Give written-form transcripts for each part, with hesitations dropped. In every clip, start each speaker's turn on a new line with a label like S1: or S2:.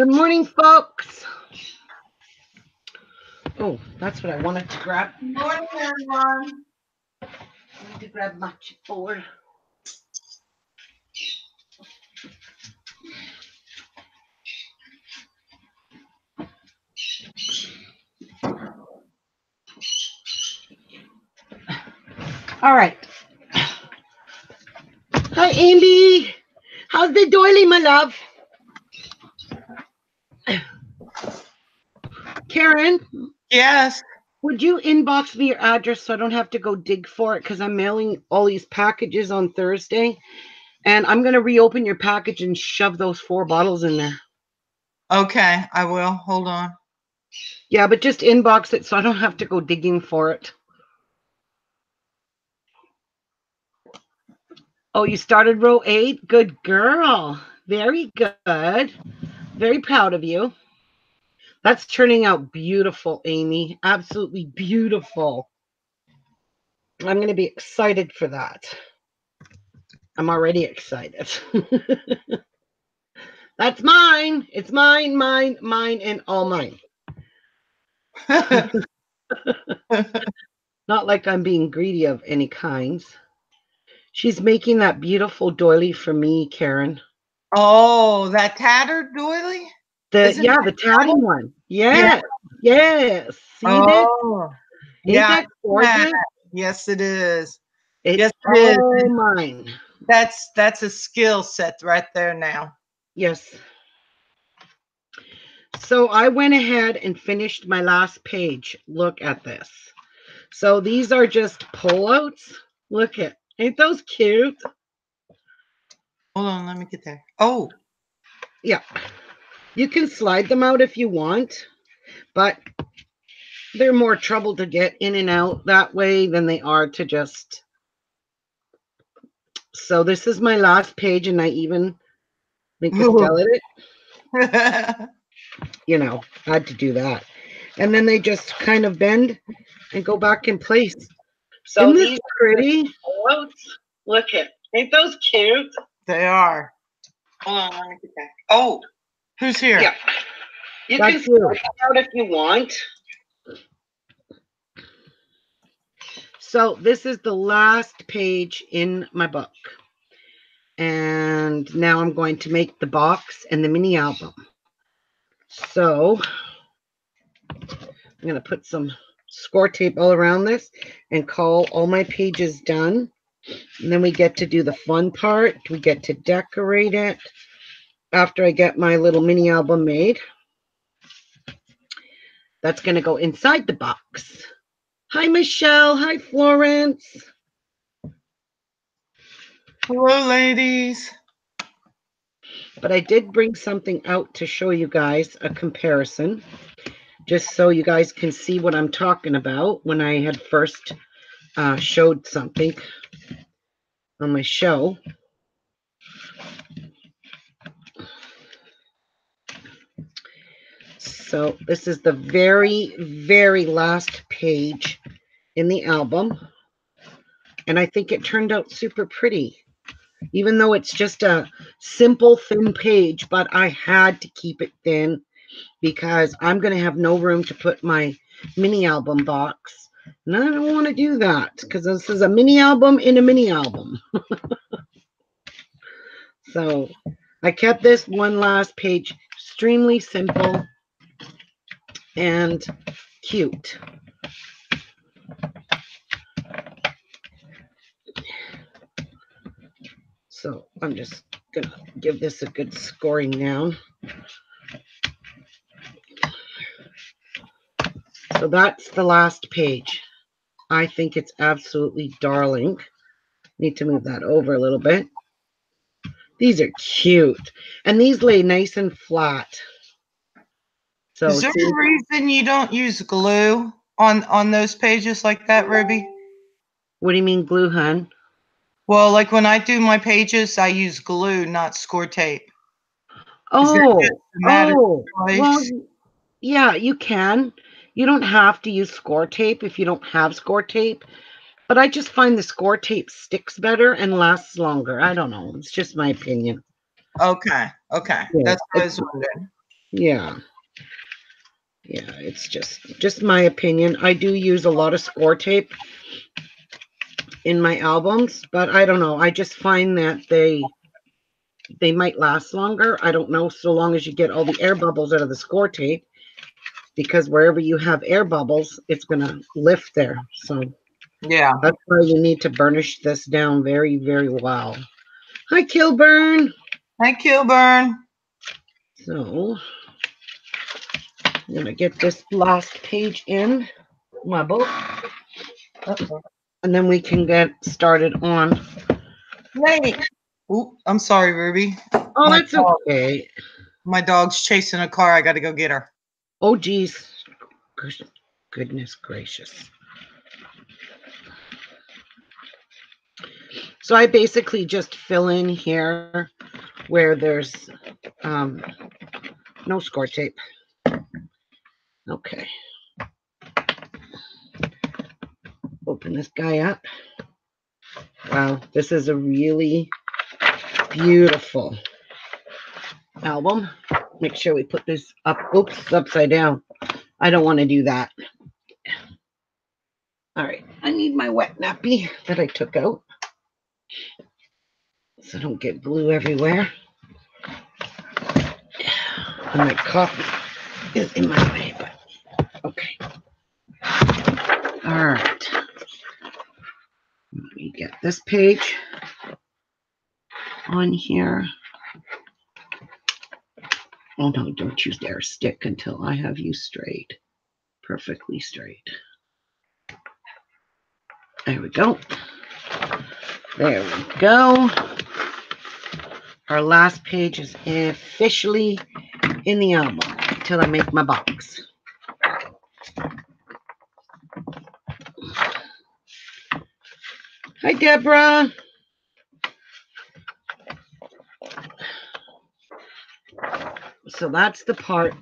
S1: Good morning, folks. Oh, that's what I wanted to grab.
S2: Good morning, everyone.
S1: I need to grab my chipboard. All right. Hi, Amy. How's the doily, my love? Karen?
S2: Yes.
S1: Would you inbox me your address so I don't have to go dig for it? Because I'm mailing all these packages on Thursday. And I'm going to reopen your package and shove those 4 bottles in there.
S2: Okay, I will. Hold on.
S1: Yeah, but just inbox it so I don't have to go digging for it. Oh, you started row 8? Good girl. Very good. Very proud of you. That's turning out beautiful, Amy. Absolutely beautiful. I'm going to be excited for that. I'm already excited. That's mine. It's mine, and all mine. Not like I'm being greedy of any kinds. She's making that beautiful doily for me, Karen.
S2: Oh, that tattered doily?
S1: The tatting one. Yeah. Yes. See this?
S2: Oh,
S1: Ain't
S2: yeah.
S1: that gorgeous?
S2: Yes, it is.
S1: It's
S2: yes, it
S1: all
S2: is.
S1: mine.
S2: That's a skill set right there now.
S1: Yes. So I went ahead and finished my last page. Look at this. So these are just pullouts. Look at, ain't those cute?
S2: Hold on, let me get there. Oh.
S1: Yeah. You can slide them out if you want, but they're more trouble to get in and out that way than they are to just. So this is my last page, and I even misspelled it. You know, I had to do that. And then they just kind of bend and go back in place. So isn't this pretty? Look at, ain't those cute?
S2: They are. Hold on, let me get that. Oh, who's here?
S1: Yeah. You can slide them out if you want. So this is the last page in my book. And now I'm going to make the box and the mini album. So I'm going to put some score tape all around this and call all my pages done. And then we get to do the fun part. We get to decorate it after I get my little mini album made. That's going to go inside the box. Hi, Michelle. Hi, Florence.
S2: Hello, ladies.
S1: But I did bring something out to show you guys a comparison, just so you guys can see what I'm talking about when I had first showed something on my show. So this is the very, very last page in the album. And I think it turned out super pretty, even though it's just a simple, thin page, but I had to keep it thin because I'm going to have no room to put my mini album box. And I don't want to do that because this is a mini album in a mini album. So I kept this one last page extremely simple and cute. So I'm just going to give this a good scoring down. So that's the last page. I think it's absolutely darling. Need to move that over a little bit. These are cute. And these lay nice and flat. So
S2: is there a reason you don't use glue on those pages like that, Ruby?
S1: What do you mean glue, hun?
S2: Well, like when I do my pages, I use glue, not score tape.
S1: Well, yeah, you can. You don't have to use score tape if you don't have score tape. But I just find the score tape sticks better and lasts longer. I don't know. It's just my opinion.
S2: Okay.
S1: Yeah,
S2: That's what I was wondering.
S1: Yeah. Yeah, it's just my opinion. I do use a lot of score tape in my albums, but I don't know. I just find that they might last longer. I don't know, so long as you get all the air bubbles out of the score tape, because wherever you have air bubbles, it's going to lift there. So
S2: Yeah.
S1: that's why you need to burnish this down very, very well. Hi, Kilburn.
S2: Hi, Kilburn.
S1: So I'm going to get this last page in my book, and then we can get started on.
S2: Wait. Oop, I'm sorry, Ruby.
S1: Oh,
S2: My
S1: that's
S2: dog,
S1: okay.
S2: my dog's chasing a car. I got to go get her.
S1: Oh, geez. Goodness gracious. So I basically just fill in here where there's no score tape. Okay. Open this guy up. Wow, this is a really beautiful album. Make sure we put this up. Oops, upside down. I don't want to do that. All right, I need my wet nappy that I took out so I don't get glue everywhere. And my coffee is in my way, but okay. All right. Let me get this page on here. Oh no, don't you dare stick until I have you straight. Perfectly straight. There we go. There we go. Our last page is officially in the album until I make my box. Hi, Deborah. So that's the part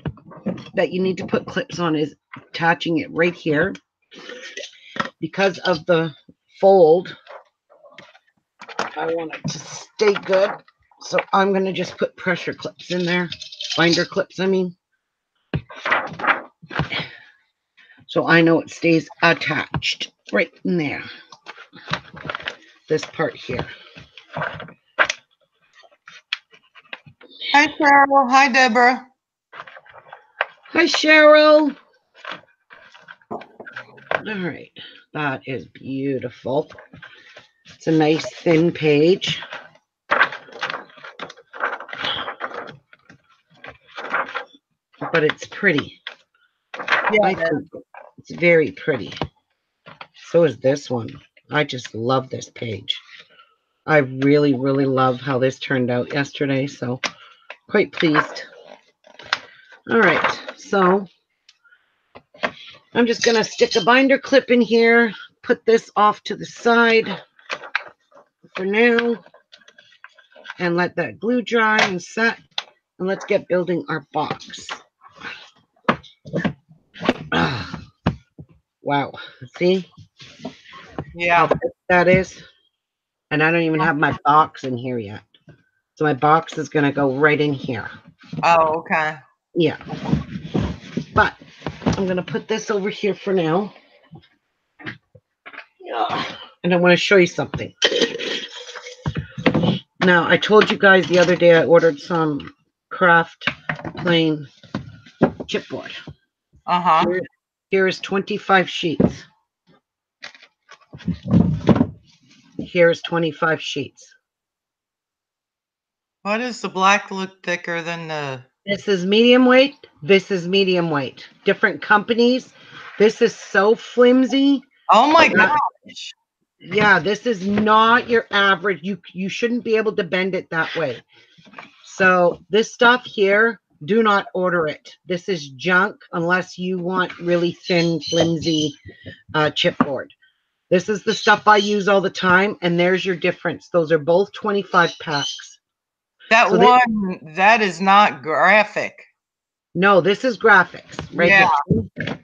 S1: that you need to put clips on, is attaching it right here. Because of the fold, I want it to stay good. So I'm going to just put pressure clips in there. Binder clips, I mean. So I know it stays attached right in there. This part here.
S2: Hi, Cheryl. Hi, Deborah.
S1: Hi, Cheryl. All right. That is beautiful. It's a nice thin page. But it's pretty.
S2: Yeah,
S1: I think it's very pretty. So is this one. I just love this page. I really, really love how this turned out yesterday. So quite pleased. All right. So I'm just going to stick a binder clip in here. Put this off to the side for now. And let that glue dry and set. And let's get building our box. Wow. See?
S2: Yeah.
S1: How thick that is? And I don't even have my box in here yet. So my box is going to go right in here.
S2: Oh, okay.
S1: Yeah. But I'm going to put this over here for now. And I want to show you something. Now, I told you guys the other day I ordered some craft plain chipboard.
S2: Uh-huh.
S1: Here is 25 sheets. Here is 25 sheets.
S2: Why does the black look thicker than the...
S1: This is medium weight. This is medium weight. Different companies. This is so flimsy.
S2: Oh my gosh.
S1: Yeah, this is not your average. You shouldn't be able to bend it that way. So this stuff here, do not order it. This is junk unless you want really thin, flimsy chipboard. This is the stuff I use all the time, and there's your difference. Those are both 25 packs.
S2: That
S1: So
S2: one, that is not graphic.
S1: No, this is graphics. Right here.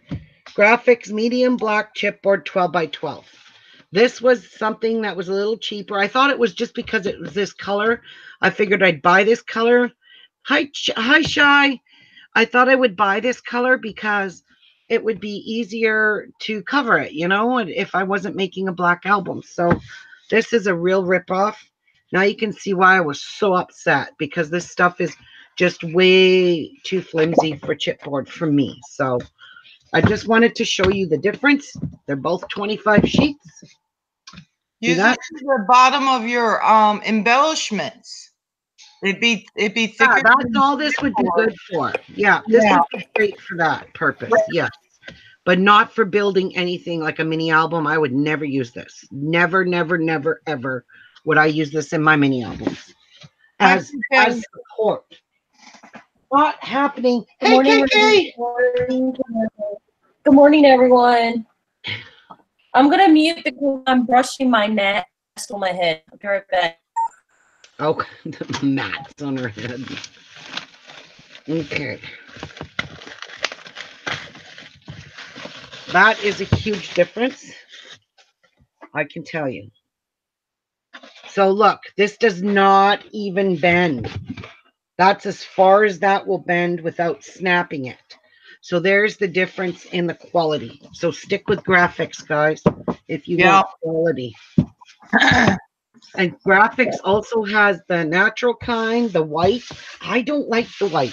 S1: Graphics, medium black chipboard, 12 by 12. This was something that was a little cheaper. I thought it was just because it was this color. I figured I'd buy this color. Hi, Shy. I thought I would buy this color because it would be easier to cover it, you know, if I wasn't making a black album. So this is a real ripoff. Now you can see why I was so upset, because this stuff is just way too flimsy for chipboard for me. So I just wanted to show you the difference. They're both 25 sheets.
S2: Use it to the bottom of your embellishments. It'd be thicker.
S1: Yeah, that's all this would be good for. Yeah, this would be great for that purpose. Yes. But not for building anything like a mini album. I would never use this. Never, never, never, ever would I use this in my mini albums as support. What happening?
S3: Good
S1: Hey,
S3: morning,
S1: KK!
S3: Good morning, everyone. I'm gonna mute because I'm brushing my net on my head. I'll be right back.
S1: Oh, the mats on her head. Okay. That is a huge difference, I can tell you. So look, this does not even bend. That's as far as that will bend without snapping it. So there's the difference in the quality. So stick with graphics, guys, if you want quality. And graphics also has the natural kind, the white. I don't like the white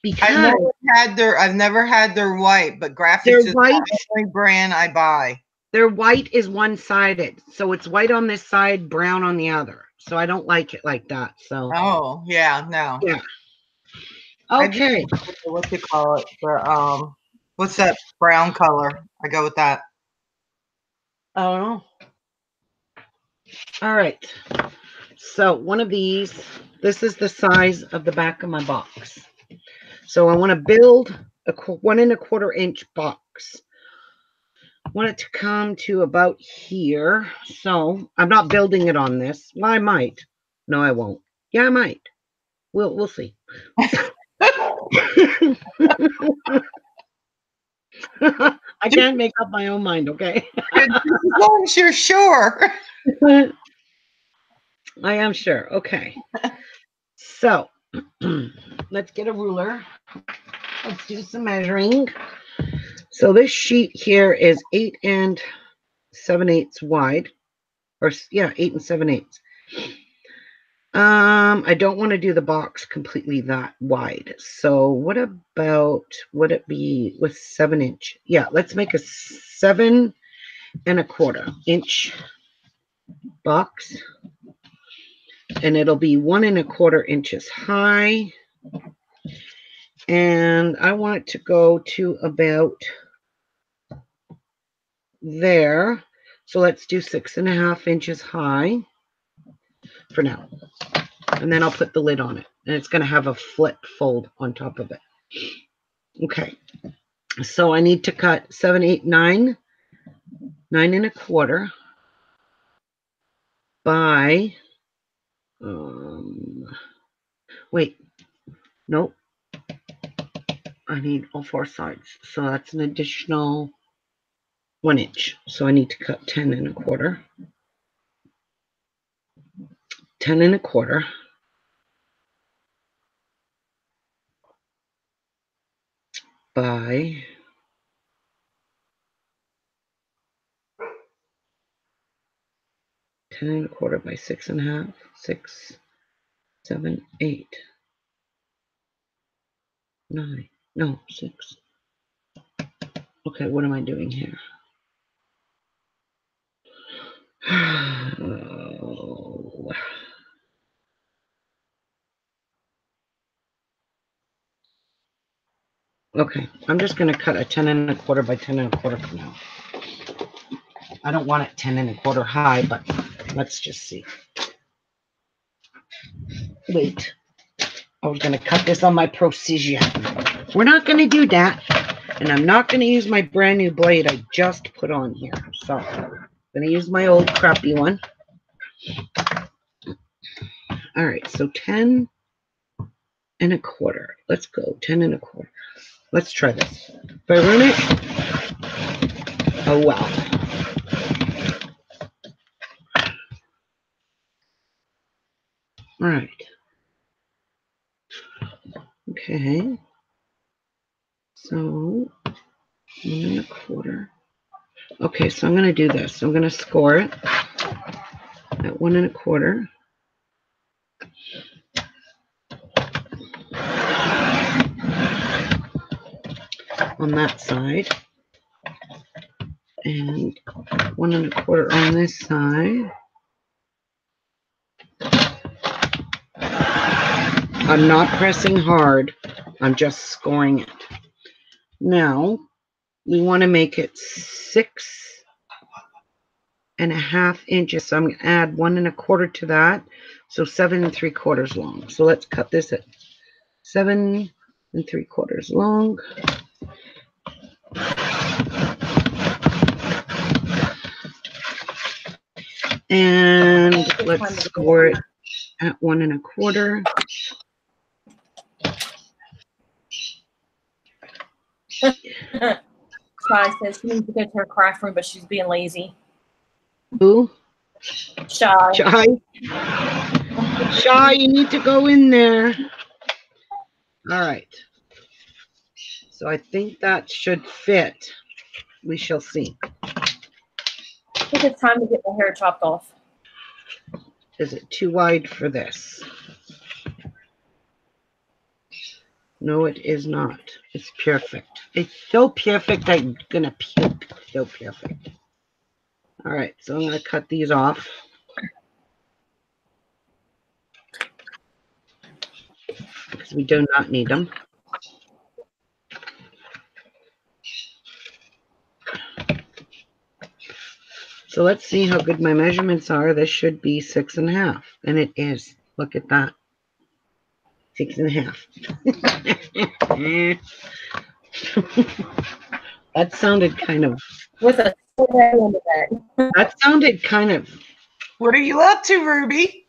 S1: because
S2: I've never had their white, but graphics is the only brand I buy.
S1: Their white is one-sided, so it's white on this side, brown on the other. So I don't like it like that. So
S2: no.
S1: Yeah. Okay.
S2: What you call it? The what's that brown color? I go with that.
S1: I don't know. All right. So one of these, this is the size of the back of my box. So I want to build a 1 1/4 inch box. I want it to come to about here. So I'm not building it on this. Well, I might. No, I won't. Yeah, I might. We'll see. I can't make up my own mind, okay?
S2: As long as you're sure.
S1: I am sure. Okay. So let's get a ruler. Let's do some measuring. So this sheet here is 8 7/8 wide, or yeah, 8 7/8. I don't want to do the box completely that wide. So what about, would it be with 7-inch? Yeah, let's make a 7 1/4 inch box, and it'll be 1 1/4 inches high. And I want it to go to about there. So let's do 6.5 inches high for now. And then I'll put the lid on it. And it's going to have a flip fold on top of it. Okay. So I need to cut 7, 8, 9, 9 1/4 by, wait, nope. I need all 4 sides. So that's an additional 1 inch. So I need to cut 10 1/4. 10 1/4 by 10 1/4 by 6.5, 6, 7, 8, 9, no, 6. Okay, what am I doing here? Oh. Okay, I'm just going to cut a 10 1/4 by 10 1/4 for now. I don't want it 10 1/4 high, but let's just see. Wait, I was going to cut this on my precision. We're not going to do that, and I'm not going to use my brand new blade I just put on here. So I'm going to use my old crappy one. All right, so 10 1/4. Let's go 10 1/4. Let's try this. If I ruin it, oh wow. All right. Okay. So 1 1/4. Okay, so I'm going to do this. I'm going to score it at 1 1/4. On that side. And 1 1/4 on this side. I'm not pressing hard. I'm just scoring it. Now, we want to make it 6.5 inches. So I'm going to add 1 1/4 to that. So 7 3/4 long. So let's cut this at 7 3/4 long. And let's score it at 1 1/4.
S3: Shy says she needs to go to her craft room, but she's being lazy.
S1: Who?
S3: Shy.
S1: Shy. Shy, you need to go in there. All right. So I think that should fit. We shall see.
S3: I think it's time to get my hair chopped off.
S1: Is it too wide for this? No, it is not. It's perfect. It's so perfect, I'm going to puke. So perfect. All right, so I'm going to cut these off. Because we do not need them. So let's see how good my measurements are. This should be 6.5. And it is. Look at that. 6.5. That sounded kind of.
S3: With a
S1: that sounded kind of.
S2: What are you up to, Ruby?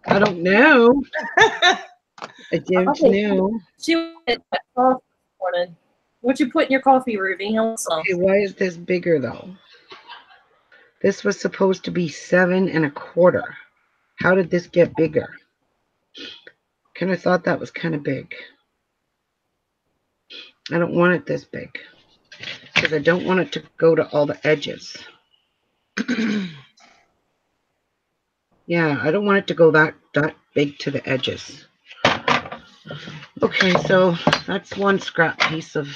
S1: I don't know. I don't know.
S3: She went to coffee this morning. What you put in your coffee, Ruby?
S1: Okay, why is this bigger though? This was supposed to be 7 1/4. How did this get bigger? Kind of thought that was kind of big. I don't want it this big because I don't want it to go to all the edges. Yeah, I don't want it to go that big to the edges. Okay, so that's one scrap piece of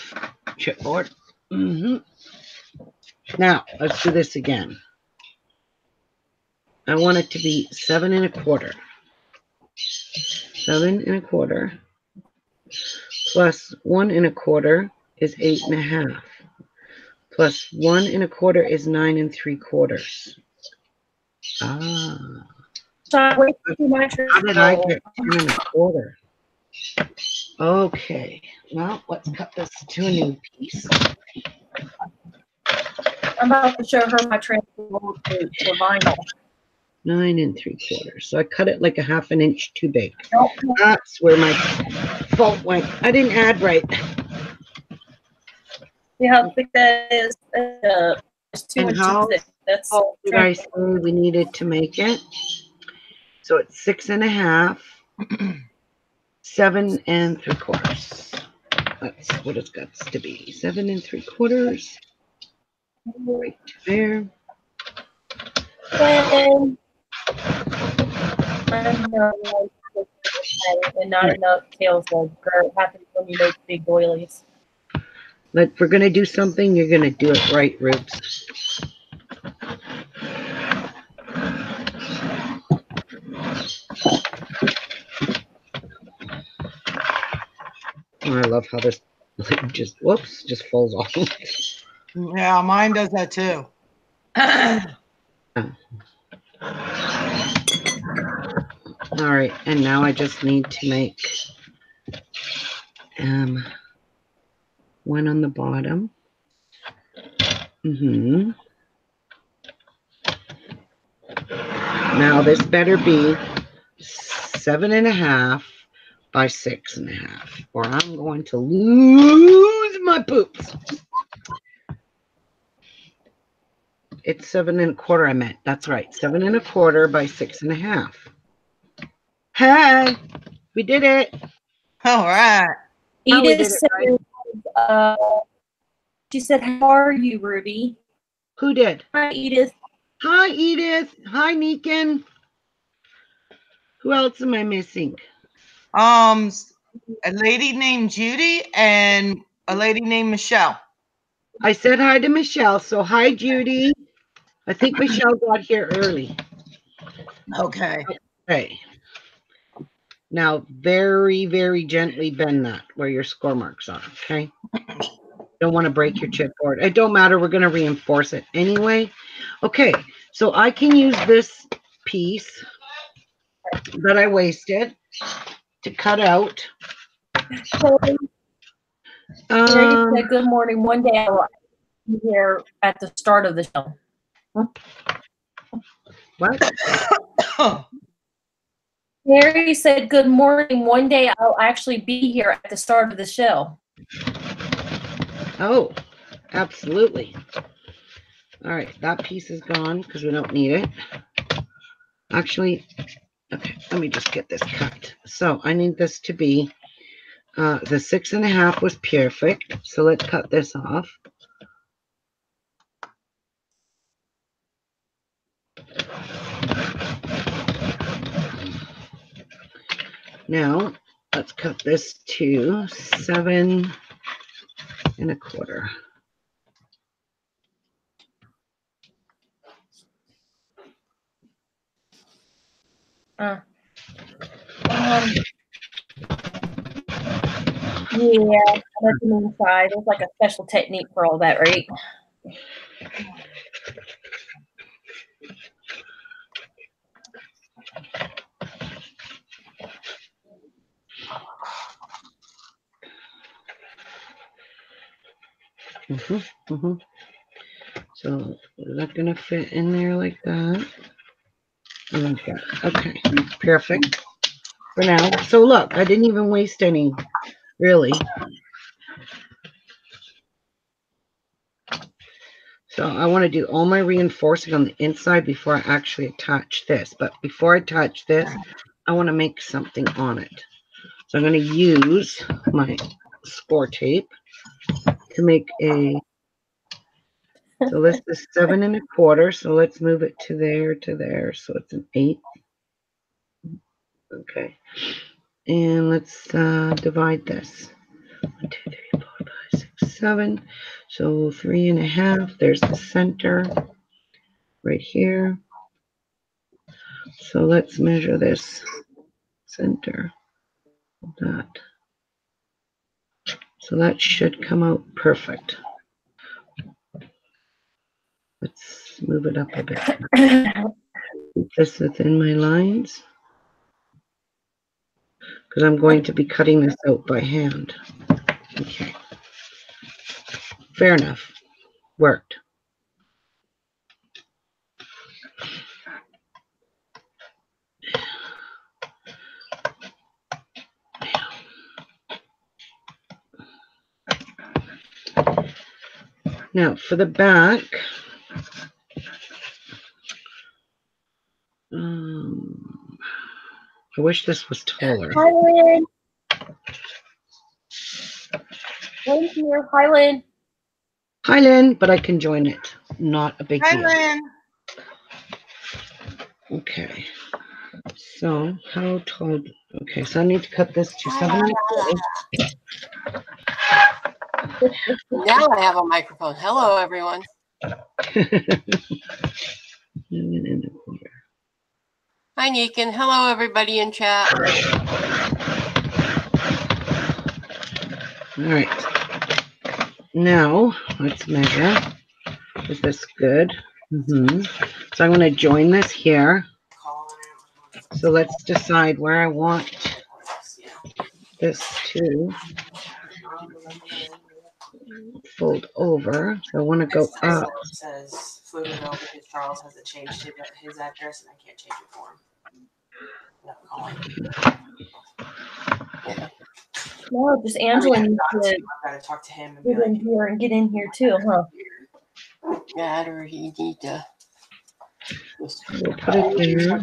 S1: chipboard. Now, let's do this again. I want it to be 7 1/4. 7 1/4 plus 1 1/4 is 8.5. Plus 1 1/4 is 9 3/4. Ah. How did I get 10 1/4? Okay. Well, let's cut this to a new piece.
S3: I'm about to show her my transfer to vinyl.
S1: 9 3/4. So I cut it like a 1/2 inch too big. That's where my fault went. I didn't add right.
S3: See how thick that is? It's 2 inches thick. That's
S1: how did I say we needed to make it? So it's 6.5, 7 3/4. That's what it's got to be. 7 3/4. Right there.
S3: And not enough tails like it happens when you make big doilies.
S1: But if we're going to do something, you're going to do it right, Rubes. Oh, I love how this just, whoops, just falls off.
S2: Yeah, mine does that too.
S1: All right, and now I just need to make one on the bottom. Now this better be 7.5 by 6.5, or I'm going to lose my poops. It's 7 1/4 I meant. That's right. 7 1/4 by 6.5. Hey, we did it.
S2: All right.
S1: Oh, we did
S3: Edith
S1: it right.
S3: said, she said, how are you, Ruby?
S1: Who did?
S3: Hi, Edith.
S1: Hi, Edith. Hi, Neekin. Who else am I missing?
S2: A lady named Judy and a lady named Michelle.
S1: I said hi to Michelle. So hi, Judy. I think Michelle got here early.
S2: Okay.
S1: Okay. Now, very, very gently bend that where your score marks are, okay? Don't want to break your chipboard. It don't matter. We're going to reinforce it anyway. Okay, so I can use this piece that I wasted to cut out.
S3: Mary said, good morning. One day I'll be here at the start of the show.
S1: What?
S3: Mary said, good morning. One day I'll actually be here at the start of the show.
S1: Oh, absolutely. All right, that piece is gone because we don't need it. Actually, okay, let me just get this cut. So I need this to be, the 6.5 was perfect. So let's cut this off. Now, let's cut this to 7 1/4.
S3: Yeah, that's the inside. There's like a special technique for all that, right?
S1: So is that gonna fit in there like that? Okay, perfect for now. So look, I didn't even waste any, really. So I want to do all my reinforcing on the inside before I actually attach this. But before I attach this, I want to make something on it. So I'm going to use my score tape to make a, so this is 7 1/4. So let's move it to there. So it's an 8. Okay. And let's divide this. 1, 2, 3, 4, 5, 6, 7. So 3.5. There's the center right here. So let's measure this center. That. So that should come out perfect. Let's move it up a bit. Keep this within my lines because I'm going to be cutting this out by hand. Okay. Fair enough. Worked. Now for the back, I wish this was taller.
S3: Hi, Lynn. Lynn's here. Hi, Lynn.
S1: Hi, Lynn, but I can join it. Not a big deal.
S2: Hi, Lynn.
S1: Okay. So how tall? Okay, so I need to cut this to 7 1/4.
S4: Now I have a microphone. Hello, everyone.
S1: 7 1/4.
S4: Hi, Neekin. Hello, everybody in chat.
S1: All right. Now let's measure. Is this good? So I'm going to join this here. So let's decide where I want this to fold over. So I want to go up.
S5: It says fluid over because Charles has to change his address and I can't change it for him.
S3: No, just Angela needs to
S5: I've got to talk to him and
S3: get in here and get in here too, huh?
S4: Yeah, or you need to. Just
S1: We'll put it there.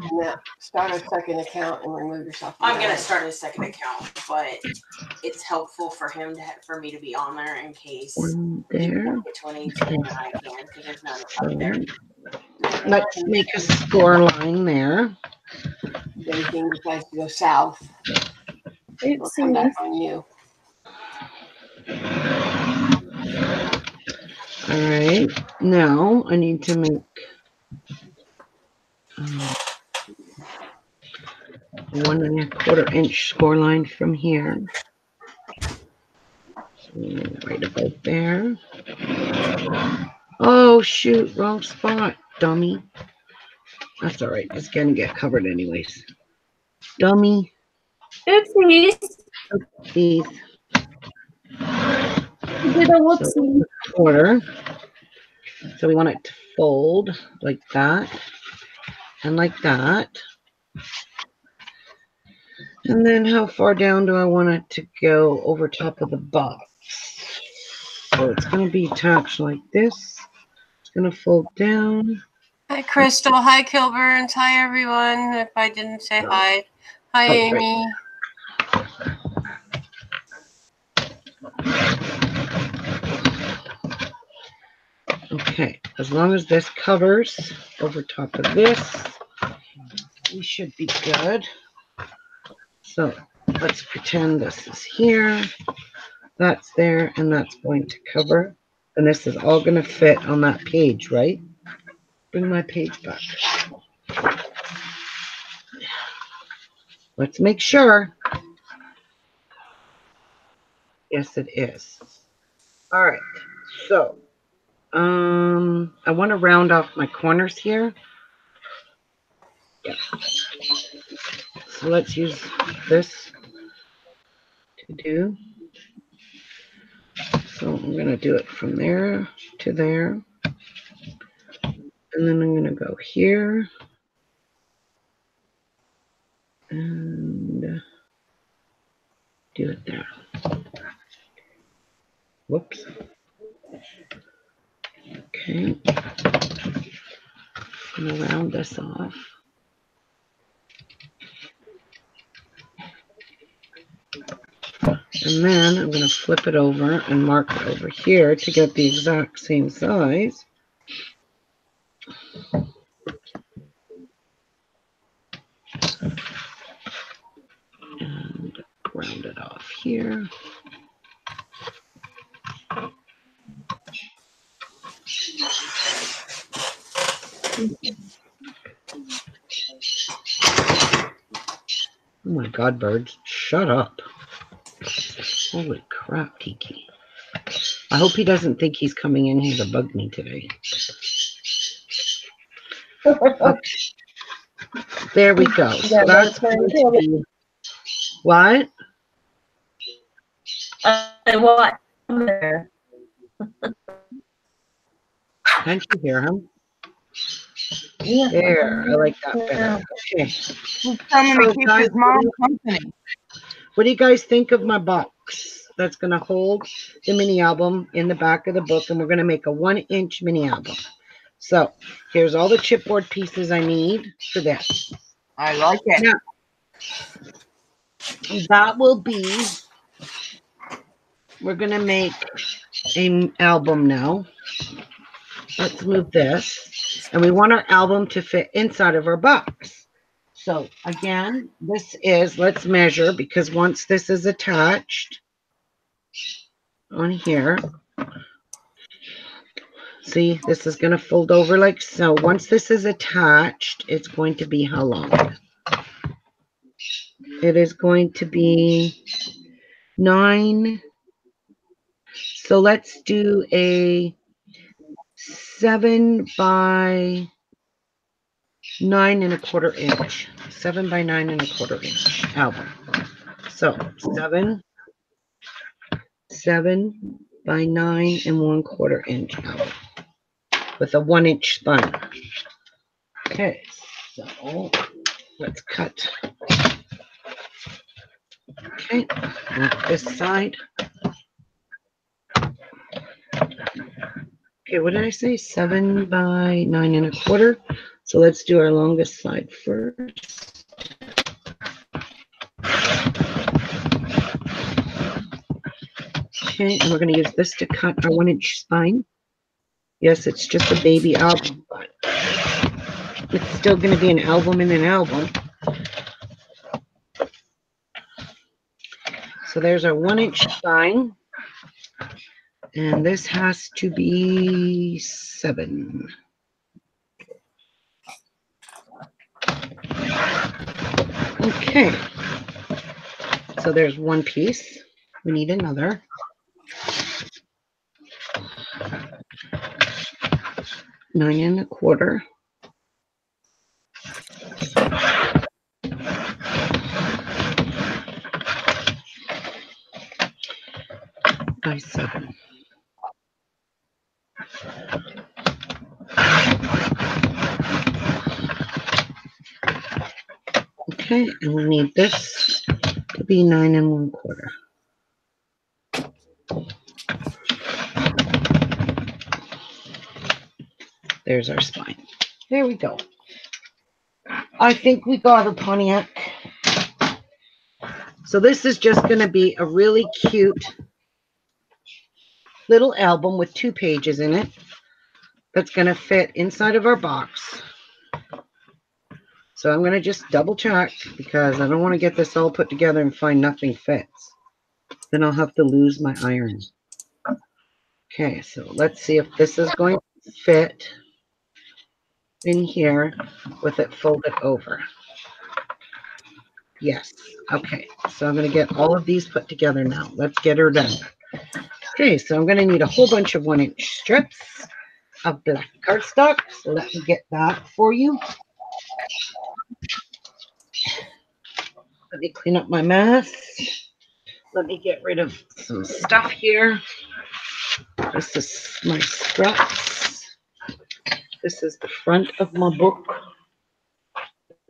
S4: start a second account and remove yourself. from
S5: I'm
S4: that.
S5: gonna start a second account, but it's helpful for him to for me to be on there in case
S1: One
S5: he
S1: there.
S5: can't get to an 18 and I can, because there's none up there.
S1: Let's make a score line there.
S4: If anything decides to go south, we'll come back on you.
S1: All right. Now I need to make 1 1/4 inch score line from here. So right about there. Oh shoot, wrong spot, dummy. That's all right. It's gonna get covered anyways. Dummy.
S3: Oopsies.
S1: These.
S3: You did a whoopsie.
S1: Quarter. So we want it to fold like that and like that. And then how far down do I want it to go over top of the box? So it's going to be attached like this. It's going to fold down.
S4: Hi, Crystal. Hi, Kilburns. Hi, everyone. If I didn't say hi. Hi, Amy.
S1: Okay, as long as this covers over top of this, we should be good. So let's pretend this is here, that's there, and that's going to cover. And this is all going to fit on that page, right? Bring my page back. Let's make sure. Yes, it is. All right, so I want to round off my corners here. Yeah. So let's use this to do. So I'm going to do it from there to there. And then I'm going to go here. And do it there. Whoops. Okay. I'm going to round this off. And then I'm going to flip it over and mark it over here to get the exact same size. And round it off here. Oh my God, birds, shut up. Holy crap, Kiki. I hope he doesn't think he's coming in here to bug me today. Okay. There we go. So that's going to be what?
S3: What?
S1: Can't you hear him?
S3: Yeah.
S1: There, I like that better. Okay.
S2: He's coming to keep his mom company.
S1: What do you guys think of my box? That's going to hold the mini album in the back of the book, and we're going to make a 1-inch mini album. So here's all the chipboard pieces I need for this.
S2: I like it.
S1: Now, that will be, we're going to make an album now. Let's move this. And we want our album to fit inside of our box. So again, this is, let's measure, because once this is attached on here, see, this is going to fold over like so. Once this is attached, it's going to be how long? It is going to be 9. So let's do a 7 by 9 1/4 inch. 7 by 9 1/4 inch album. So 7 by 9 1/4 inch album with a 1-inch spine. Okay, so let's cut. Okay, this side. Okay, what did I say? 7 by 9 1/4. So let's do our longest side first. Okay, and we're going to use this to cut our 1-inch spine. Yes, it's just a baby album, but it's still going to be an album in an album. So there's our 1-inch spine. And this has to be 7. Okay. So there's one piece. We need another. Nine and a quarter. By 7. Okay, and we need this to be 9 1/4. There's our spine. There we go. I think we got her, Pontiac. So this is just going to be a really cute little album with 2 pages in it that's going to fit inside of our box. So I'm going to just double check because I don't want to get this all put together and find nothing fits. Then I'll have to lose my iron. Okay, so let's see if this is going to fit in here with it folded over. Yes. Okay, so I'm going to get all of these put together now. Let's get her done. Okay, so I'm going to need a whole bunch of 1-inch strips of black cardstock. So let me get that for you. Let me clean up my mess. Let me get rid of some stuff here. This is my scraps. This is the front of my book.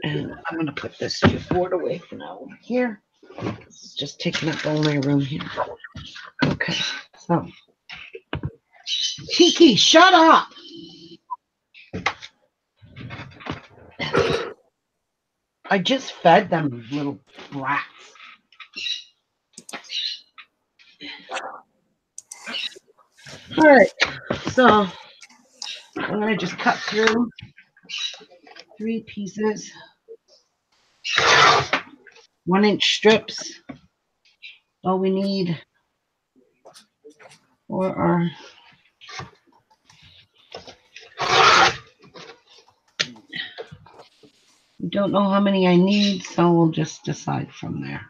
S1: And I'm going to put this chipboard away for now over here. It's just taking up all my room here. Okay, so. Kiki, shut up! I just fed them, little brats. All right, so I'm going to just cut through 3 pieces. 1-inch strips. All we need for our don't know how many I need, so we'll just decide from there.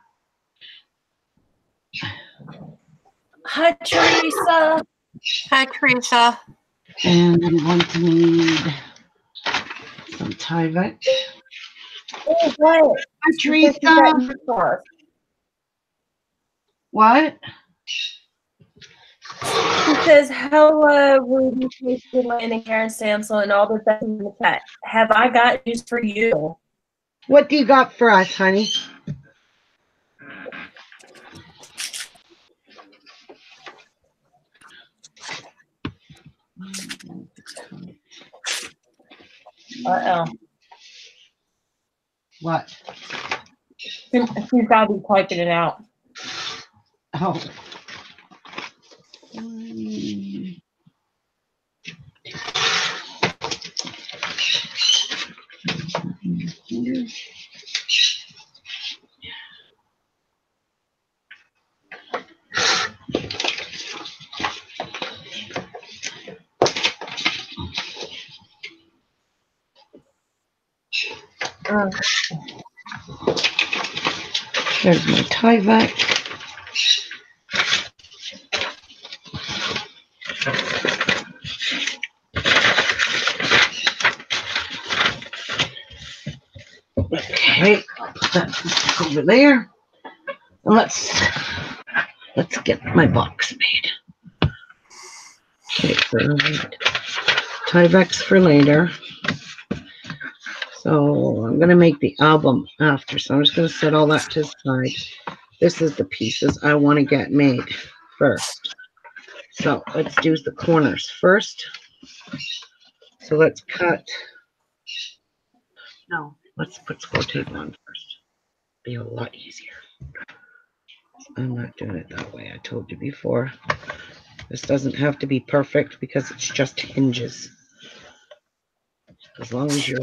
S3: Hi, Teresa.
S4: Hi, Teresa.
S1: And I'm going to need some Tyvek.
S3: Oh, what?
S1: Hi, Teresa. What?
S3: She says, hello, Ruby, Casey, Landon, Karen, Samson, and all the stuff in the chat. Have I got news for you?
S1: What do you got for us, honey?
S3: Uh-oh.
S1: What?
S3: She's got to be typing it out.
S1: Oh. There's my Tyvek. Okay, I'll put that over there. And let's get my box made. Okay, so Tyvek's for later. So I'm going to make the album after. So I'm just going to set all that to the side. This is the pieces I want to get made first. So let's do the corners first. So let's cut No, let's put score tape on first. Be a lot easier. I'm not doing it that way. I told you before. This doesn't have to be perfect because it's just hinges. As long as your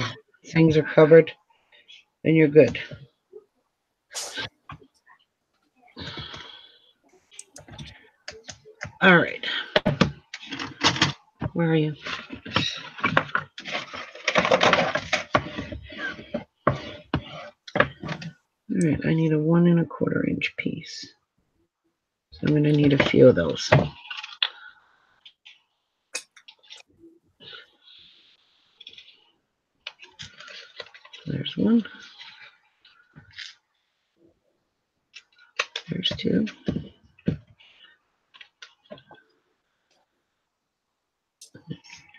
S1: things are covered, then you're good. All right. Where are you? All right, I need a 1 1/4 inch piece. So I'm going to need a few of those. There's one. There's two.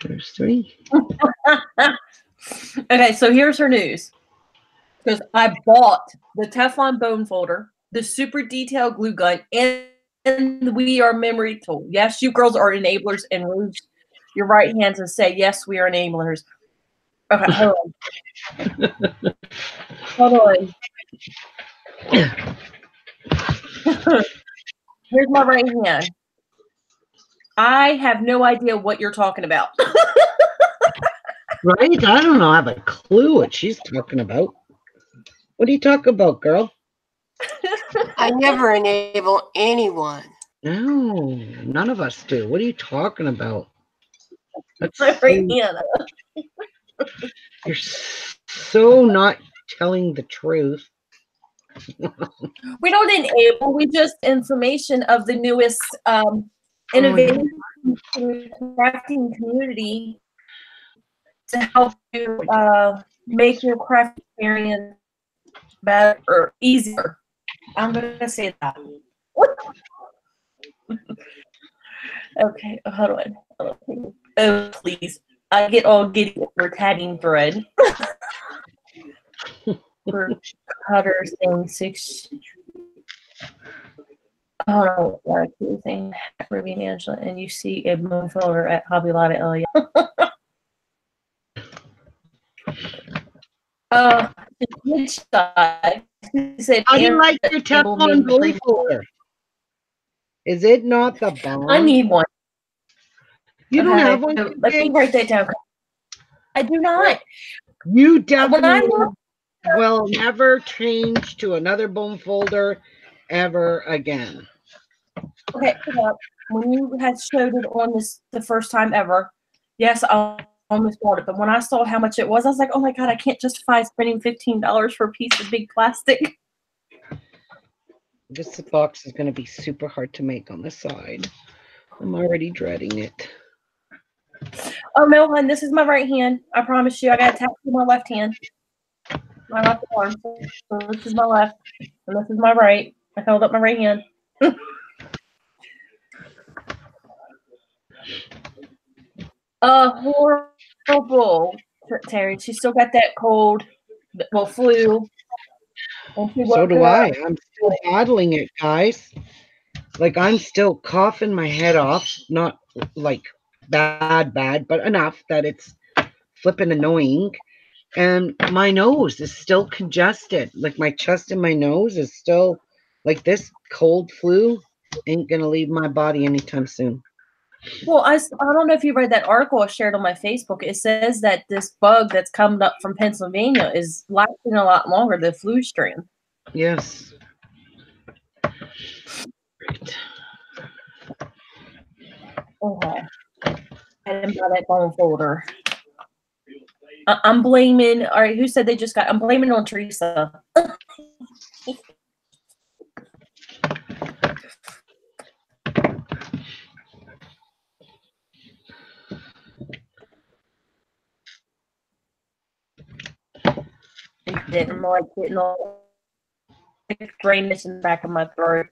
S1: There's three.
S3: Okay, so here's her news. Because I bought the Teflon bone folder, the super detailed glue gun, and we are memory tool. Yes, you girls are enablers and raise your right hands and say, yes, we are enablers. Okay, hold on. Hold on. Here's my right hand. I have no idea what you're talking about.
S1: Right? I don't know. I have a clue what she's talking about. What are you talking about, girl?
S4: I never enable anyone.
S1: No, none of us do. What are you talking about? That's
S3: My right hand.
S1: You're so not telling the truth.
S3: We don't enable. We just information of the newest innovation crafting community to help you make your craft experience better or easier. I'm gonna say that. Okay, hold on. Oh, please. I get all giddy over tagging thread. For cutters and 6. Oh, like using Ruby and Angela, and you see a moon folder at Hobby Lobby. Oh, yeah. The good side.
S1: How do you like your Teflon bone folder? Is it not the bomb?
S3: I need one.
S1: You don't have one?
S3: Let me write that down. I do not.
S1: You definitely will never change to another bone folder ever again.
S3: Okay, when you had showed it on this the first time ever, yes, I almost bought it. But when I saw how much it was, I was like, oh my God, I can't justify spending $15 for a piece of big plastic.
S1: This box is going to be super hard to make on the side. I'm already dreading it.
S3: Oh no, hon, this is my right hand. I promise you, I got to tap with my left hand. My left arm. So this is my left, and this is my right. I held up my right hand. Horrible, Terry. She still got that cold, well, flu.
S1: So do I. I'm still battling it, guys. Like, I'm still coughing my head off. Not like bad, but enough that it's flipping annoying. And my nose is still congested. Like, my chest and my nose is still like this cold flu ain't gonna leave my body anytime soon.
S3: Well, I don't know if you read that article I shared on my Facebook. It says that this bug that's coming up from Pennsylvania is lasting a lot longer than flu strain.
S1: Yes. Great.
S3: Okay. I didn't buy that bone folder. I'm blaming, all right, who said they just got, I'm blaming on Teresa. I'm like getting all drainness in the back of my throat.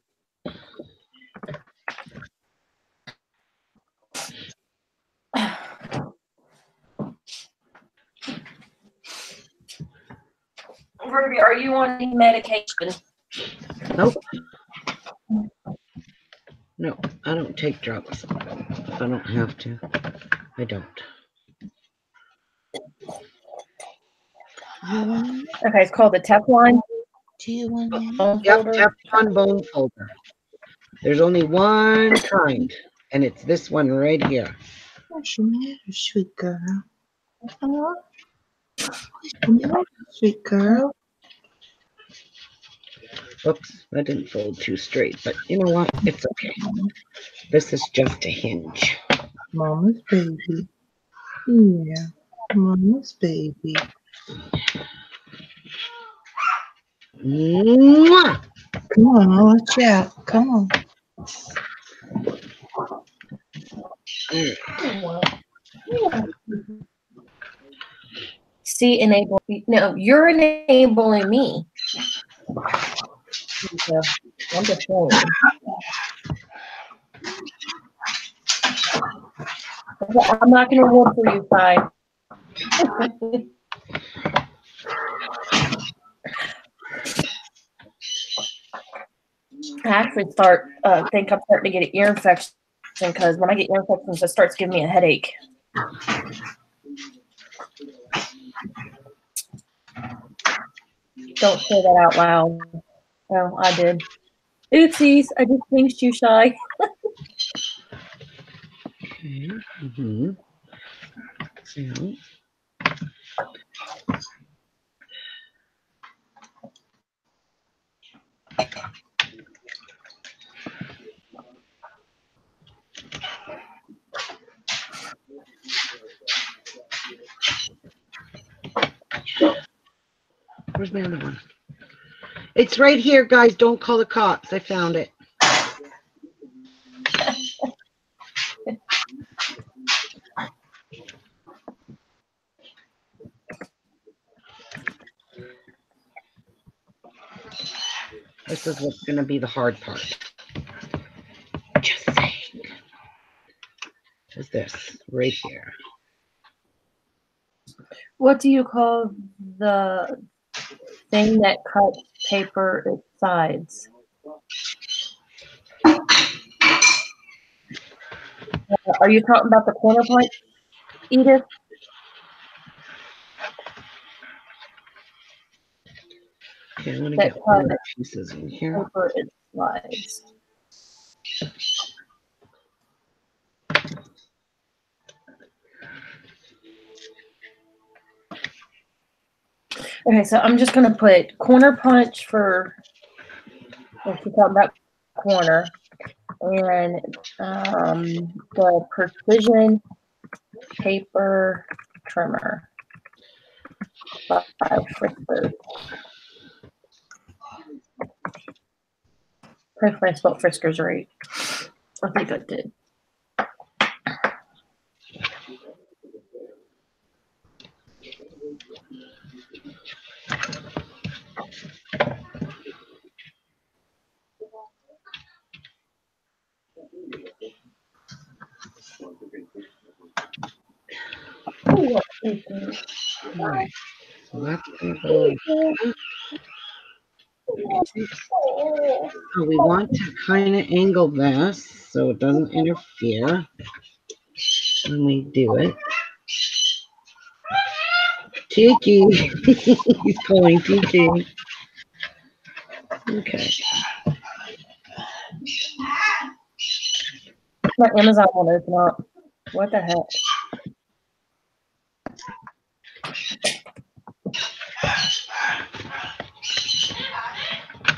S3: Ruby, are you on any medication?
S1: Nope. No, I don't take drugs. If I don't have to, I don't.
S3: Okay, it's called the Teflon bone
S1: Yep,
S3: folder.
S1: Teflon bone folder. There's only one kind, and it's this one right here.
S2: What's the matter, sweet girl? What's the matter, sweet girl?
S1: Oops, that didn't fold too straight, but you know what? It's okay. This is just a hinge.
S2: Mama's baby. Yeah, Mama's baby.
S1: Mwah!
S2: Come on, watch out. Come on.
S3: See, enable. No, you're enabling me. Yeah, I'm just saying. I'm not going to work for you, Fi. I actually think I'm starting to get an ear infection because when I get ear infections, it starts giving me a headache. Don't say that out loud. Oh, I did. Oopsies, I just pinched you, Shy.
S1: Okay. Mm-hmm. So. Where's my other one? It's right here, guys. Don't call the cops. I found it. This is what's going to be the hard part. Just saying. Is this right here?
S3: What do you call the thing that cuts paper its sides? Are you talking about the corner punch, Edith?
S1: Okay, I'm going to get one of the pieces in here.
S3: Paper its sides. Okay, so I'm just going to put corner punch for, if you're talking about corner, and the precision paper trimmer by Friskers. Hopefully I spelled Friskers right. I think I did.
S1: Right. So that's going to go. So we want to kind of angle this so it doesn't interfere when we do it. Tiki. He's calling Tiki. Okay.
S3: My Amazon won't open up. What the heck?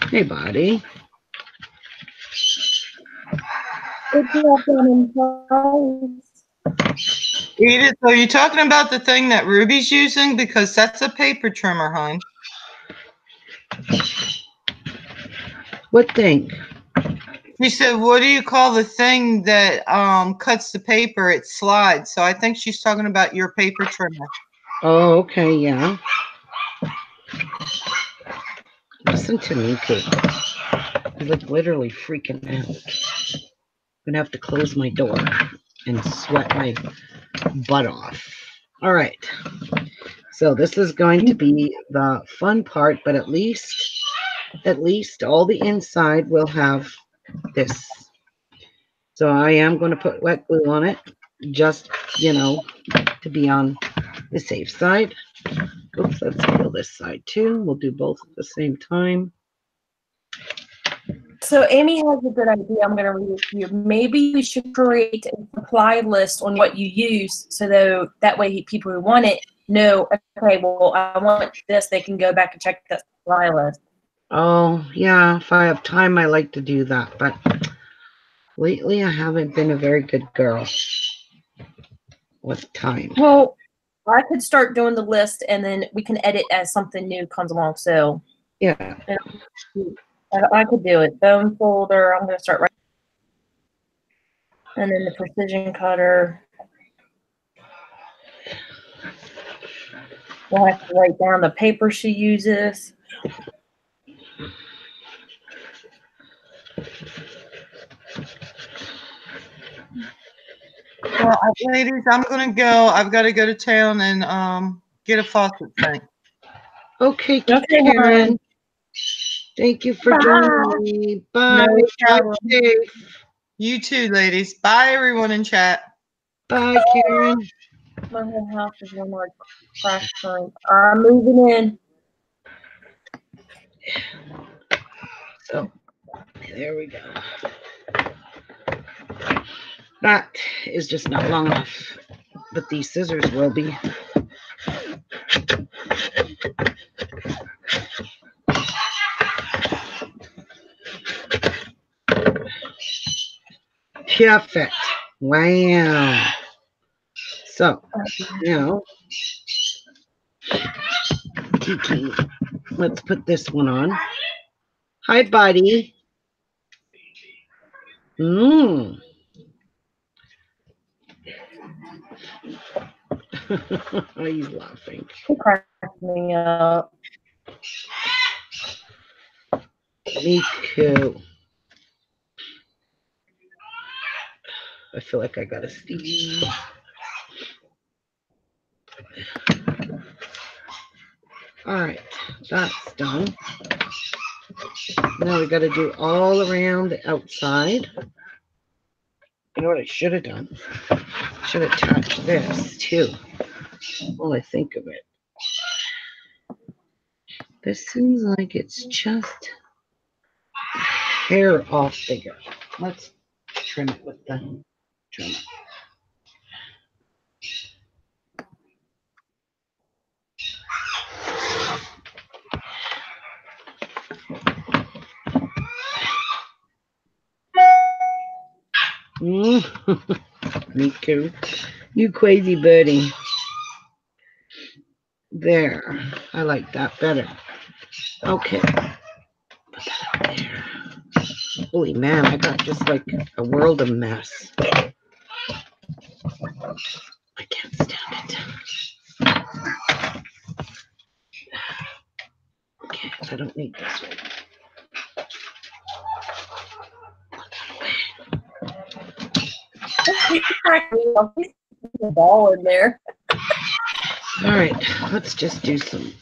S1: Hey, buddy.
S2: Edith, are you talking about the thing that Ruby's using? Because that's a paper trimmer, hon.
S1: What thing?
S2: She said, what do you call the thing that cuts the paper? It slides. So I think she's talking about your paper trimmer.
S1: Oh, okay, yeah. Listen to me, kid. I'm like literally freaking out. I'm gonna have to close my door and sweat my butt off. All right. So this is going to be the fun part, but at least all the inside will have this. So I am going to put wet glue on it, just, you know, to be on the safe side. Oops, let's peel this side too. We'll do both at the same time.
S3: So Amy has a good idea. I'm going to read it to you. Maybe we should create a supply list on what you use, so that way people who want it know, okay, well, I want this. They can go back and check that supply list.
S1: Oh, yeah, if I have time, I like to do that. But lately, I haven't been a very good girl with time.
S3: Well, I could start doing the list, and then we can edit as something new comes along. So
S1: Yeah.
S3: I could do it. Bone folder. I'm going to start right. And then the precision cutter. We'll have to write down the paper she uses.
S2: Well, ladies, I'm gonna go. I've got to go to town and get a faucet thing.
S1: Okay,
S3: Okay,
S1: Karen. Thank you for joining me. Bye.
S3: No
S1: Drive
S3: problem.
S1: safe.
S2: You too, ladies. Bye, everyone in chat.
S1: Bye, Karen.
S3: My whole house is one more crash point. I'm moving in.
S1: So, there we go. That is just not long enough, but these scissors will be. Perfect. Wow. So, now, Kiki, let's put this one on. Hi, buddy. Mmm. He's laughing.
S3: He cracked me up.
S1: Me too. I feel like I gotta sneeze. All right, that's done. Now we got to do all around the outside. You know what I should have done? Should attach this too. While I think of it, this seems like it's just hair off bigger. Let's trim it with the trimmer. Me too. You crazy birdie. There. I like that better. Okay. Put that up there. Holy man, I got just like a world of mess. I can't stand it. Okay, I don't need this one.
S3: He cracked me up. He's a ball in there.
S1: All right, let's just do some.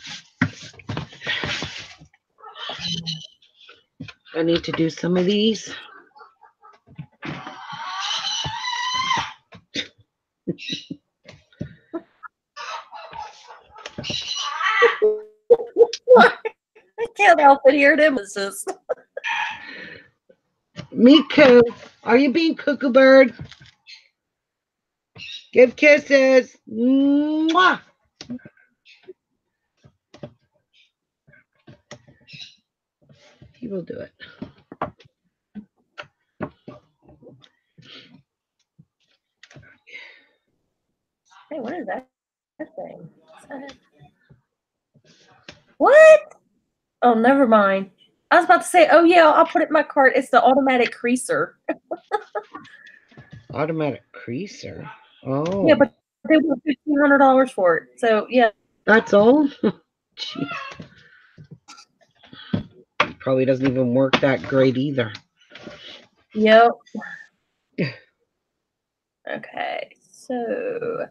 S1: I need to do some of these.
S3: I can't help it. Here it is.
S1: Miku, are you being cuckoo bird? Give kisses. Mwah. He will do it.
S3: Hey, what is that thing? What? Oh, never mind. I was about to say, oh yeah, I'll put it in my cart. It's the automatic creaser.
S1: Automatic creaser. Oh.
S3: Yeah, but they want $1,500 for it. So yeah.
S1: That's all? Gee. Probably doesn't even work that great either.
S3: Yep. Okay, so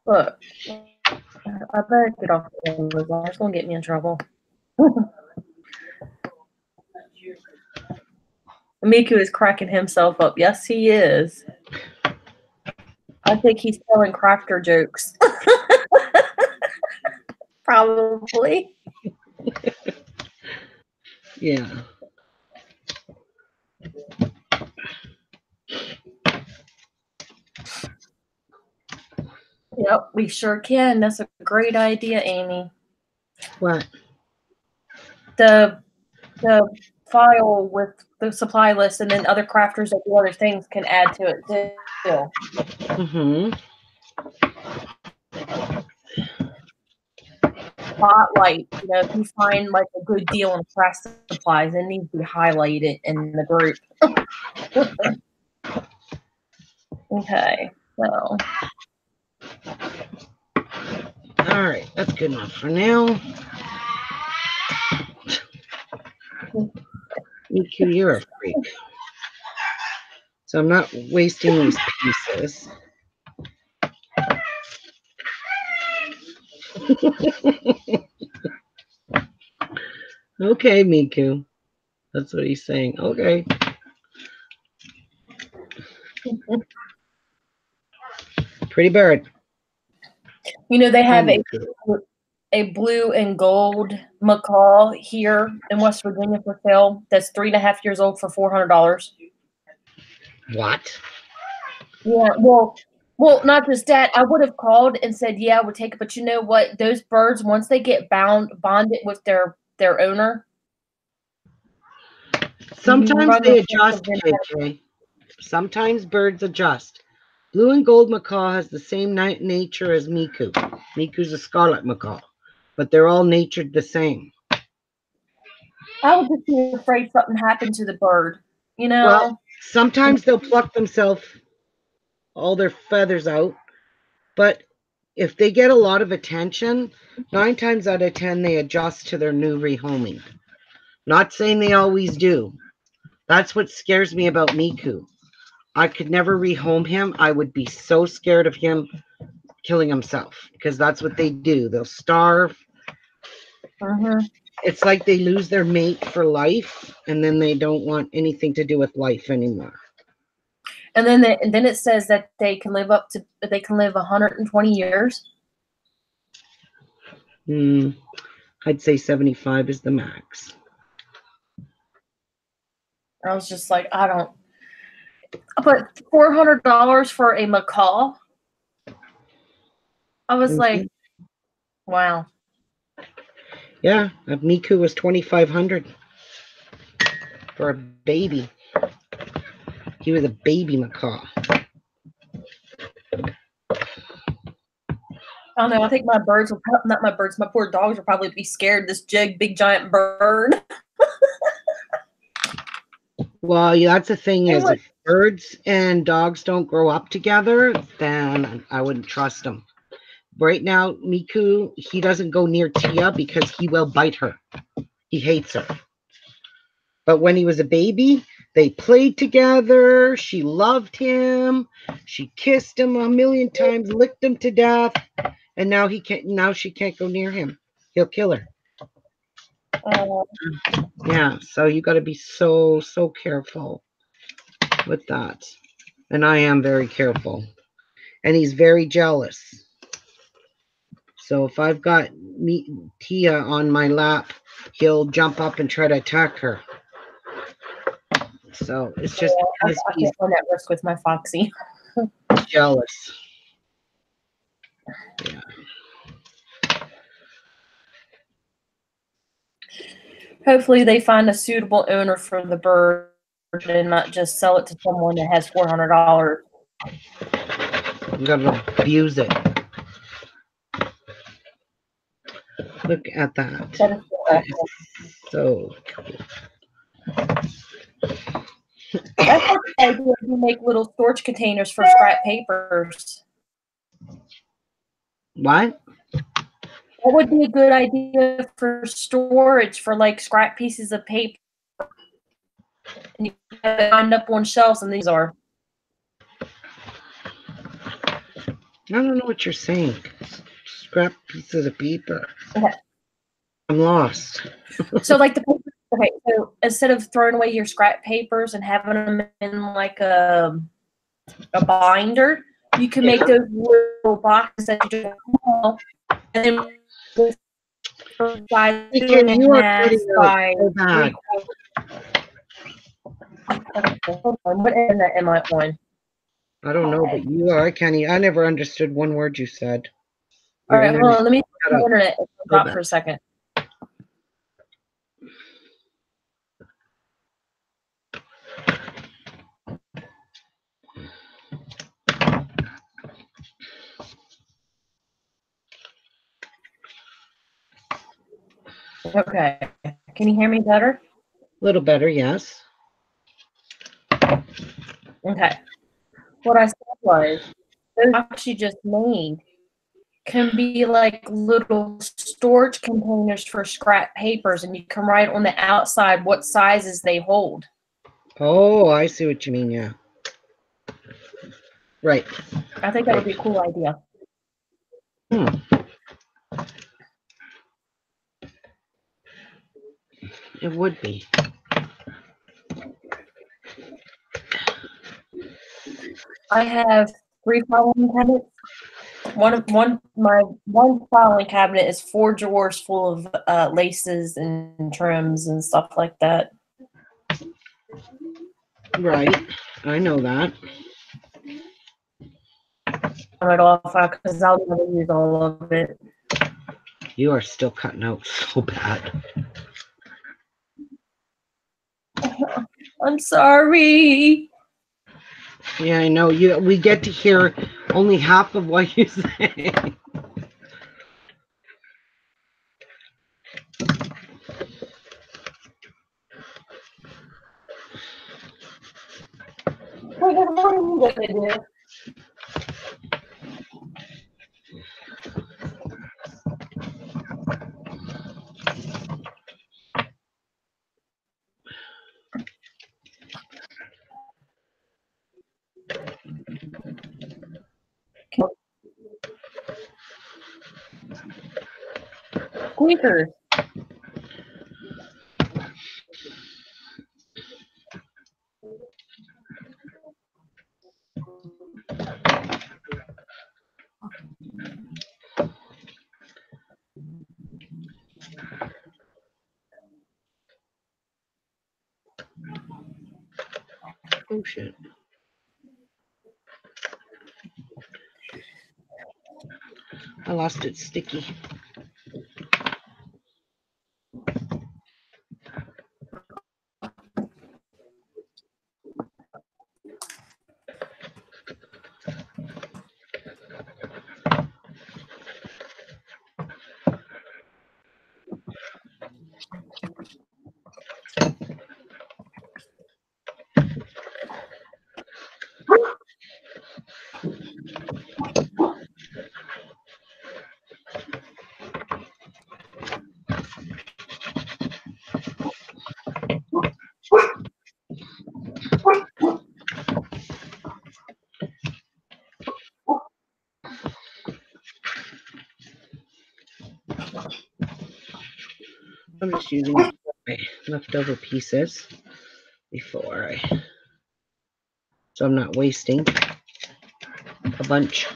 S3: look, I better get off the Amazon. It's gonna get me in trouble. Miku is cracking himself up. Yes, he is. I think he's telling crafter jokes. Probably.
S1: Yeah.
S3: Yep, we sure can. That's a great idea, Amy.
S1: What?
S3: The file with the supply list, and then other crafters that do other things can add to it too.
S1: Mm-hmm.
S3: Spotlight. You know, if you find like a good deal on craft supplies, it needs to be highlighted in the group. Okay, so.
S1: All right, that's good enough for now. Miku, you're a freak. So I'm not wasting these pieces. Okay, Miku. That's what he's saying. Okay. Pretty bird.
S3: You know, they have
S1: Hi,
S3: a blue and gold macaw here in West Virginia for sale that's 3.5 years old for $400.
S1: What?
S3: Yeah, well, not just that. I would have called and said, yeah, I would take it. But you know what? Those birds, once they get bonded with their owner.
S1: Sometimes they adjust, KK. Sometimes birds adjust. Blue and gold macaw has the same nature as Miku. Miku's a scarlet macaw, but they're all natured the same.
S3: I would just be afraid something happened to the bird, you know?
S1: Well, sometimes they'll pluck themselves all their feathers out, but if they get a lot of attention, 9 times out of 10, they adjust to their new rehoming. Not saying they always do. That's what scares me about Miku. I could never rehome him. I would be so scared of him killing himself because that's what they do. They'll starve.
S3: Mm-hmm.
S1: It's like they lose their mate for life, and then they don't want anything to do with life anymore.
S3: And then it says that they can live 120 years.
S1: I'd say 75 is the max.
S3: I was just like, I don't. But $400 for a macaw. I was like, wow.
S1: Yeah, Miku was $2,500 for a baby. He was a baby macaw.
S3: I don't know. I think my birds will not my birds. My poor dogs will probably be scared of this big giant bird.
S1: Well, yeah, that's the thing is, if birds and dogs don't grow up together, then I wouldn't trust them. Right now, Miku, he doesn't go near Tia because he will bite her. He hates her. But when he was a baby, they played together. She loved him. She kissed him 1,000,000 times, licked him to death, and now he can't. Now she can't go near him. He'll kill her. Yeah, so you got to be so careful with that. And I am very careful. And he's very jealous. So if I've got Tia on my lap, he'll jump up and try to attack her. So it's just because he's
S3: on that risk with my Foxy.
S1: Jealous. Yeah.
S3: Hopefully they find a suitable owner for the bird and not just sell it to someone that has $400.
S1: I'm gonna abuse it. Look at that. That is so cool.
S3: That's what I do. You make little storage containers for scrap papers.
S1: What?
S3: That would be a good idea for storage for like scrap pieces of paper. And you have it lined up on shelves, and these are.
S1: I don't know what you're saying. Scrap pieces of paper.
S3: Okay.
S1: I'm lost.
S3: So like the paper. Okay, so instead of throwing away your scrap papers and having them in like a binder, you can make those little boxes that you just pull, and then this size
S1: Hey,
S3: 2
S1: Ken, you are1/2 cutting out
S3: by
S1: so bad.
S3: 3/4. Hold on, what internet am I on?
S1: I don't know, but you are, Kenny. I never understood one word you said.
S3: All
S1: Your
S3: right, hold
S1: internet
S3: on. Let me
S1: cut
S3: the
S1: out
S3: internet
S1: so
S3: drop
S1: bad.
S3: for a second. Okay. Can you hear me better?
S1: A little better, yes.
S3: Okay. What I said was, those boxes you just made can be like little storage containers for scrap papers, and you can write on the outside what sizes they hold.
S1: Oh, I see what you mean, yeah. Right.
S3: I think that would be a cool idea.
S1: It would be.
S3: I have 3 filing cabinets. My one filing cabinet is 4 drawers full of laces and trims and stuff like that.
S1: Right. I know that.
S3: Turn it off because I'll never use all of it.
S1: You are still cutting out so bad.
S3: I'm sorry.
S1: Yeah, I know. We get to hear only half of what you say.
S3: What are you gonna do? Squeakers.
S1: Oh, shit. I lost it sticky. I'm just using my leftover pieces before so I'm not wasting a bunch.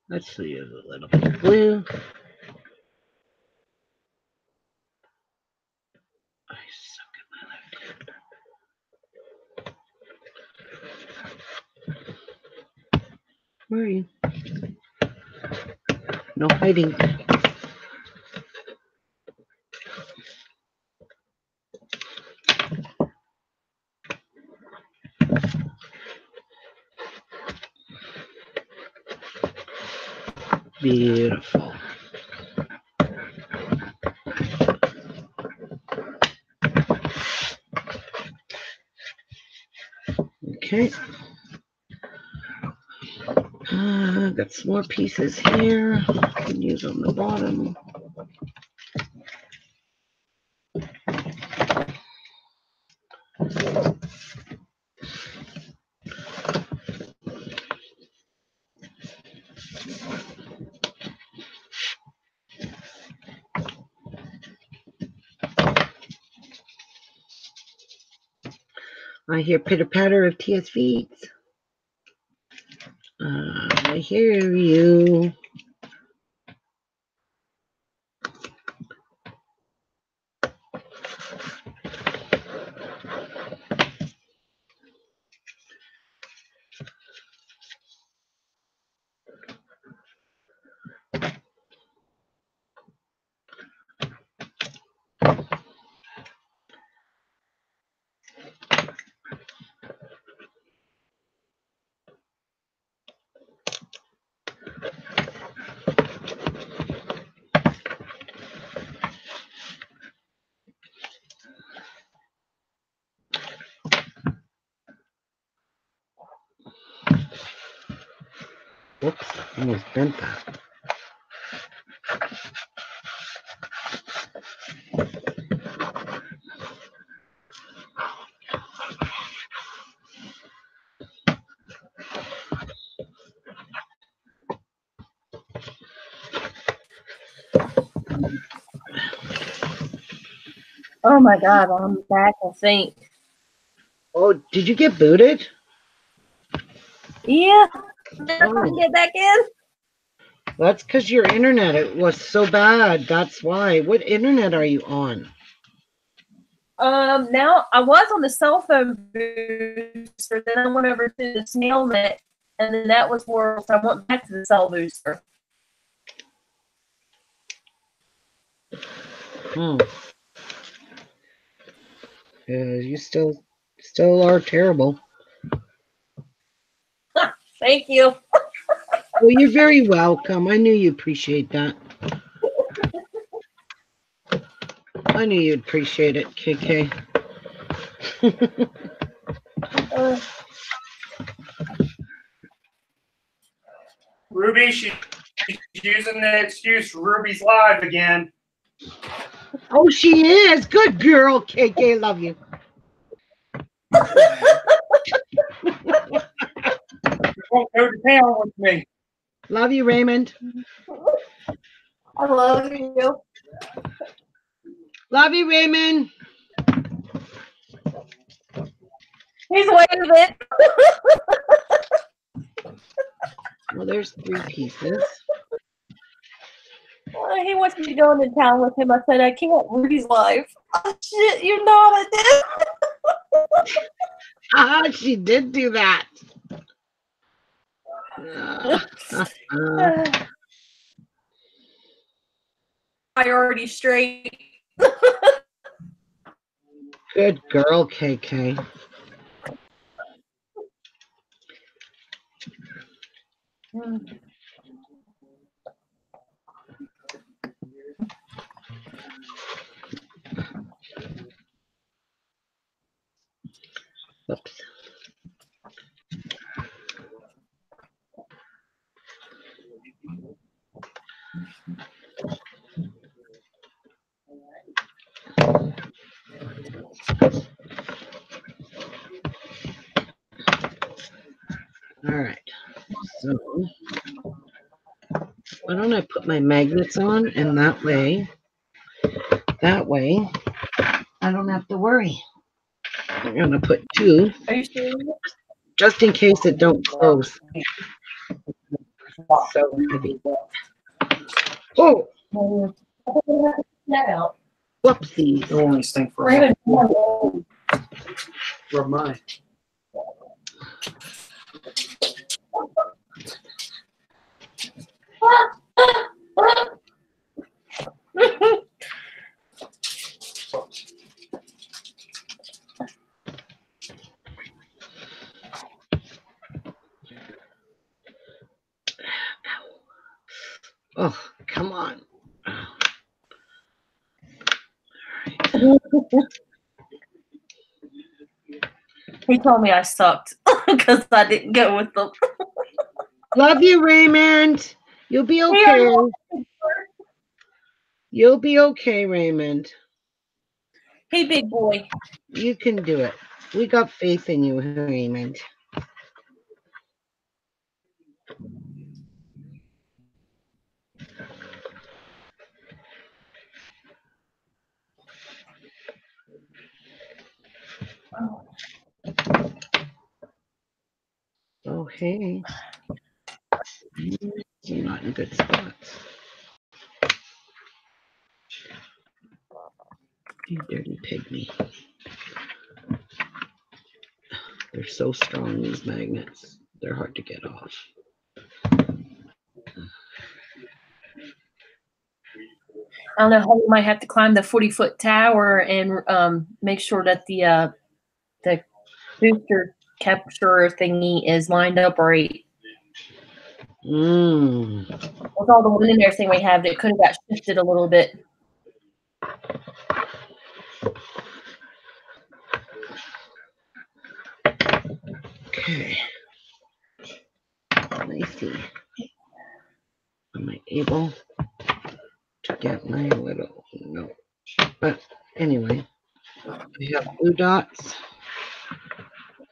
S1: Let's use a little bit of glue. I suck at my left hand. Where are you? No hiding. Beautiful. Okay. Got some more pieces here. Can use on the bottom. I hear pitter patter of TS feet. I hear you. Whoops, almost bent that.
S3: Oh my God, I'm back, I think.
S1: Oh, did you get booted?
S3: Yeah, I can get back in.
S1: That's because your internet, it was so bad. That's why. What internet are you on?
S3: Now I was on the cell phone booster, then I went over to the snail net, and then that was where I went back to the cell booster.
S1: You still are terrible.
S3: Thank you.
S1: Well, you're very welcome. I knew you'd appreciate that. I knew you'd appreciate it, KK.
S6: Ruby, she's using the excuse Ruby's live again.
S1: Oh, she is. Good girl, KK. Love you.
S6: Won't go to town with me.
S1: Love you, Raymond.
S3: I love you.
S1: Love you, Raymond.
S3: He's waving.
S1: Well, there's 3 pieces.
S3: He wants me to go into town with him. I said, I can't. Ruby's live. Oh, shit, you know I did.
S1: She did do that.
S3: Priority straight.
S1: Good girl, KK. Oops. All right. So why don't I put my magnets on, and that way I don't have to worry. I'm gonna put 2.
S3: Are you serious?
S1: Just in case it don't close. So heavy. Oh,
S3: That out.
S1: whoopsies.
S6: The only thing for
S3: Raymond,
S6: Rub mine.
S1: Oh, come on.
S3: he told me I sucked because I didn't go with them.
S1: Love you, Raymond. You'll be okay. You'll be okay, Raymond.
S3: Hey, big boy.
S1: You can do it. We got faith in you, Raymond. Oh, hey. You're not in good spots. You dirty pygmy. They're so strong, these magnets. They're hard to get off.
S3: I don't know how you might have to climb the 40-foot tower and make sure that the booster capture thingy is lined up right. With all the wind and everything we have, it could have got shifted a little bit.
S1: Okay. Let me see. Am I able to get my little... No. But anyway, we have blue dots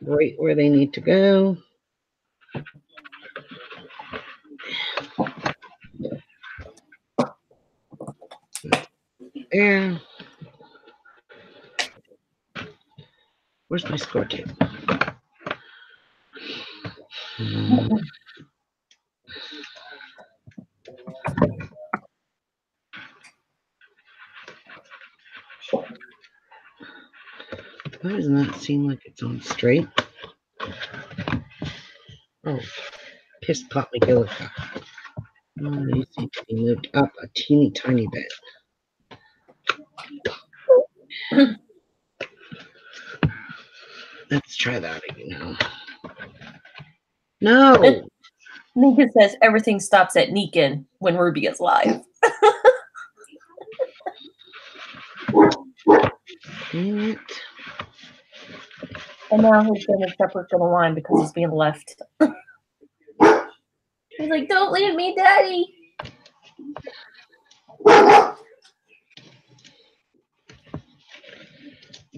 S1: right where they need to go. There. Where's my score tape? Why doesn't that seem like it's on straight? Oh, piss pot McGillicuddy. Oh, these need to be moved up a teeny tiny bit. Let's try that again now. No!
S3: Nika says everything stops at Nikin when Ruby is live.
S1: Dang it.
S3: And now he's going to separate the line because he's being left. He's like, don't leave me, Daddy.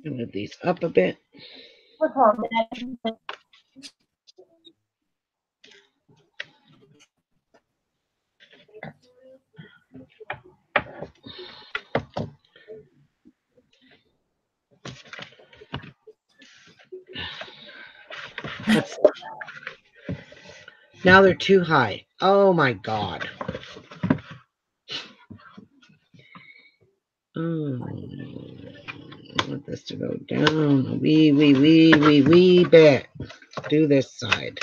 S1: Move these up a bit.
S3: What's wrong, Daddy?
S1: Now they're too high. Oh my God. I want this to go down a wee bit. Do this side.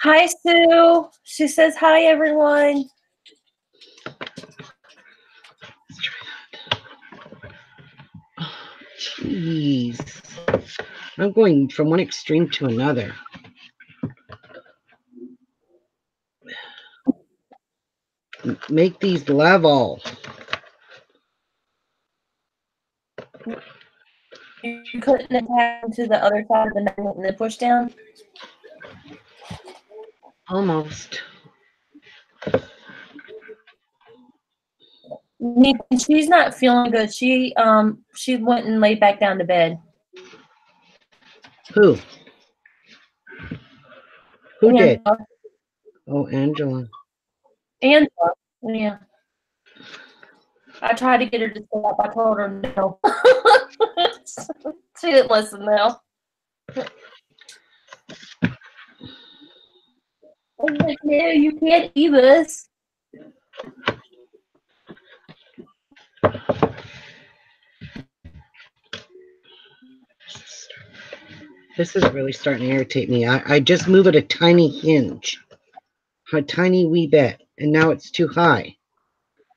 S3: Hi, Sue. She says, hi, everyone.
S1: Let's try that. Oh, jeez. I'm going from one extreme to another. Make these level.
S3: You couldn't attach to the other side of the magnet and then push down?
S1: Almost.
S3: She's not feeling good. She went and laid back down to bed.
S1: Who? Who did?
S3: Angela.
S1: Oh, Angela.
S3: Angela. Yeah. I tried to get her to stop. I told her no. She didn't listen now. I was like, no, you can't leave us.
S1: This is really starting to irritate me. I just move it a tiny hinge. A tiny wee bit. And now it's too high.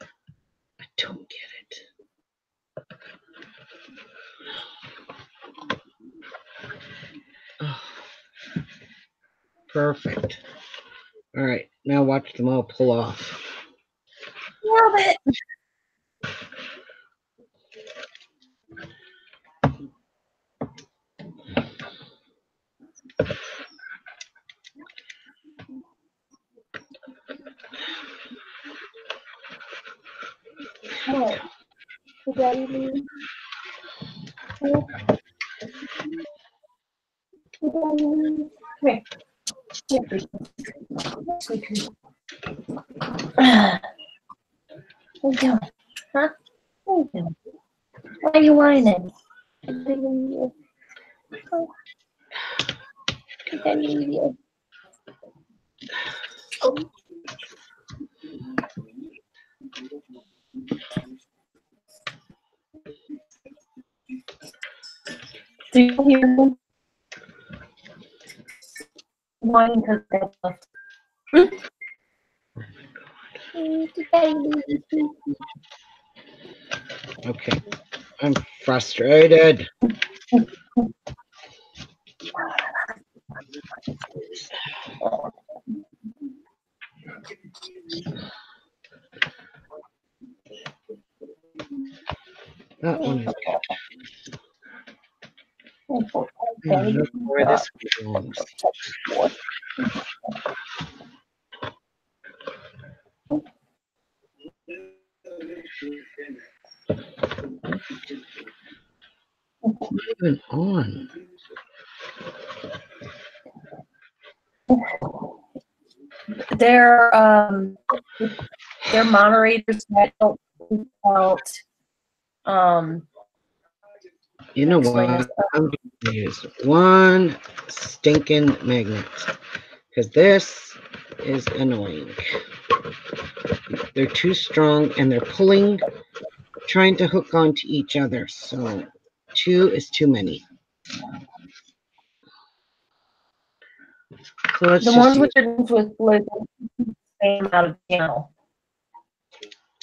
S1: I don't get it. Oh, perfect. All right. Now watch them all pull off.
S3: Love it. Here. What are you doing? Huh? What are you doing? Why are you whining? Do you hear me? Whining because that's left.
S1: Okay. I'm frustrated. That one is good. Look where this belongs. Moving on.
S3: They're moderators that don't speak out.
S1: You know what? I'm going to use one stinking magnet because this is annoying. They're too strong and they're pulling, trying to hook onto each other. So 2 is too many. So let's
S3: The
S1: just
S3: ones
S1: use,
S3: with the names with blue spam out of the channel.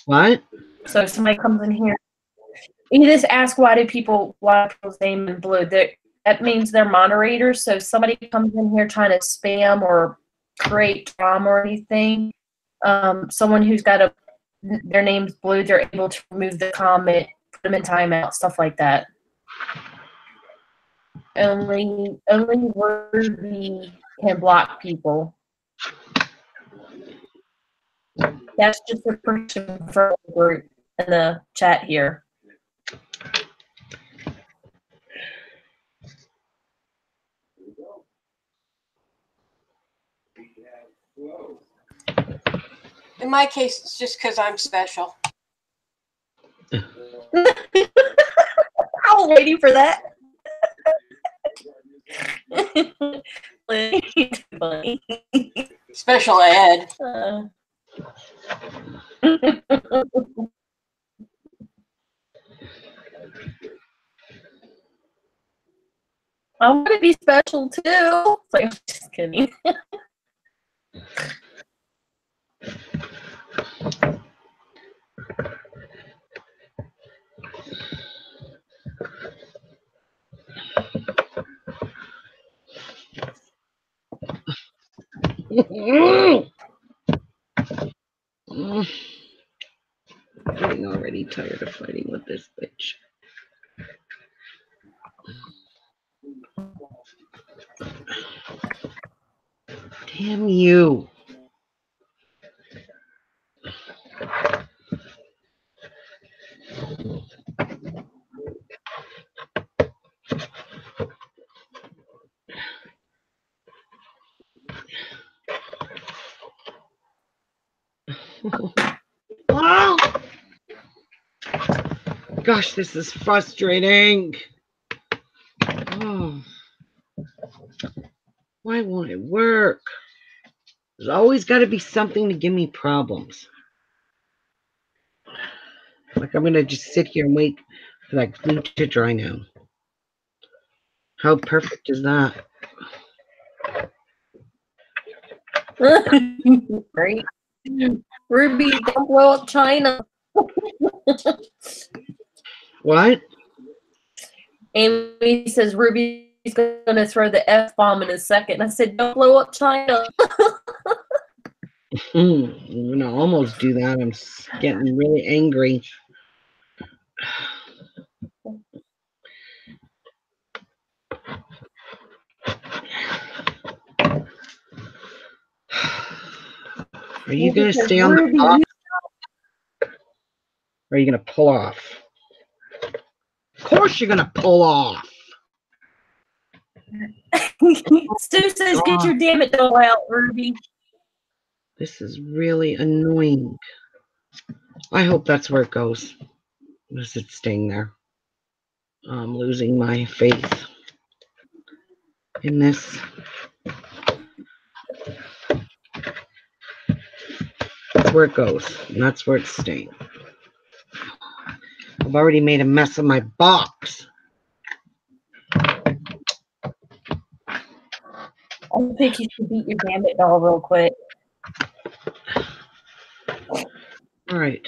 S1: what?
S3: So if somebody comes in here, you just ask why people's name in blue. That means they're moderators. So if somebody comes in here trying to spam or create drama or anything, someone who's got their name's blue, they're able to remove the comment, put them in timeout, stuff like that. Only Ruby can block people. That's just a person for the group in the chat here.
S4: In my case, it's just because I'm special.
S3: I was waiting for that. Funny.
S4: Special ed. I want to be special too. Like, I'm just kidding.
S1: I'm getting already tired of fighting with this bitch. Damn you. Oh! Gosh, this is frustrating. Oh. Why won't it work? There's always got to be something to give me problems. Like I'm going to just sit here and wait for that glue to dry now. How perfect is that?
S3: Great. Ruby, don't blow up China.
S1: What?
S3: Amy says Ruby's going to throw the F-bomb in a second. I said, don't blow up China.
S1: I'm going to almost do that. I'm getting really angry. Are you going to stay on the box? Or are you going to pull off? course you're gonna pull off.
S3: Stu says, "Get your damn it doll out, Ruby."
S1: This is really annoying. I hope that's where it goes. Is it staying there? I'm losing my faith in this. That's where it goes, and that's where it's staying. I've already made a mess of my box.
S3: I think you should beat your damn it doll real quick.
S1: All right.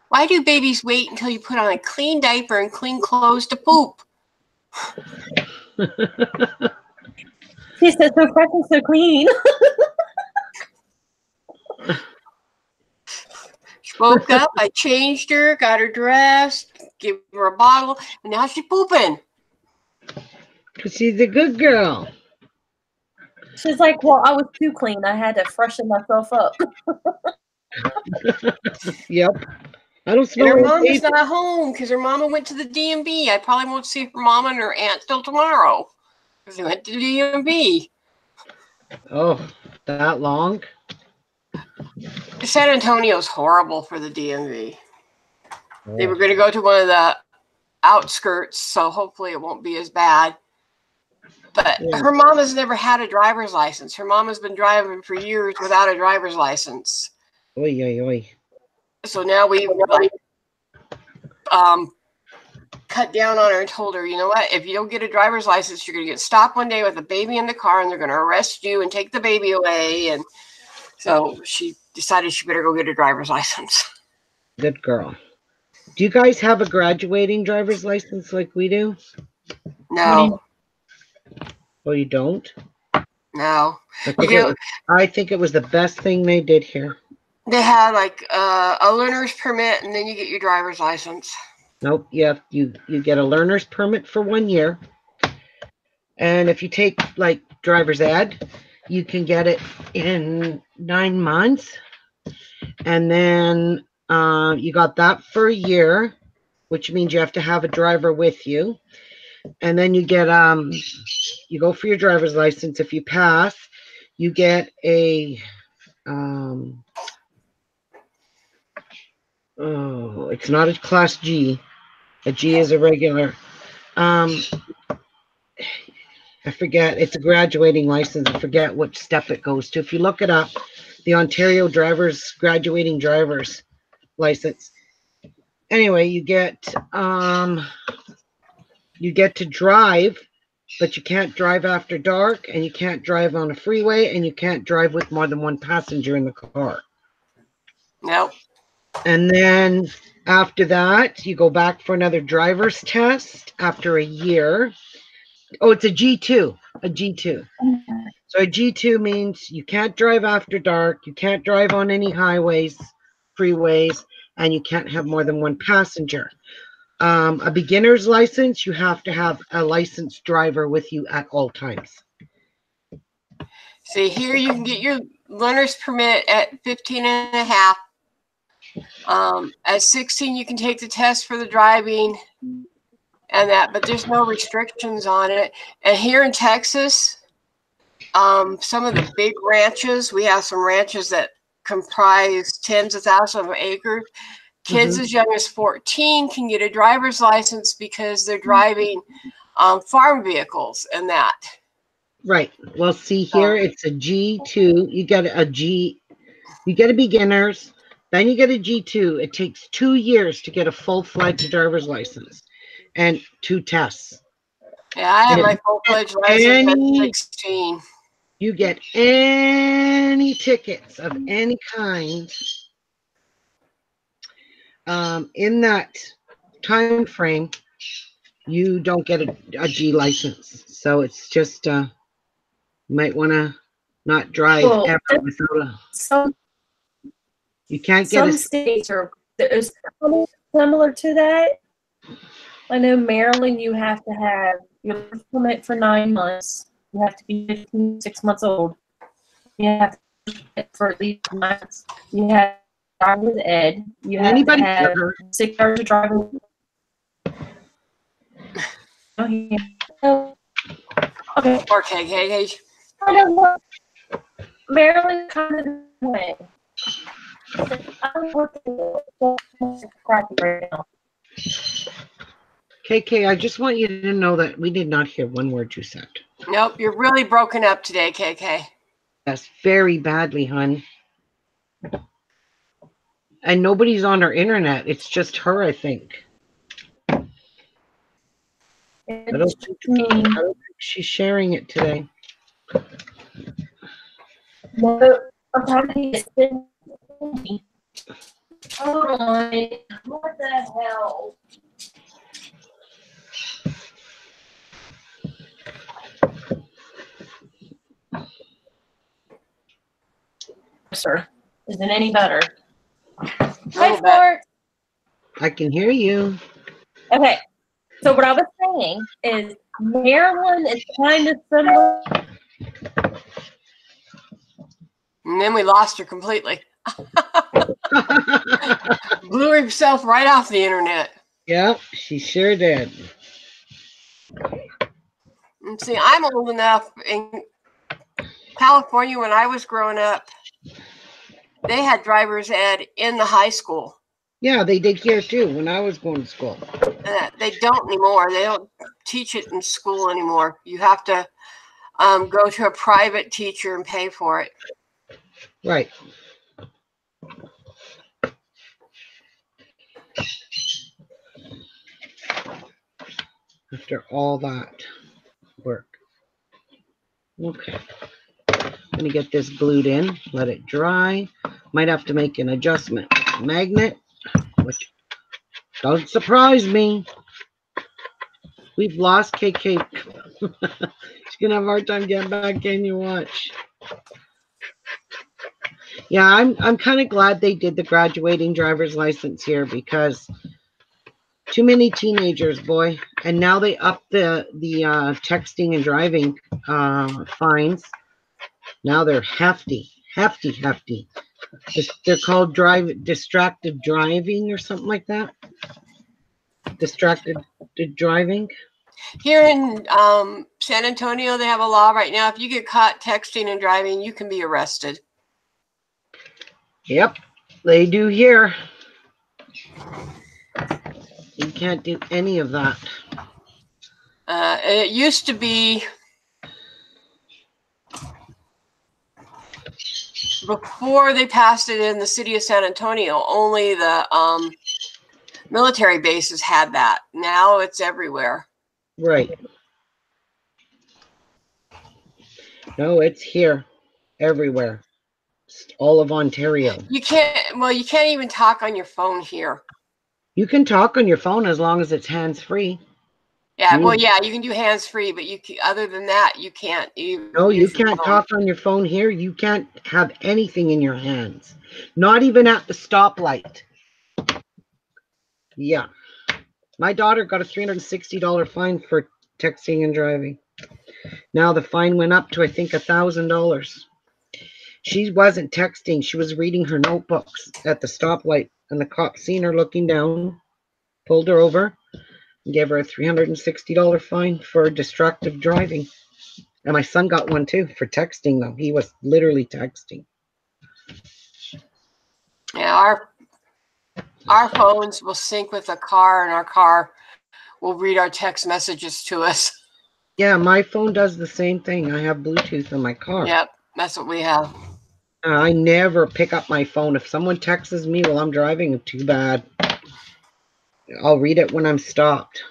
S4: Why do babies wait until you put on a clean diaper and clean clothes to poop?
S3: She says, "So fresh and so clean."
S4: She woke up, I changed her, got her dressed, gave her a bottle, and now she's pooping.
S1: She's a good girl.
S3: She's like, "Well, I was too clean. I had to freshen myself up."
S1: Yep. I don't
S4: And
S1: smell
S4: her
S1: like
S4: mom is
S1: paper.
S4: not home because her mama went to the DMV. I probably won't see her mama and her aunt till tomorrow because they went to the DMV.
S1: Oh, that long?
S4: San Antonio's horrible for the DMV. They were going to go to one of the outskirts, so hopefully it won't be as bad. But
S1: Yeah.
S4: her mama's never had a driver's license. Her mama's been driving for years without a driver's license.
S1: Oy, oy, oy.
S4: So now we cut down on her and told her, you know what? If you don't get a driver's license, you're going to get stopped one day with a baby in the car, and they're going to arrest you and take the baby away. And so she decided she better go get a driver's license.
S1: Good girl. Do you guys have a graduating driver's license like we do?
S4: No,
S1: Oh, you don't?
S4: no.
S1: I think it was the best thing they did here.
S4: They had like a learner's permit, and then you get your driver's license.
S1: Nope. Yeah, you get a learner's permit for 1 year. And if you take like driver's ed, you can get it in 9 months. And then you got that for a year, which means you have to have a driver with you. And then you get you go for your driver's license. If you pass, you get a it's not a class G. A G is a regular. I forget. It's a graduating license. I forget which step it goes to. If you look it up, the Ontario graduating driver's license. Anyway, you get to drive, but you can't drive after dark, and you can't drive on a freeway, and you can't drive with more than one passenger in the car.
S4: Nope.
S1: And then after that, you go back for another driver's test after a year. Oh, it's a G2. A G2. So a G2 means you can't drive after dark, you can't drive on any highways, freeways, and you can't have more than one passenger. A beginner's license, you have to have a licensed driver with you at all times.
S4: See, here you can get your learner's permit at 15 and a half. At 16, you can take the test for the driving and that, but there's no restrictions on it. And here in Texas, some of the big ranches, we have some ranches that comprise tens of thousands of acres. Kids as young as 14 can get a driver's license because they're driving farm vehicles and that.
S1: Right. Well, see here, it's a G2. You get a G, you get a beginner's, then you get a G2. It takes 2 years to get a full-fledged driver's license and 2 tests.
S4: Yeah, I have my full-fledged license at 16.
S1: You get any tickets of any kind in that time frame, you don't get a G license. So it's just you might want to not drive ever without a. You can't get
S3: some states are similar to that. I know Maryland, you have to have your permit for 9 months. You have to be 6 months old. You have to for at least months. You have to drive with ed. You have to have 6 hours of driving. Okay.
S4: Okay.
S3: I don't know. Maryland kind of way. I don't know what right now.
S1: KK, I just want you to know that we did not hear one word you said.
S4: Nope, you're really broken up today, KK.
S1: Yes, very badly, hon. And nobody's on her internet. It's just her, I think. I don't think she's sharing it today.
S3: No, I'm trying to get it. Hold on. What the hell? Sir, is it any better? Hi, Fort.
S1: I can hear you.
S3: Okay, so what I was saying is Maryland is kind of similar.
S4: And then we lost her completely. Blew himself right off the internet.
S1: Yeah, she sure did.
S4: And see, I'm old enough. In California, when I was growing up, they had driver's ed in the high school.
S1: Yeah, they did here too when I was going to school.
S4: They don't anymore. They don't teach it in school anymore. You have to go to a private teacher and pay for it.
S1: Right. After all that work. Okay. I'm going to get this glued in, let it dry. Might have to make an adjustment with the magnet, which doesn't surprise me. We've lost KK. She's going to have a hard time getting back in, you watch. Yeah, I'm kind of glad they did the graduating driver's license here because too many teenagers, boy. And now they up the texting and driving fines. Now they're hefty. They're called distracted driving or something like that. Distracted driving.
S4: Here in San Antonio, they have a law right now. If you get caught texting and driving, you can be arrested.
S1: Yep, they do here. You can't do any of that.
S4: It used to be before they passed it in the city of San Antonio, only the military bases had that. Now it's everywhere.
S1: Right. No, it's here. Everywhere. All of Ontario.
S4: You can't even talk on your phone here.
S1: You can talk on your phone as long as it's hands-free.
S4: Yeah, well, yeah, you can do hands-free, but other than that, you can't.
S1: No, you can't talk on your phone here. You can't have anything in your hands. Not even at the stoplight. Yeah. My daughter got a $360 fine for texting and driving. Now the fine went up to, I think, $1,000. She wasn't texting. She was reading her notebooks at the stoplight, and the cop seen her looking down, pulled her over, and gave her a $360 fine for distracted driving. And my son got one too for texting, though. He was literally texting.
S4: Yeah, our phones will sync with the car, and our car will read our text messages to us.
S1: Yeah, my phone does the same thing. I have Bluetooth in my car.
S4: Yep, that's what we have.
S1: I never pick up my phone. If someone texts me while I'm driving, too bad. I'll read it when I'm stopped.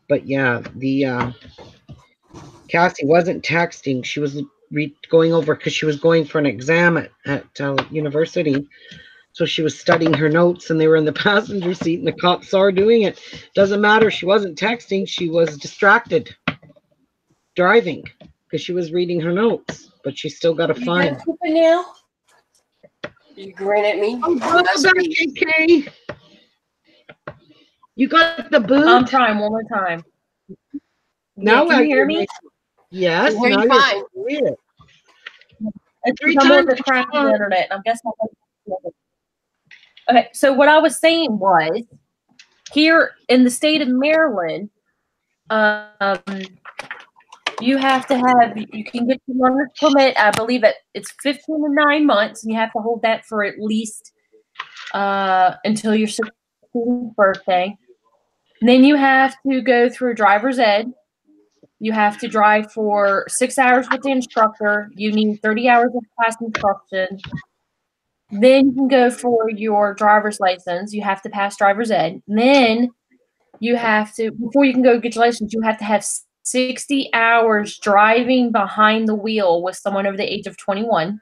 S1: But yeah, the Cassie wasn't texting. She was going over because she was going for an exam at university. So she was studying her notes, and they were in the passenger seat, and the cops saw her doing it. Doesn't matter. She wasn't texting. She was distracted driving because she was reading her notes, but she still got a fine.
S4: Now? You grin at me?
S1: Oh, welcome back, AK. You got the boot?
S3: I'm trying one more time.
S1: Now
S3: yeah, can you hear me?
S1: Yes.
S4: I hear you fine.
S3: It's
S1: 3
S3: I'm on
S1: times
S3: the crappy internet. I'm guessing. Okay, so what I was saying was, here in the state of Maryland, you have to have, you can get your learner's permit. I believe it's 15 to 9 months, and you have to hold that for at least until your 16th birthday. And then you have to go through driver's ed. You have to drive for 6 hours with the instructor. You need 30 hours of class instruction. Then you can go for your driver's license. You have to pass driver's ed. And then you have to, before you can go get your license, you have to have 60 hours driving behind the wheel with someone over the age of 21.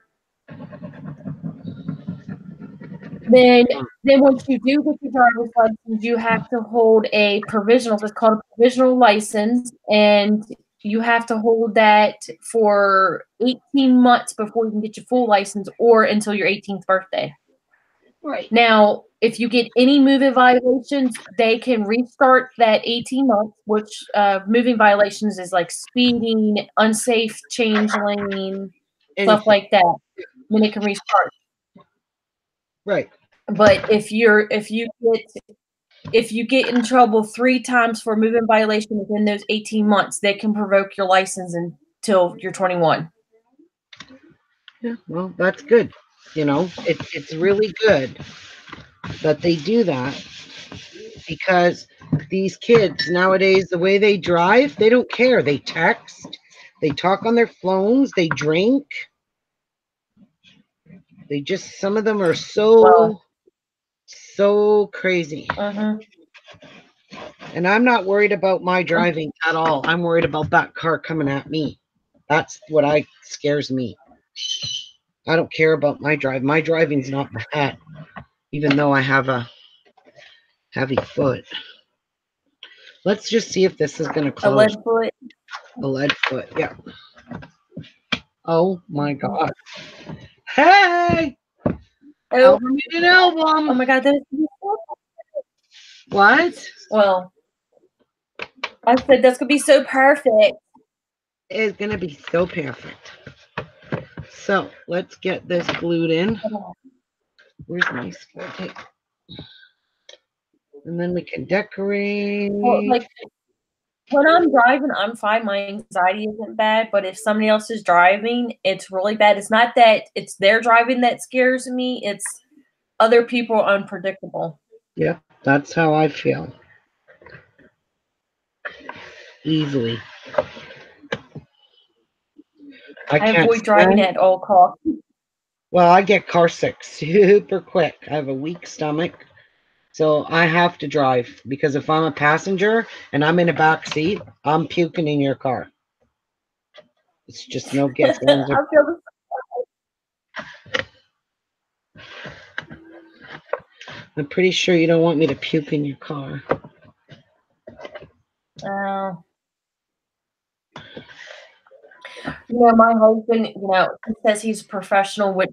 S3: Then once you do get your driver's license, you have to hold a provisional. It's called a provisional license, and you have to hold that for 18 months before you can get your full license, or until your 18th birthday.
S1: Right.
S3: Now, if you get any moving violations, they can restart that 18 months, which moving violations is like speeding, unsafe change lane, stuff like that. Then it can restart.
S1: Right.
S3: But if you get in trouble 3 times for a moving violation within those 18 months, they can revoke your license until you're 21.
S1: Yeah, well, that's good. You know, it's really good that they do that, because these kids nowadays, the way they drive, they don't care. They text, they talk on their phones, they drink. They just, some of them are so crazy. And I'm not worried about my driving at all. I'm worried about that car coming at me. That's what scares me. I don't care about my drive. My driving's not bad, even though I have a heavy foot. Let's just see if this is going to close.
S3: A lead foot?
S1: A lead foot, yeah. Oh my God. Hey! Album made an album.
S3: Oh my God, that is
S1: What?
S3: Well, I said that's gonna be so perfect.
S1: It's gonna be so perfect. So let's get this glued in. Where's my square tape? And then we can decorate.
S3: Well, like when I'm driving, I'm fine. My anxiety isn't bad, but if somebody else is driving, it's really bad. It's not that it's their driving that scares me. It's other people are unpredictable.
S1: Yeah, that's how I feel. Easily.
S3: I avoid driving at all costs.
S1: Well, I get car sick super quick. I have a weak stomach. So I have to drive, because if I'm a passenger and I'm in a back seat, I'm puking in your car. It's just no gift. I'm pretty sure you don't want me to puke in your car.
S3: My husband, he says he's a professional, which,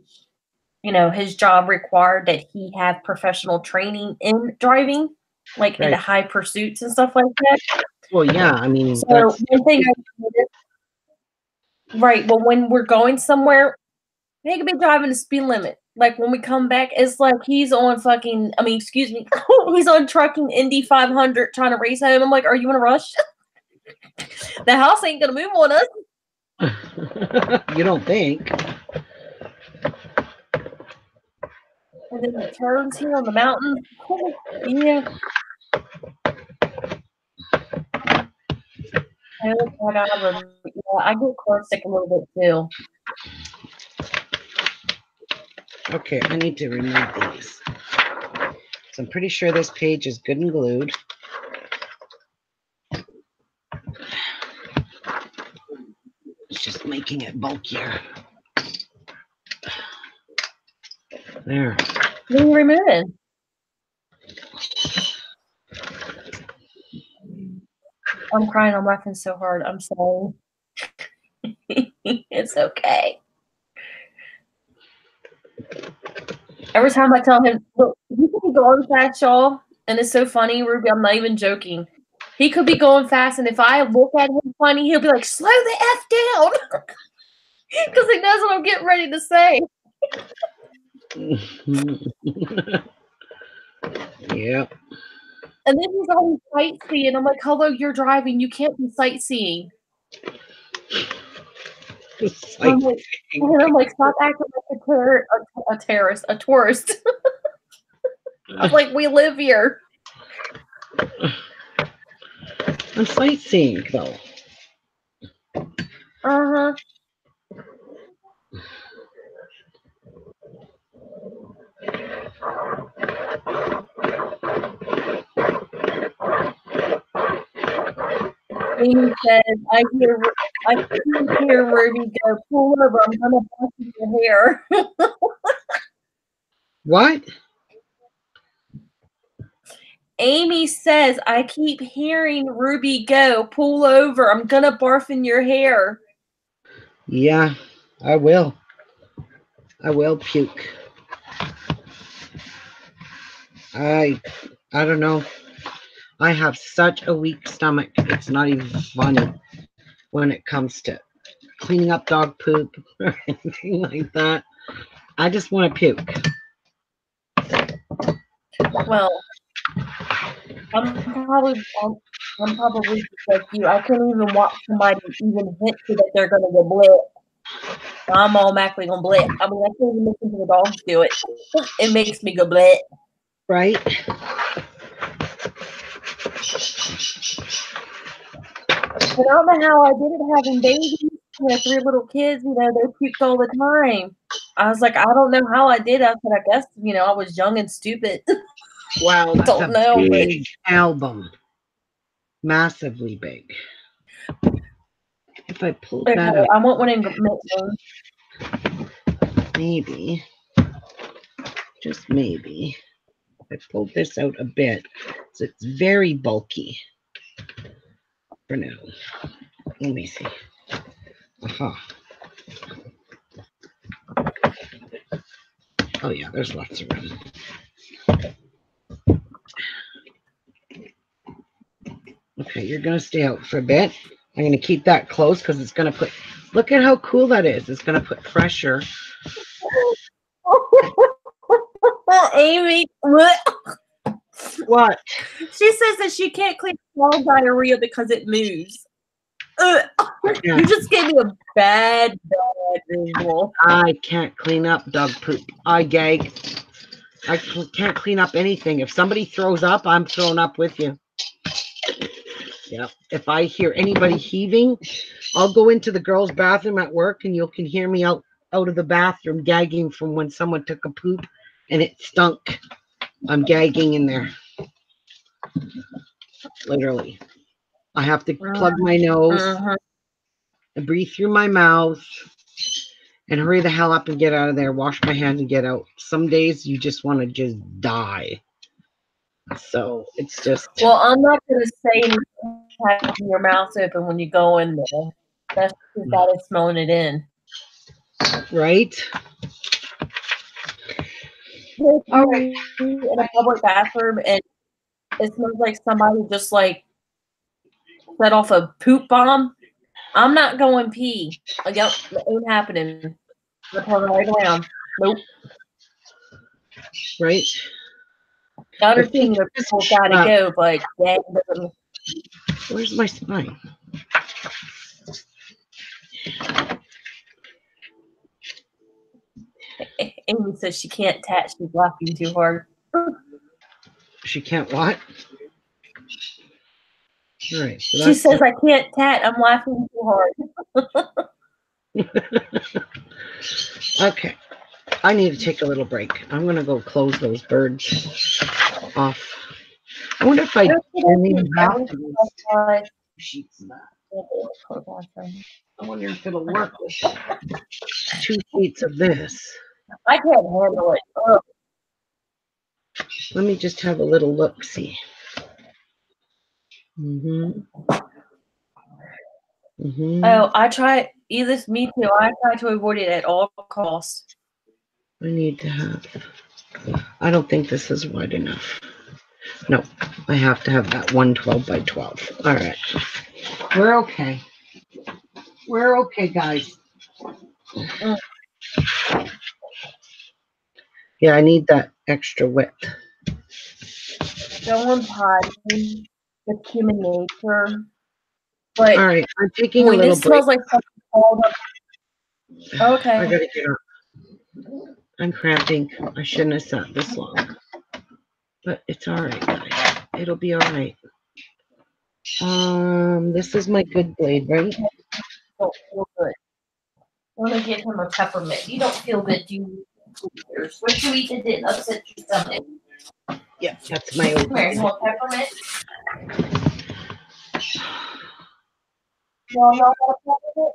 S3: his job required that he have professional training in driving, like into high pursuits and stuff like that.
S1: Well, yeah, I mean,
S3: so one thing well, when we're going somewhere, they could be driving the speed limit. Like when we come back, it's like he's on he's on trucking Indy 500 trying to race home. I'm like, are you in a rush? The house ain't gonna move on us.
S1: You don't think?
S3: And then the turns here on the mountain. Yeah. Oh my God, yeah, I get car sick a little bit too.
S1: Okay, I need to remove these. So I'm pretty sure this page is good and glued. It's just making it bulkier. There.
S3: What are you removing? I'm crying. I'm laughing so hard. I'm sorry. It's okay. Every time I tell him, look, he could be going fast, y'all, and it's so funny, Ruby. I'm not even joking. He could be going fast, and if I look at him funny, he'll be like, "Slow the F down," because he knows what I'm getting ready to say.
S1: Yep.
S3: And then he's always sightseeing. I'm like, "Hello, you're driving. You can't be sightseeing." I'm like, stop acting like a terrorist, a tourist. I'm like, we live here.
S1: I'm sightseeing though.
S3: Uh-huh. Amy says, I can hear Ruby go, pull over, I'm gonna bust your hair.
S1: What?
S3: Amy says, I keep hearing Ruby go, pull over, I'm gonna barf in your hair.
S1: Yeah, I will. I will puke. I don't know. I have such a weak stomach. It's not even funny when it comes to cleaning up dog poop or anything like that. I just want to puke.
S3: Well, I'm probably just like you. I can't even watch somebody even hint to that they're gonna go blip. I'm automatically gonna blip. I mean, I can't even listen to the dogs do it. It makes me go blip.
S1: Right?
S3: And I don't know how I did it having babies, 3 little kids, they puked all the time. I was like, I don't know how I did. I said, I guess, I was young and stupid.
S1: Wow, that's
S3: Don't know,
S1: a big album. Massively big. If I pull
S3: Okay,
S1: that up,
S3: I want one in Midland.
S1: maybe, just maybe, I pulled this out a bit, so it's very bulky for now. Let me see. Aha. Oh yeah, there's lots of room. Okay, you're gonna stay out for a bit. I'm gonna keep that closed because it's gonna put, look at how cool that is. It's gonna put pressure.
S3: Amy,
S1: What?
S3: she says that she can't clean small diarrhea because it moves.
S1: Yeah.
S3: You just gave me a bad visual.
S1: I can't clean up dog poop. I gag. I can't clean up anything. If somebody throws up, I'm throwing up with you. Yeah. If I hear anybody heaving, I'll go into the girls' bathroom at work and you can hear me out of the bathroom gagging from when someone took a poop and it stunk. I'm gagging in there. Literally. I have to plug my nose and breathe through my mouth and hurry the hell up and get out of there. Wash my hands and get out. Some days you just want to just die. So it's just.
S3: Well, I'm not going to say anything having your mouth open when you go in there. That's just that is smelling it in.
S1: Right?
S3: All right. In a public bathroom and it smells like somebody just like set off a poop bomb. I'm not going pee. Yep, it ain't happening. I turn right around. Nope.
S1: Right?
S3: I understand the people gotta go, but dang,
S1: where's my spine?
S3: Amy says she can't tat. She's laughing too hard.
S1: She can't what? All right. So
S3: She says, I can't tat. I'm laughing too hard.
S1: Okay. I need to take a little break. I'm going to go close those birds off. I wonder if I don't even have to use sheets of that. I wonder if it'll work with 2 sheets of this.
S3: I can't handle it. Oh.
S1: Let me just have a little look-see.
S3: Oh, I try, me too. I try to avoid it at all costs.
S1: I need to have, I don't think this is wide enough. No, I have to have that 112 by 12. All right. We're okay. We're okay, guys. Yeah, I need that extra width.
S3: Going potty with human nature. But
S1: all right, I'm taking a little break.
S3: It smells like something called up. Okay.
S1: I gotta get up. I'm cramping. I shouldn't have sat this long. But it's all right, guys. It'll be all right. This is my good blade, right?
S3: Don't feel good. I want to give him a peppermint. You don't feel good, do you? What you eat that didn't upset your stomach?
S1: Yeah, that's my old.
S3: Come here, you want peppermint? No, no, peppermint.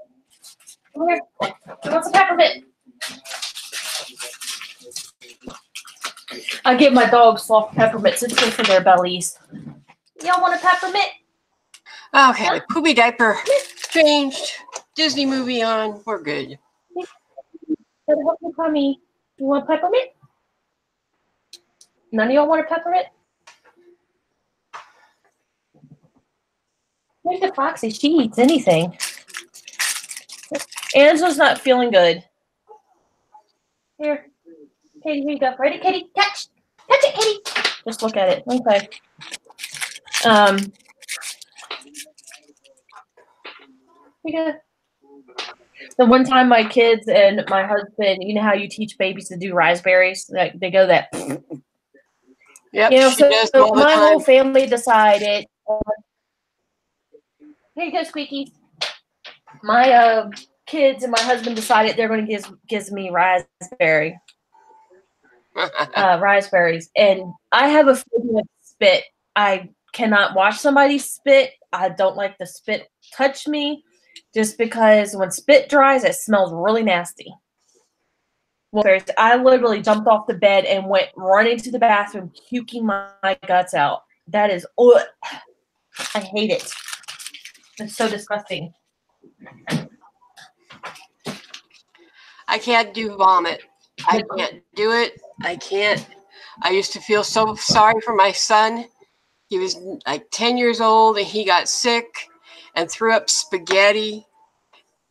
S3: Come here. You want some peppermint? I give my dogs soft peppermints. It's good for their bellies. Y'all want a peppermint?
S4: Okay, poopy diaper changed. Disney movie on. We're good.
S3: Gotta help your tummy. You want peppermint? None of y'all want a peppermint? Look at Foxy. She eats anything. Angela's not feeling good. Here. Katie, here you go. Ready, Katie? Catch! Catch it, Katie! Just look at it. Okay. Here you go. The one time my kids and my husband, you know how you teach babies to do raspberries? Like they go that.
S4: Yep,
S3: You know,
S4: she does all the
S3: my
S4: time.
S3: whole family decided. Here you go, Squeaky. My kids and my husband decided they're going to give me raspberries, and I have a phobia of spit. I cannot watch somebody spit. I don't like the spit touch me. Just because when spit dries, it smells really nasty. Well, I literally jumped off the bed and went running to the bathroom, puking my guts out. That is, I hate it. It's so disgusting.
S4: I can't do vomit. I can't do it. I can't. I used to feel so sorry for my son. He was like 10 years old and he got sick and threw up spaghetti.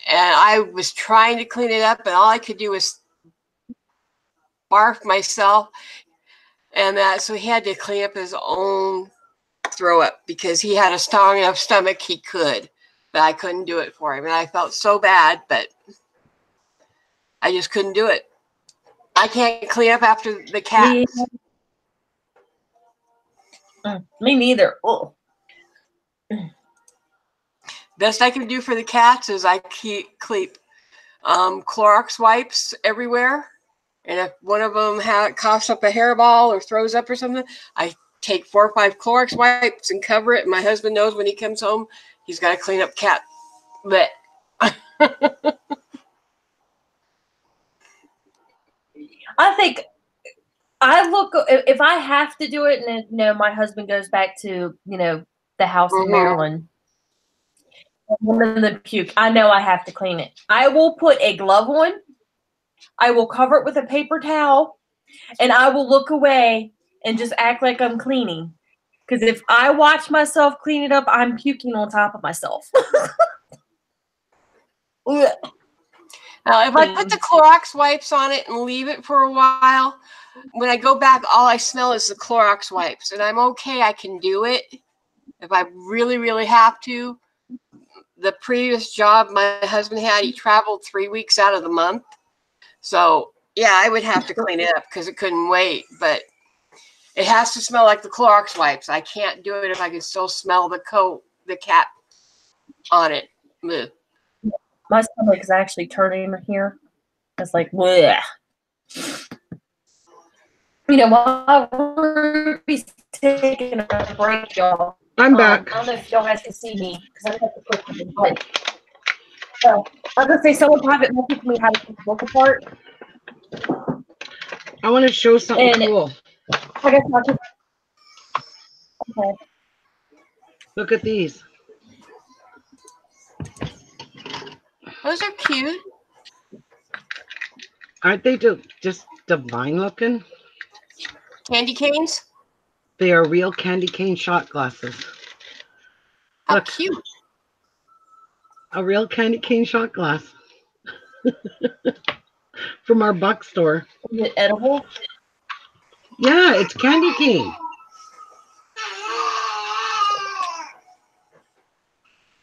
S4: And I was trying to clean it up, and all I could do was barf myself. And so he had to clean up his own throw up because he had a strong enough stomach he could, but I couldn't do it for him. And I felt so bad, but I just couldn't do it. I can't clean up after the cats.
S3: Me neither. Oh.
S4: Best I can do for the cats is I keep Clorox wipes everywhere. And if one of them coughs up a hairball or throws up or something, I take 4 or 5 Clorox wipes and cover it. My husband knows when he comes home, he's got to clean up cat. But
S3: I think if I have to do it, and then, my husband goes back to, the house in Maryland. One of the puke. I know I have to clean it. I will put a glove on. I will cover it with a paper towel, and I will look away and just act like I'm cleaning. Because if I watch myself clean it up, I'm puking on top of myself.
S4: Now, if I put the Clorox wipes on it and leave it for a while, when I go back, all I smell is the Clorox wipes, and I'm okay. I can do it if I really, really have to. The previous job my husband had, he traveled 3 weeks out of the month. So Yeah, I would have to clean it up because it couldn't wait, but it has to smell like the Clorox wipes. I can't do it if I can still smell the cap on it. Ugh.
S3: My stomach is actually turning here. It's like, bleh. You know, while Ruby's taking a break, y'all.
S1: I'm back.
S3: I don't know if y'all guys can see me because I have to put something in. So I was gonna say someone private messaged me how to take the book apart.
S1: I want to show something cool.
S3: I guess I'll just, okay.
S1: Look at these.
S4: Those are cute.
S1: Aren't they just divine looking?
S4: Candy canes?
S1: They are real candy cane shot glasses.
S4: How
S1: Look,
S4: cute.
S1: a real candy cane shot glass from our buck store.
S3: Is it edible?
S1: Yeah, it's candy cane.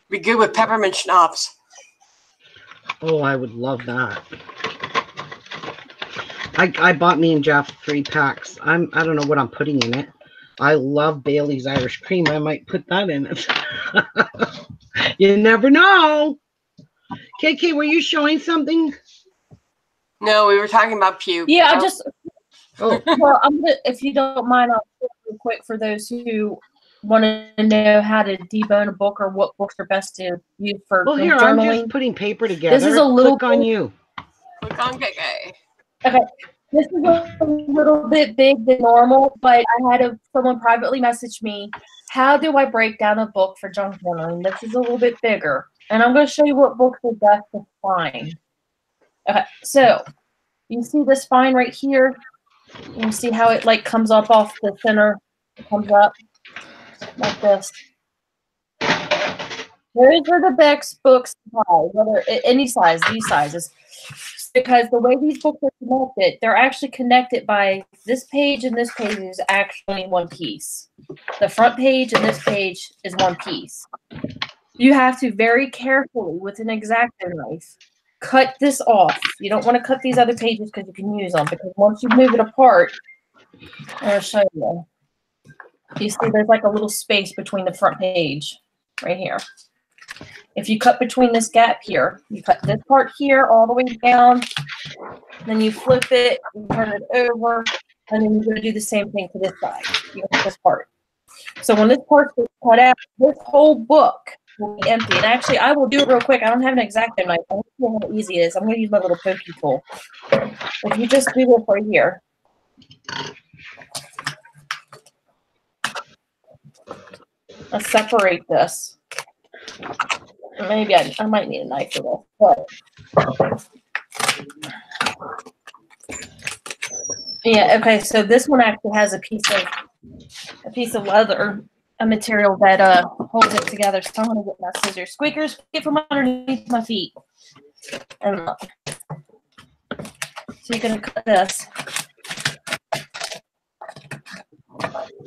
S4: Be good with peppermint schnapps.
S1: Oh, I would love that. I bought me and Jeff 3 packs. I don't know what I'm putting in it. I love Bailey's Irish Cream. I might put that in it. You never know. KK, were you showing something?
S4: No, we were talking about puke.
S3: Yeah, I just.
S1: Oh,
S3: Well, I'm gonna, if you don't mind, I'll share real quick for those who want to know how to debone a book or what books are best to use for
S1: well, here,
S3: journaling.
S1: I'm just putting paper together.
S3: This is a little
S1: Click on you.
S4: Click on KK.
S3: Okay, this is a little bit big than normal, but I had someone privately message me, how do I break down a book for junk journaling? This is a little bit bigger, and I'm going to show you what books are best to find. Okay, so you see this spine right here? You see how it like comes up off the center, it comes up like this. Those are the best books to buy, whether any size, these sizes. Because the way these books are connected, they're actually connected by this page and this page is actually one piece. The front page and this page is one piece. You have to very carefully, with an X-Acto knife, cut this off. You don't want to cut these other pages because you can use them. Because once you move it apart, I'll show you. You see there's like a little space between the front page right here. If you cut between this gap here, you cut this part here all the way down, then you flip it, you turn it over, and then you're going to do the same thing to this side. You cut this part. So when this part is cut out, this whole book will be empty. And actually, I will do it real quick. I don't have an X-Acto knife. I don't know how easy it is. I'm going to use my little pokey tool. If you just do this right here. Let's separate this. Maybe I might need a knife for this, but yeah, okay. So this one actually has a piece of leather, a material that holds it together. So I'm gonna get my scissors. Squeakers, get from underneath my feet. And look. So you're gonna cut this.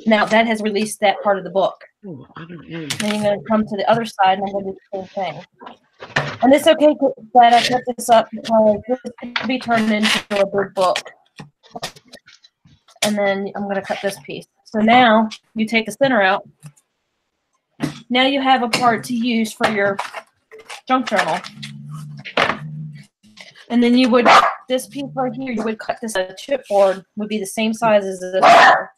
S3: Now that has released that part of the book.
S1: Oh,
S3: Then you're going to come to the other side and I'm going to do the same thing. And it's okay that I cut this up because this could be turned into a big book. And then I'm going to cut this piece. So now you take the center out. Now you have a part to use for your junk journal. And then you would, this piece right here, you would cut this, a chipboard would be the same size as this here.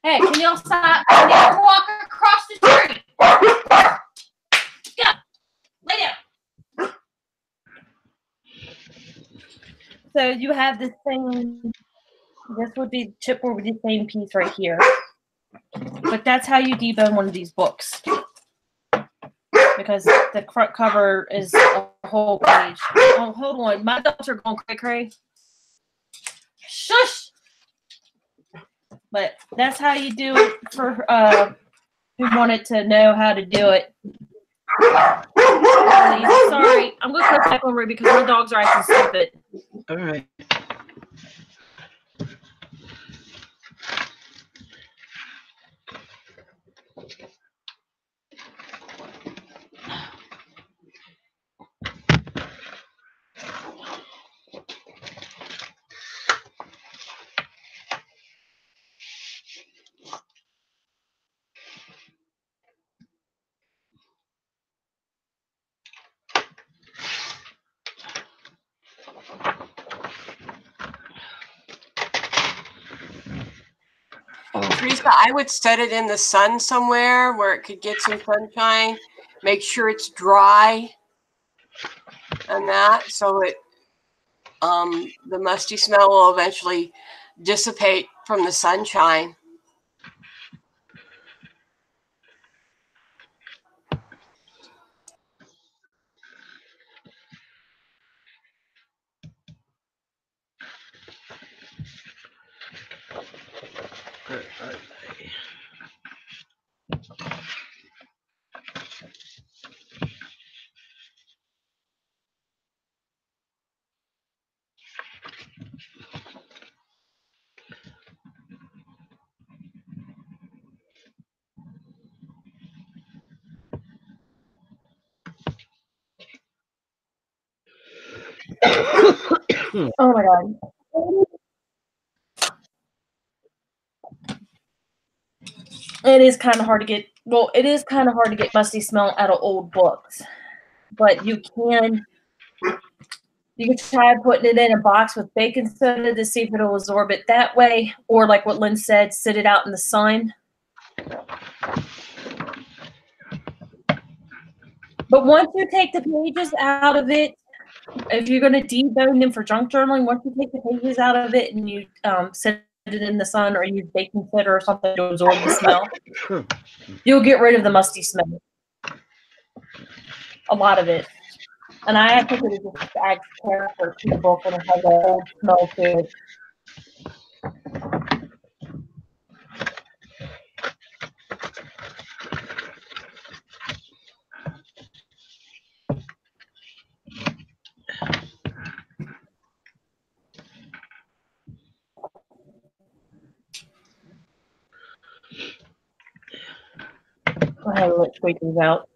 S3: Hey, can y'all stop? Can y'all walk across the street? Get up. Lay down. So you have this thing. This would be chipboard with the same piece right here. But that's how you debone one of these books. Because the front cover is a whole page. Oh, hold on. My dogs are going cray-cray. Shush! But that's how you do it for who wanted to know how to do it. Sorry, I'm going to cut back on Ruby because my dogs are acting stupid.
S1: all right.
S4: Teresa, I would set it in the sun somewhere where it could get some sunshine. Make sure it's dry and that, so it the musty smell will eventually dissipate from the sunshine.
S3: Oh my god. It is kind of hard to get, well, it is kind of hard to get musty smell out of old books. But you can try putting it in a box with baking soda to see if it'll absorb it that way. Or like what Lynn said, sit it out in the sun. But once you take the pages out of it, if you're going to debone them for junk journaling, once you take the pages out of it and you set it in the sun or use baking soda or something to absorb the smell, you'll get rid of the musty smell. A lot of it. And I think it just adds character to the book when it has an old smell to it. I had to let Squeakers out.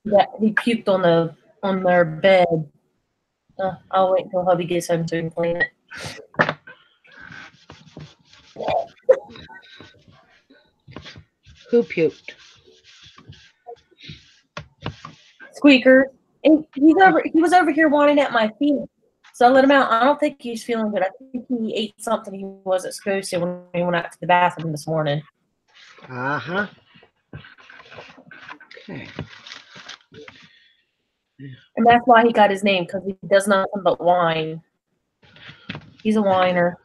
S3: Yeah, he puked on their bed. I'll wait until hubby gets home to clean it.
S1: Who puked?
S3: Squeaker. And he was over here whining at my feet. So I let him out. I don't think he's feeling good. I think he ate something he wasn't supposed to when he went out to the bathroom this morning.
S1: Uh-huh. Okay.
S3: And that's why he got his name, because he does nothing but whine. He's a whiner.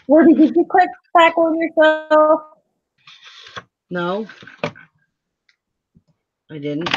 S3: Ruby, did you click back on yourself?
S1: No, I didn't.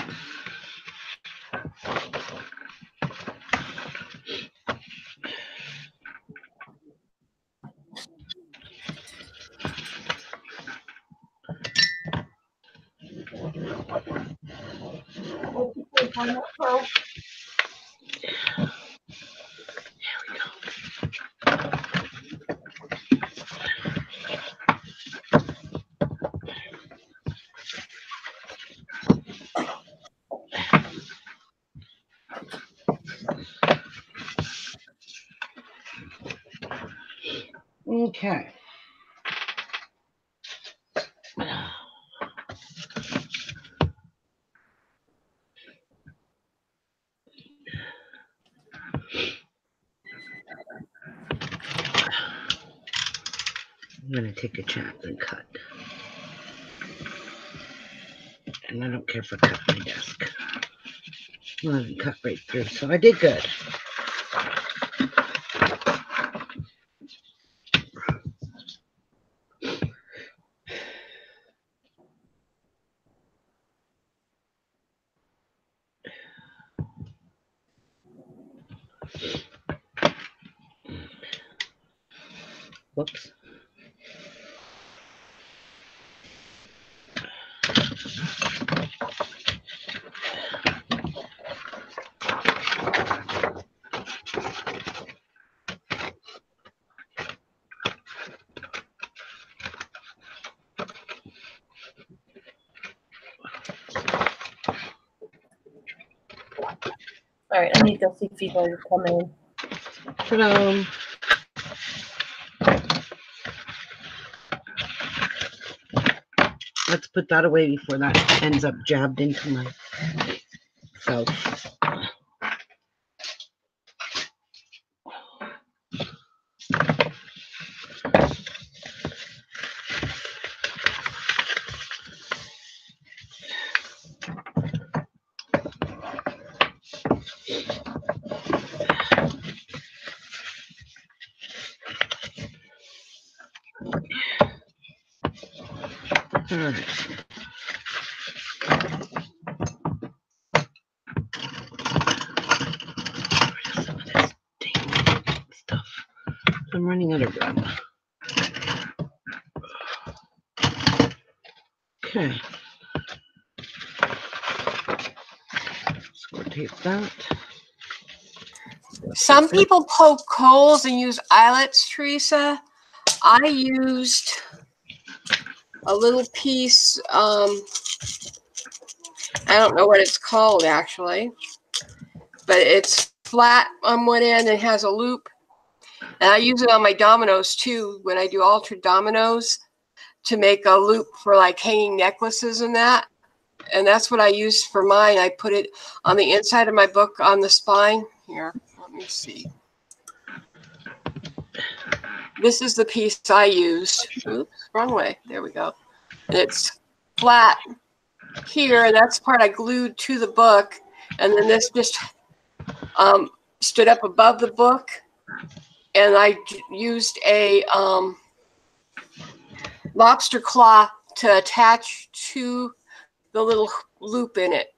S1: Okay. I'm going to take a chance and cut. And I don't care if I cut my desk. Well, I didn't cut right through, so I did good. Whoops.
S3: All right, I need to see if you guys come in.
S1: Hello. let's put that away before that ends up jabbed into my felt. All right. Some of this dang stuff. I'm running out of room. Okay. Score tape that.
S4: Some people poke holes and use eyelets, Teresa. I used a little piece, I don't know what it's called actually, but it's flat on one end and has a loop. And I use it on my dominoes too, when I do altered dominoes, to make a loop for like hanging necklaces and that. And that's what I used for mine. I put it on the inside of my book on the spine. Here, let me see. This is the piece I used. Oops, wrong way. There we go. And it's flat here, and that's the part I glued to the book. And then this just stood up above the book. And I used a lobster claw to attach to the little loop in it.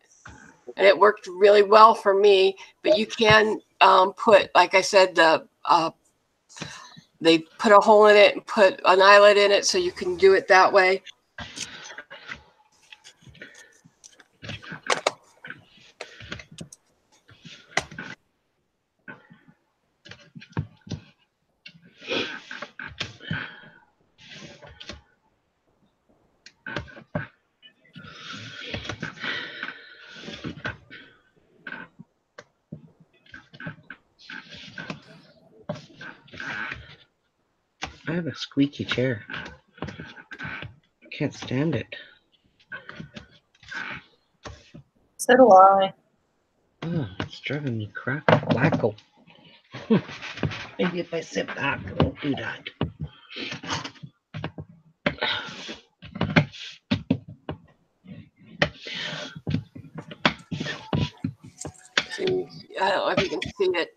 S4: And it worked really well for me. But you can put, like I said, they put a hole in it and put an eyelet in it, so you can do it that way.
S1: I have a squeaky chair. Can't stand it.
S3: So do I.
S1: Oh, it's driving me wacko. Maybe if I sit back, it won't do that.
S4: See, I don't know if you can see it,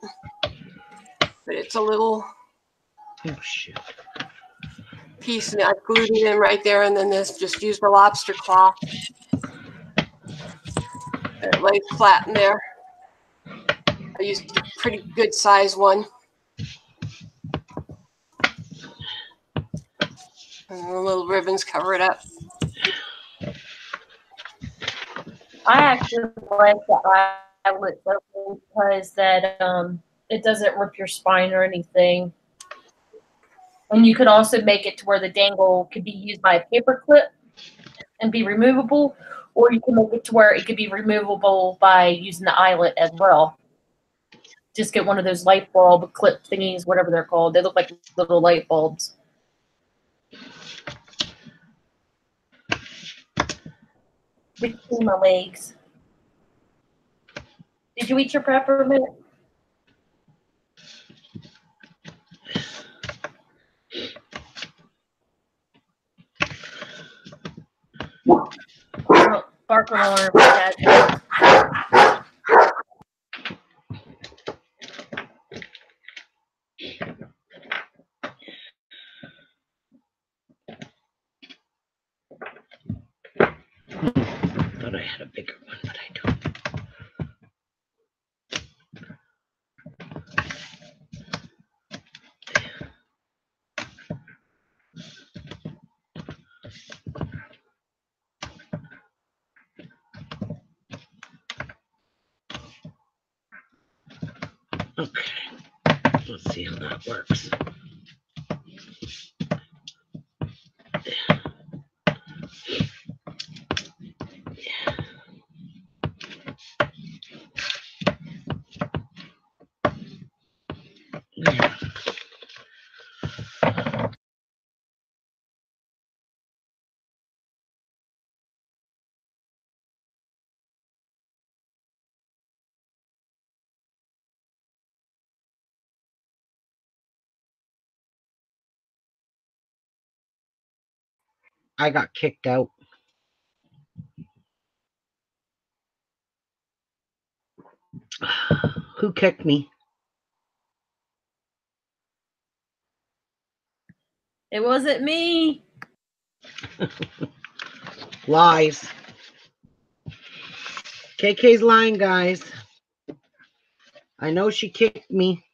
S4: but it's a little
S1: Oh, shoot.
S4: piece, and I glued it in right there, and then this just used the lobster claw. It lays flat in there. I used a pretty good size one. And the little ribbons cover it up.
S3: I actually like the eyelet because that it doesn't rip your spine or anything. And you can also make it to where the dangle could be used by a paper clip and be removable, or you can make it to where it could be removable by using the eyelet as well. Just get one of those light bulb clip thingies, whatever they're called. They look like little light bulbs. Between my legs. Did you eat your peppermint? Oh, bark alarm, Dad.
S1: Thought I had a bigger one, but I don't. Okay, let's see how that works. There. I got kicked out. Who kicked me?
S3: It wasn't me.
S1: Lies. KK's lying, guys. I know she kicked me.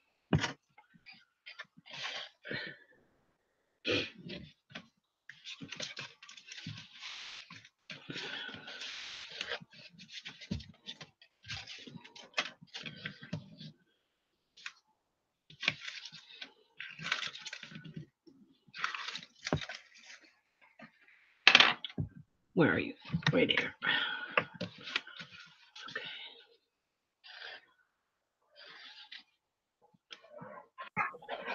S1: Where are you? Right here.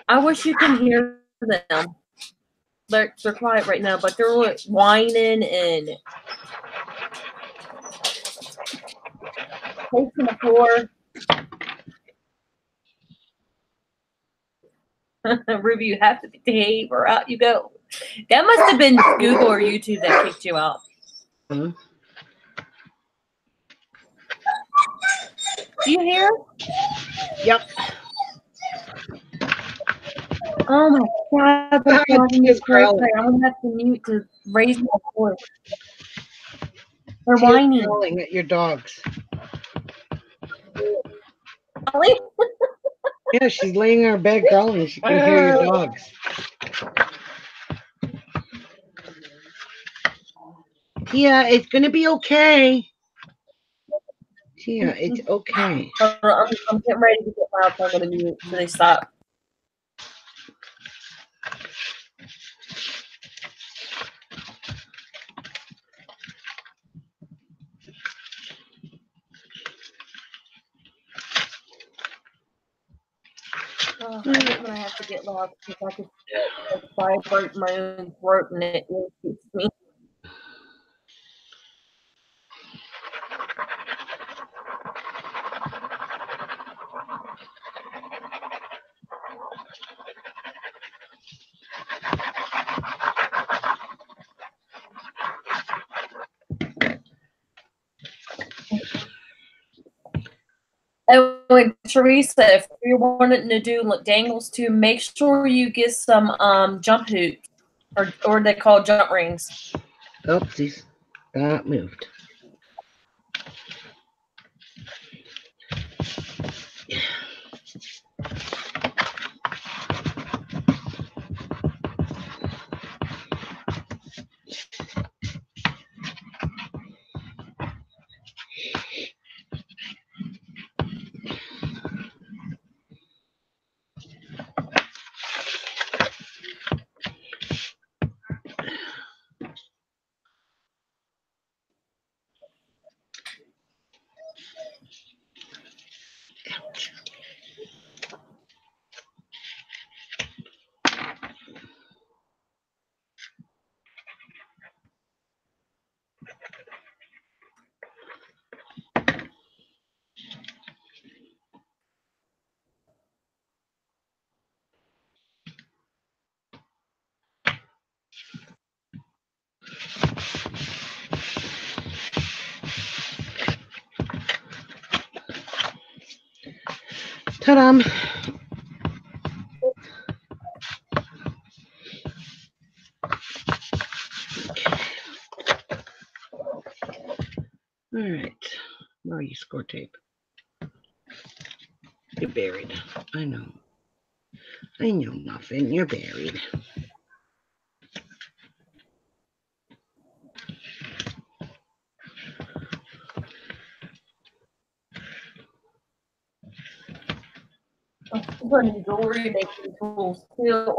S3: I wish you could hear them. They're quiet right now, but they're like whining and pacing the floor. Ruby, you have to behave or out you go. That must have been Google or YouTube that kicked you out.
S1: Hmm?
S3: Do you hear?
S1: Yep.
S3: Oh my God, they're driving me
S1: Tia's
S3: crazy.
S1: growling.
S3: I'm gonna have to mute to raise my voice. They're
S1: Tia's
S3: whining.
S1: growling at your dogs.
S3: Really?
S1: Yeah, she's laying in her bed growling. She can hear your dogs. Tia, it's gonna be okay. Tia, it's okay.
S3: I'm getting ready to get loud, so I'm gonna mute so they stop. Oh, I hate when I have to get loud because I can vibrate my own throat and it irritates me. Oh, and Teresa, if you're wanting to do dangles too, make sure you get some jump hoops, or they call jump rings.
S1: Oopsies. That moved. Ta-da! All right. Where are you, score tape? You're buried. I know. I know, Muffin. You're buried.
S3: I'm running jewelry making tools too.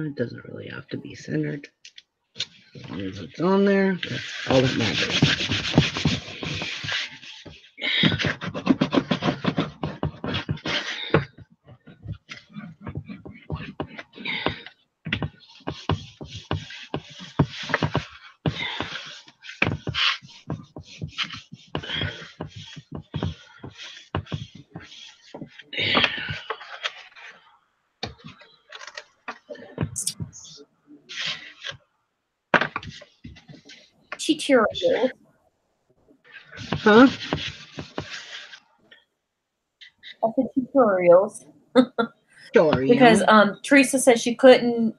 S1: It doesn't really have to be centered. As long as it's on there, that's all that matters.
S3: Tutorials.
S1: Huh?
S3: I said tutorials.
S1: Story.
S3: Because Teresa said she couldn't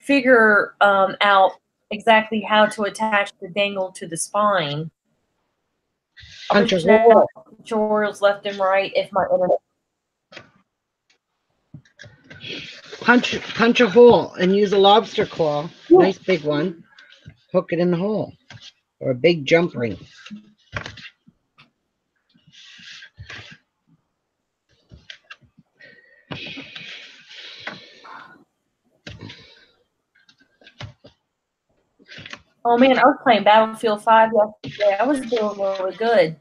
S3: figure out exactly how to attach the dangle to the spine.
S1: Punch a
S3: Now,
S1: hole.
S3: tutorials left and right if my internet.
S1: Punch a hole and use a lobster claw. Nice big one. Hook it in the hole. Or a big jump ring.
S3: Oh man, I was playing Battlefield 5 yesterday. I was doing really good.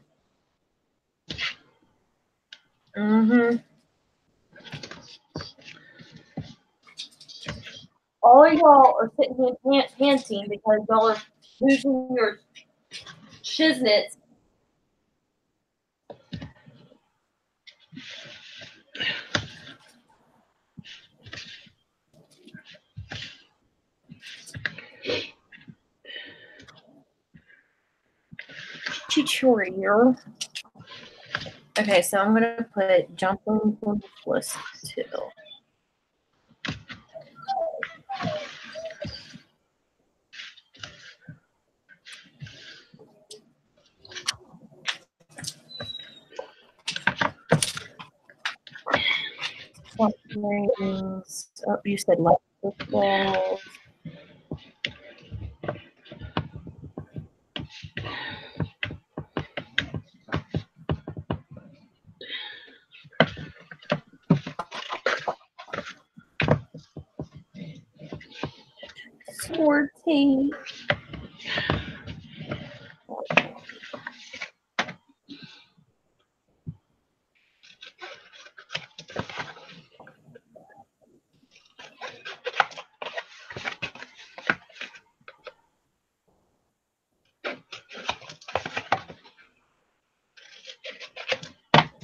S3: All of y'all are sitting here panting because y'all are losing your shiznits. Tutorial. Okay, so I'm gonna put jumping from this list too. Rings. Oh, you said electric balls. Sword tape.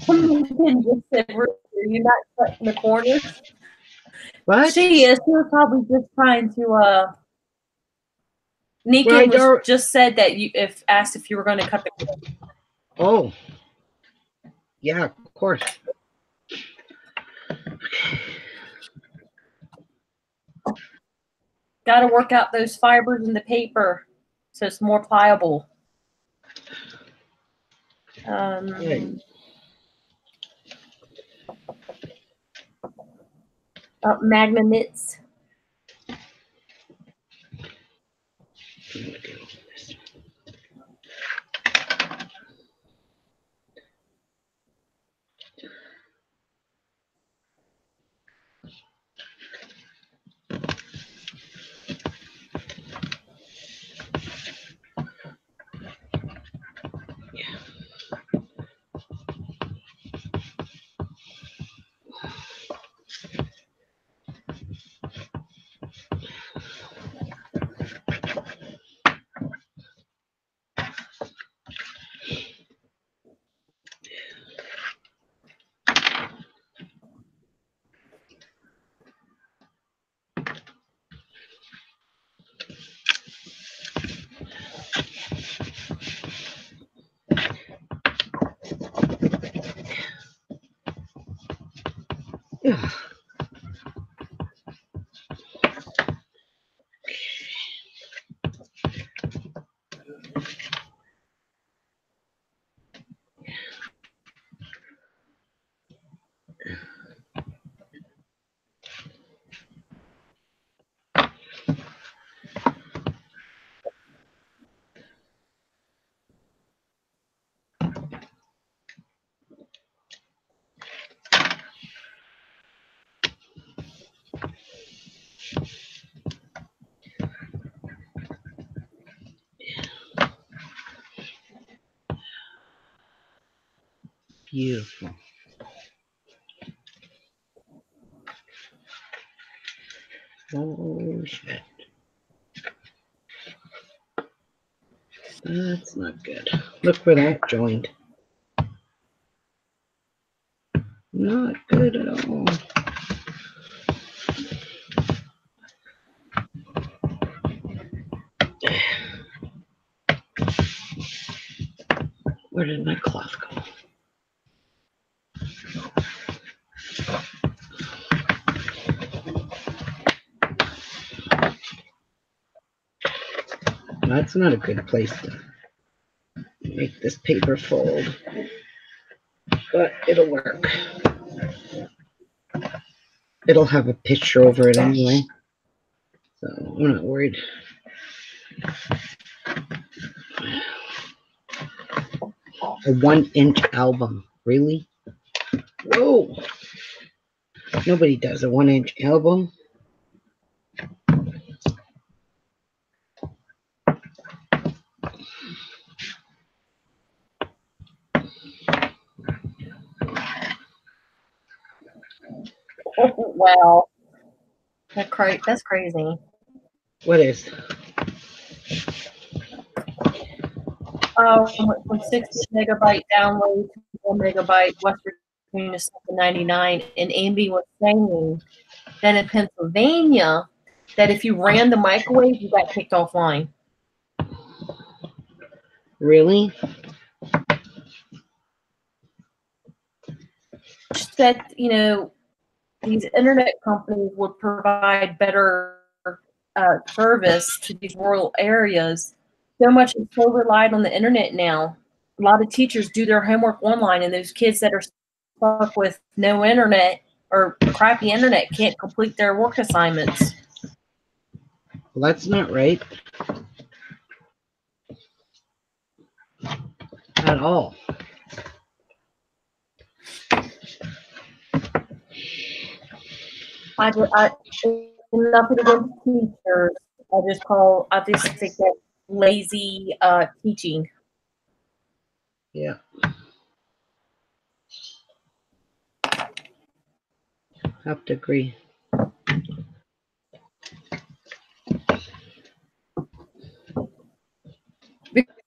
S3: Someone just said, "Are you not cutting the corners?"
S1: What?
S3: She is. She was probably just trying to. Nika just said that you asked if you were going to cut the corners.
S1: Oh. Yeah, of course.
S3: Got to work out those fibers in the paper so it's more pliable. Magnets.
S1: Yeah. Beautiful. Oh, shit. That's not good. Look where that joined. Not good at all. Where did my cloth go? That's not a good place to make this paper fold, but it'll work. It'll have a picture over it anyway, so I'm not worried. A 1-inch album, really? Whoa! Nobody does a 1-inch album.
S3: Wow. That's crazy.
S1: What is?
S3: From 60 megabyte download to 1 megabyte, West Virginia is $7.99, and Amby was saying that in Pennsylvania, that if you ran the microwave, you got kicked offline.
S1: Really?
S3: That, you know, these internet companies would provide better service to these rural areas. So much is so relied on the internet now. A lot of teachers do their homework online, and those kids that are stuck with no internet or crappy internet can't complete their work assignments.
S1: Well, that's not right at all.
S3: Nothing against teachers. I just think that lazy teaching.
S1: Yeah. Have to agree.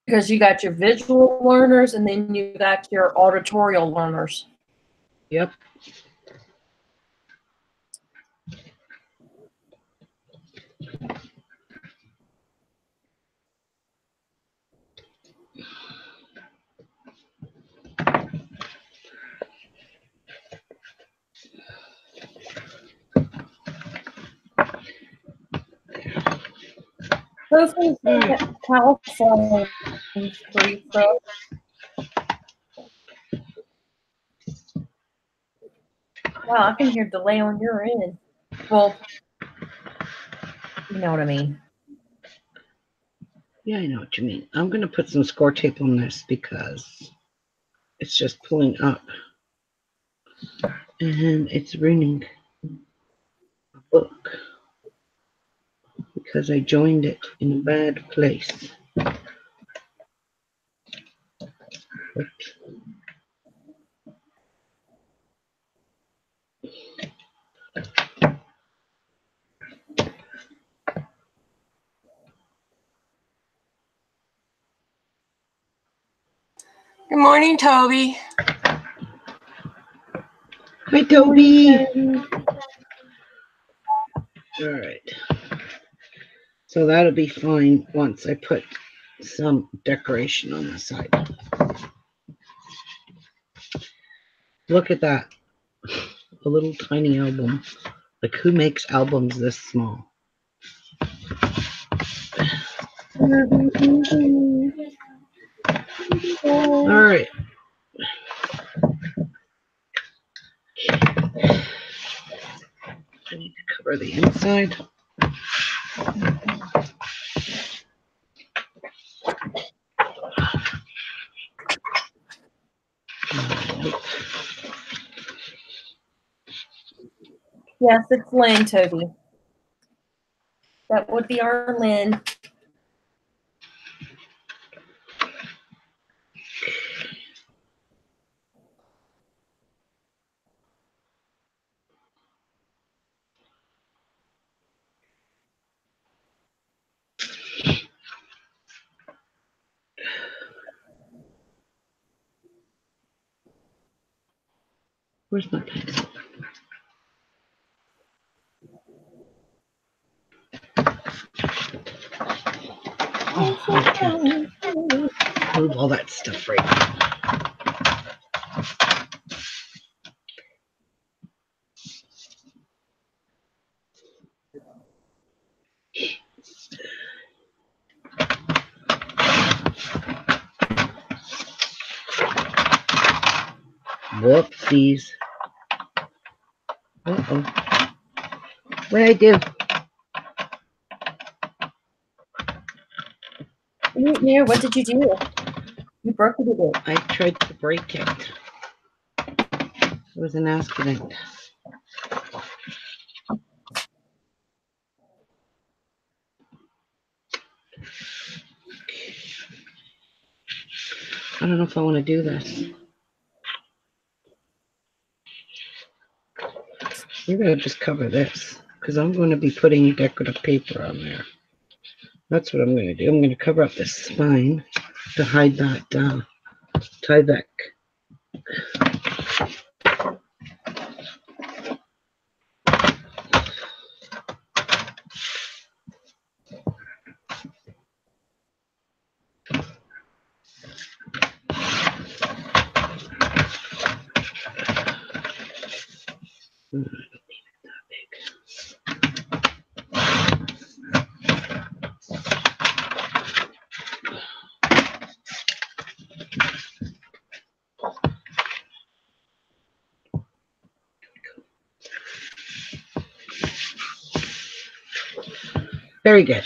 S3: Because you got your visual learners and then you got your auditorial learners.
S1: Yep.
S3: Hopefully, California is free, so. Wow, I can hear delay on your end. Well, you know what I mean.
S1: Yeah, I know what you mean. I'm going to put some score tape on this because it's just pulling up. And it's ruining a book because I joined it in a bad place. Oops.
S4: Good morning, Toby.
S1: Hi, Toby. All right. So that'll be fine once I put some decoration on the side. Look at that. A little tiny album. Like, who makes albums this small? All right. I need to cover the inside.
S3: Yes, it's Lynn, Toby. That would be our Lynn.
S1: Where's my pencil? Oh, I can't move all that stuff right now. Whoopsies. Uh-oh. What'd I do?
S3: Yeah, what did you do? You broke it again.
S1: I tried to break it. It was an accident. I don't know if I want to do this. We're going to just cover this because I'm going to be putting decorative paper on there. That's what I'm going to do. I'm going to cover up this spine to hide that Tyvek. Very good.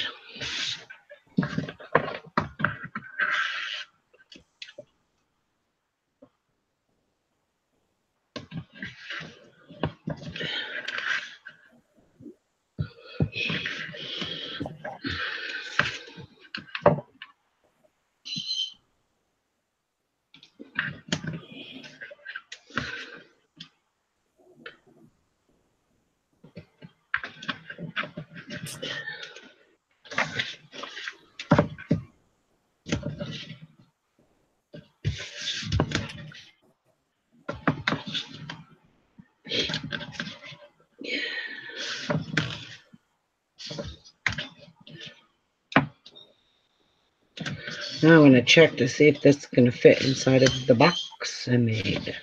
S1: Now I'm going to check to see if this is going to fit inside of the box I made.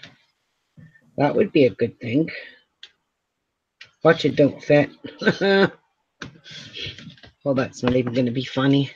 S1: That would be a good thing. Watch it don't fit. Well, that's not even going to be funny.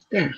S1: There.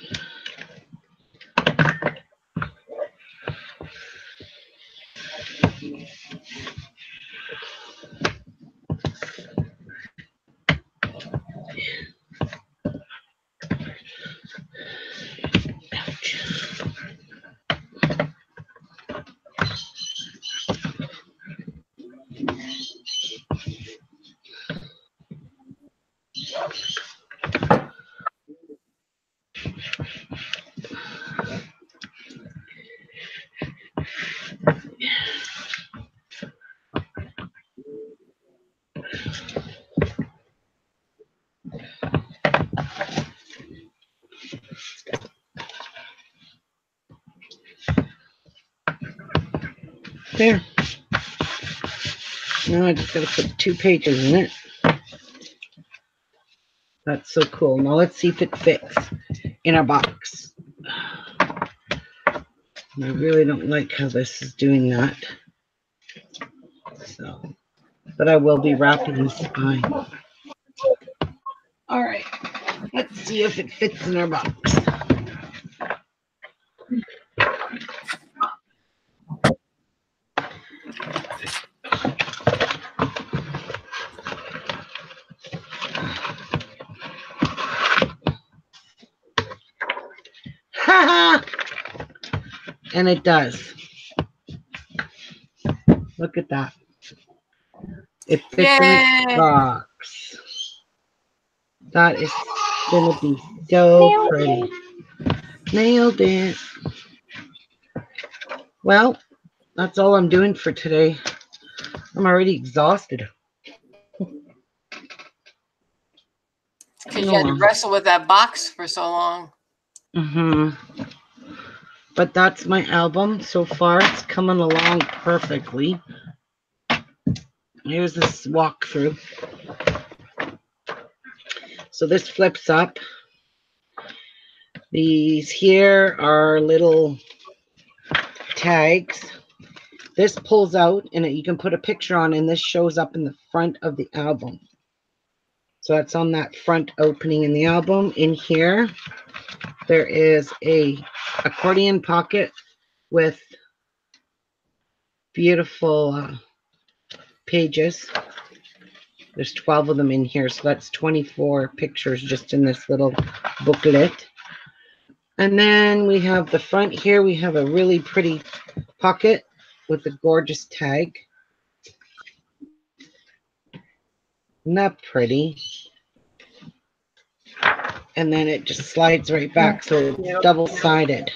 S1: There. Now I just gotta put 2 pages in it. That's so cool. Now let's see if it fits in our box. I really don't like how this is doing that. So, but I will be wrapping this fine. All right, let's see if it fits in our box. And it does. Look at that. It fits in its box. That is going to be so pretty. Nailed it. Well, that's all I'm doing for today. I'm already exhausted.
S4: Because you had to wrestle with that box for so long.
S1: Mm-hmm. But that's my album. So far, it's coming along perfectly. Here's this walkthrough. So this flips up. These here are little tags. This pulls out and you can put a picture on, and this shows up in the front of the album. So that's on that front opening in the album. In here, there is a accordion pocket with beautiful pages. There's 12 of them in here, so that's 24 pictures just in this little booklet. And then we have the front here. We have a really pretty pocket with a gorgeous tag. Isn't that pretty? And then it just slides right back, so it's double-sided.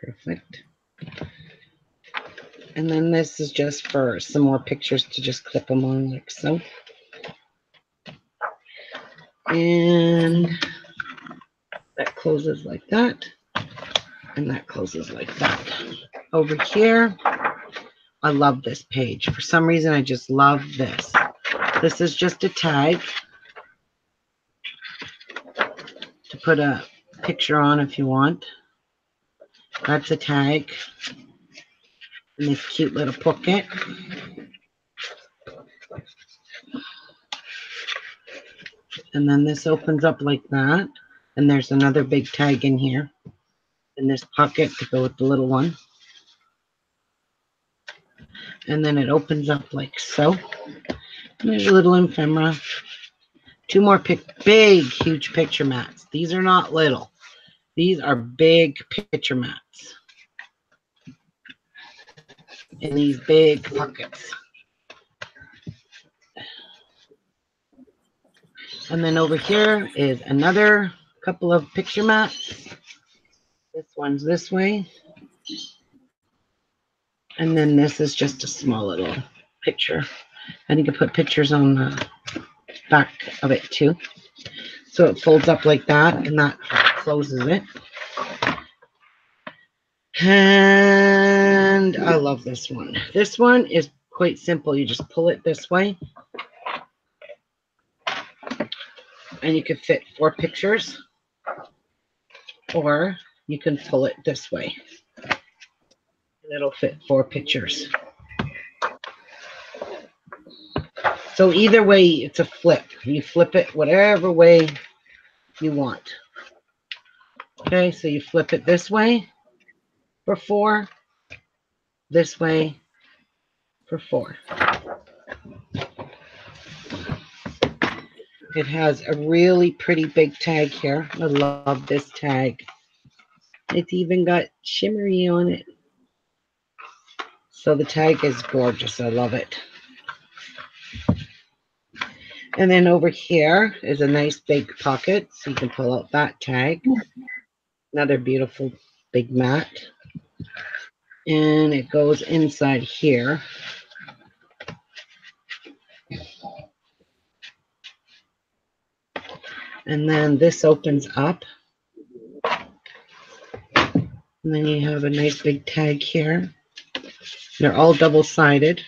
S1: Perfect. And then this is just for some more pictures to just clip them on like so. And that closes like that. And that closes like that. Over here, I love this page. For some reason, I just love this. This is just a tag to put a picture on if you want. That's a tag. And this cute little pocket. And then this opens up like that. And there's another big tag in here. And this pocket to go with the little one. And then it opens up like so. And there's a little ephemera. 2 more big, huge picture mats. These are not little. These are big picture mats. In these big pockets. And then over here is another couple of picture mats. This one's this way. And then this is just a small little picture. And you can put pictures on the back of it too. So it folds up like that, and that closes it. And I love this one. This one is quite simple. You just pull it this way. And you can fit 4 pictures. Or you can pull it this way. And it'll fit 4 pictures. So either way, it's a flip. You flip it whatever way you want. Okay, so you flip it this way for 4. This way for 4. It has a really pretty big tag here. I love this tag. It's even got shimmery on it. So the tag is gorgeous. I love it. And then over here is a nice big pocket. So you can pull out that tag. Another beautiful big mat. And it goes inside here. And then this opens up. And then you have a nice big tag here. They're all double-sided.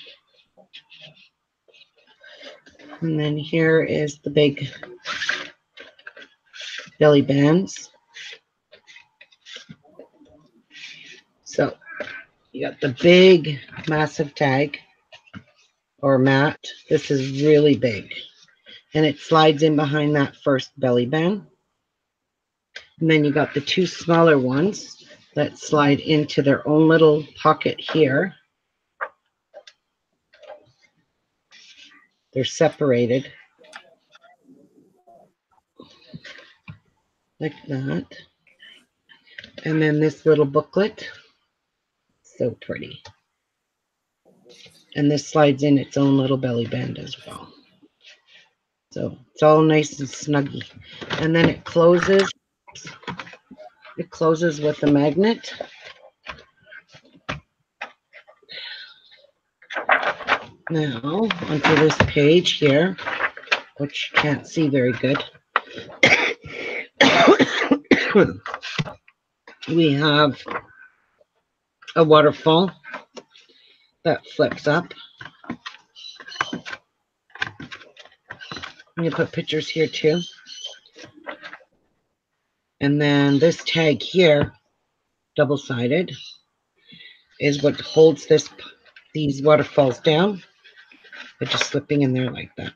S1: And then here is the big belly bands. So you got the big, massive tag or mat. This is really big. And it slides in behind that first belly band. And then you got the two smaller ones that slide into their own little pocket here. They're separated like that. And then this little booklet, so pretty. And this slides in its own little belly band as well. So it's all nice and snuggy. And then it closes. It closes with a magnet. Now, onto this page here, which you can't see very good. We have a waterfall that flips up. I'm going to put pictures here too. And then this tag here, double-sided, is what holds these waterfalls down. They're just slipping in there like that.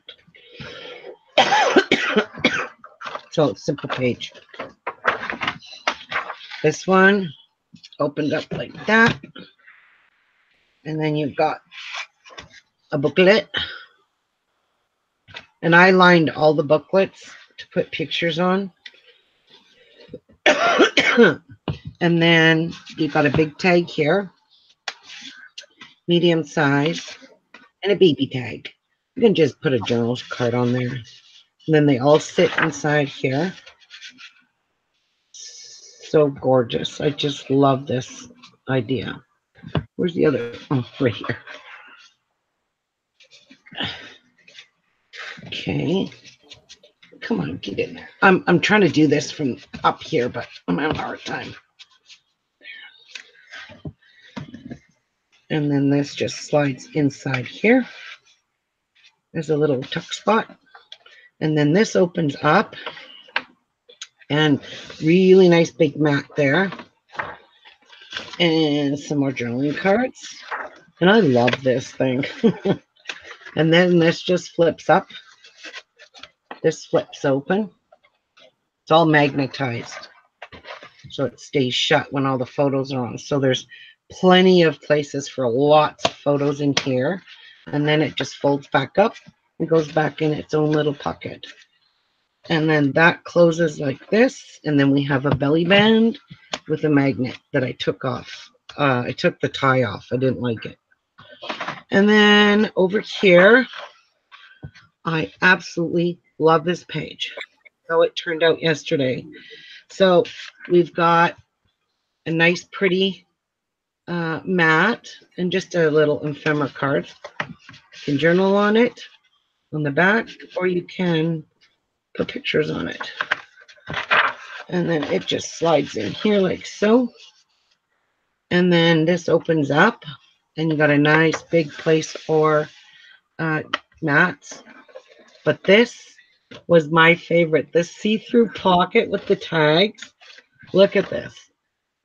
S1: So it's a simple page. This one opened up like that. And then you've got a booklet. And I lined all the booklets to put pictures on. And then you've got a big tag here, medium size, and a baby tag. You can just put a journal card on there. And then they all sit inside here. So gorgeous. I just love this idea. Where's the other? Oh, right here. Okay. Come on, get in there. I'm trying to do this from up here, but I'm having a hard time. And then this just slides inside here. There's a little tuck spot. And then this opens up. And really nice big mat there. And some more journaling cards. And I love this thing. And then this just flips up. This flips open. It's all magnetized. So it stays shut when all the photos are on. So there's plenty of places for lots of photos in here. And then it just folds back up and goes back in its own little pocket. And then that closes like this. And then we have a belly band with a magnet that I took off. I took the tie off. I didn't like it. And then over here, I absolutely love this page. How it turned out yesterday. So we've got a nice, pretty mat and just a little ephemera card. You can journal on it on the back, or you can put pictures on it. And then it just slides in here like so. And then this opens up and you got a nice big place for mats. But this was my favorite. This see-through pocket with the tags. Look at this.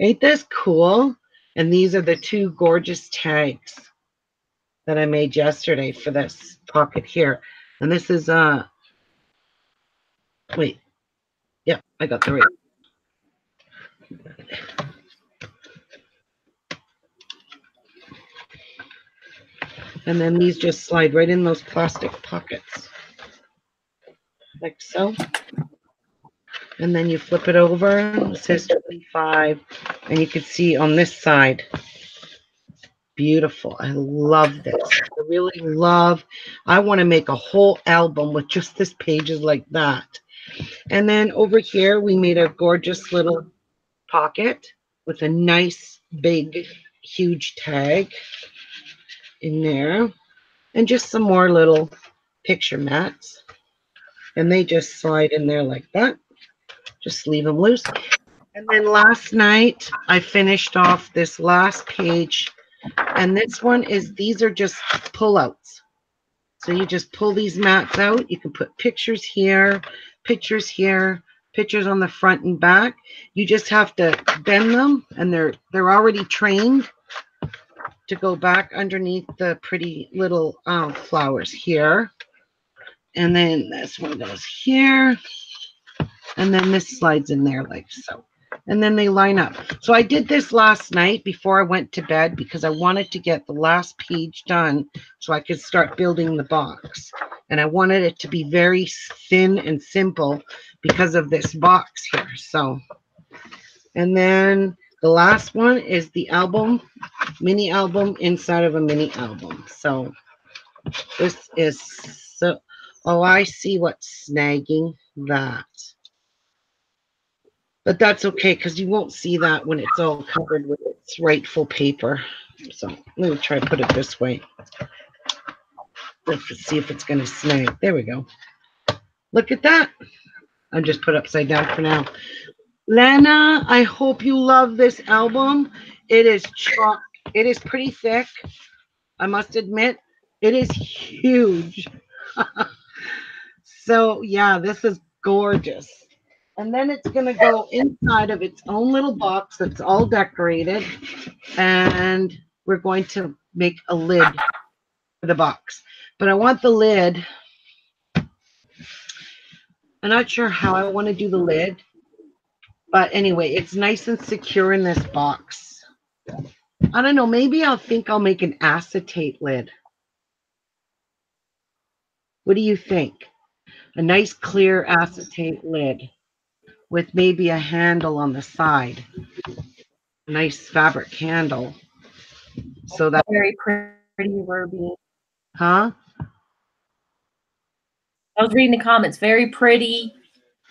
S1: Ain't this cool? And these are the two gorgeous tags that I made yesterday for this pocket here. And this is wait. Yep, I got the right. And then these just slide right in those plastic pockets. Like so. And then you flip it over. It says 25. And you can see on this side. Beautiful. I love this. I really love. I want to make a whole album with just this pages like that. And then over here, we made a gorgeous little pocket with a nice, big, huge tag in there. And just some more little picture mats. And they just slide in there like that. Just leave them loose. And then last night, I finished off this last page. And this one is, these are just pullouts. So you just pull these mats out. You can put pictures here, pictures here, pictures on the front and back. You just have to bend them, and they're already trained to go back underneath the pretty little flowers here. And then this one goes here. And then this slides in there like so. And then they line up. So I did this last night before I went to bed because I wanted to get the last page done so I could start building the box. And I wanted it to be very thin and simple because of this box here. So, and then the last one is the album, mini album inside of a mini album. So this is so, oh, I see what's snagging that. But that's okay because you won't see that when it's all covered with its rightful paper. So let me try to put it this way. Let's see if it's going to snag. There we go. Look at that. I'm just put upside down for now. Lana, I hope you love this album. It is chalk. It is pretty thick. I must admit, it is huge. So yeah, this is gorgeous. And then it's going to go inside of its own little box that's all decorated. And we're going to make a lid for the box. But I want the lid. I'm not sure how I want to do the lid. But anyway, it's nice and secure in this box. I don't know. Maybe I'll make an acetate lid. What do you think? A nice clear acetate lid with maybe a handle on the side. Nice fabric handle. So that
S3: very pretty, Ruby.
S1: Huh?
S3: I was reading the comments. Very pretty.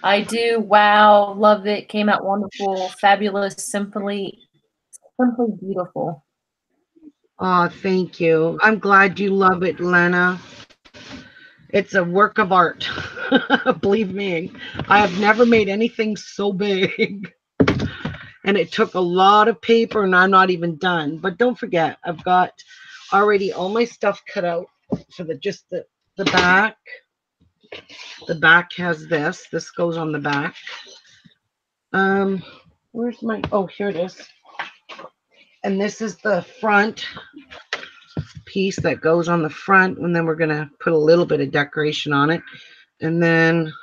S3: I do. Wow. Love it. Came out wonderful. Fabulous. Simply beautiful.
S1: Oh, thank you. I'm glad you love it, Lena. It's a work of art. Believe me. I have never made anything so big. And it took a lot of paper, and I'm not even done. But don't forget, I've got already all my stuff cut out for the back. The back has this. This goes on the back. Where's my, oh, here it is. And this is the front piece that goes on the front. And then we're going to put a little bit of decoration on it. And then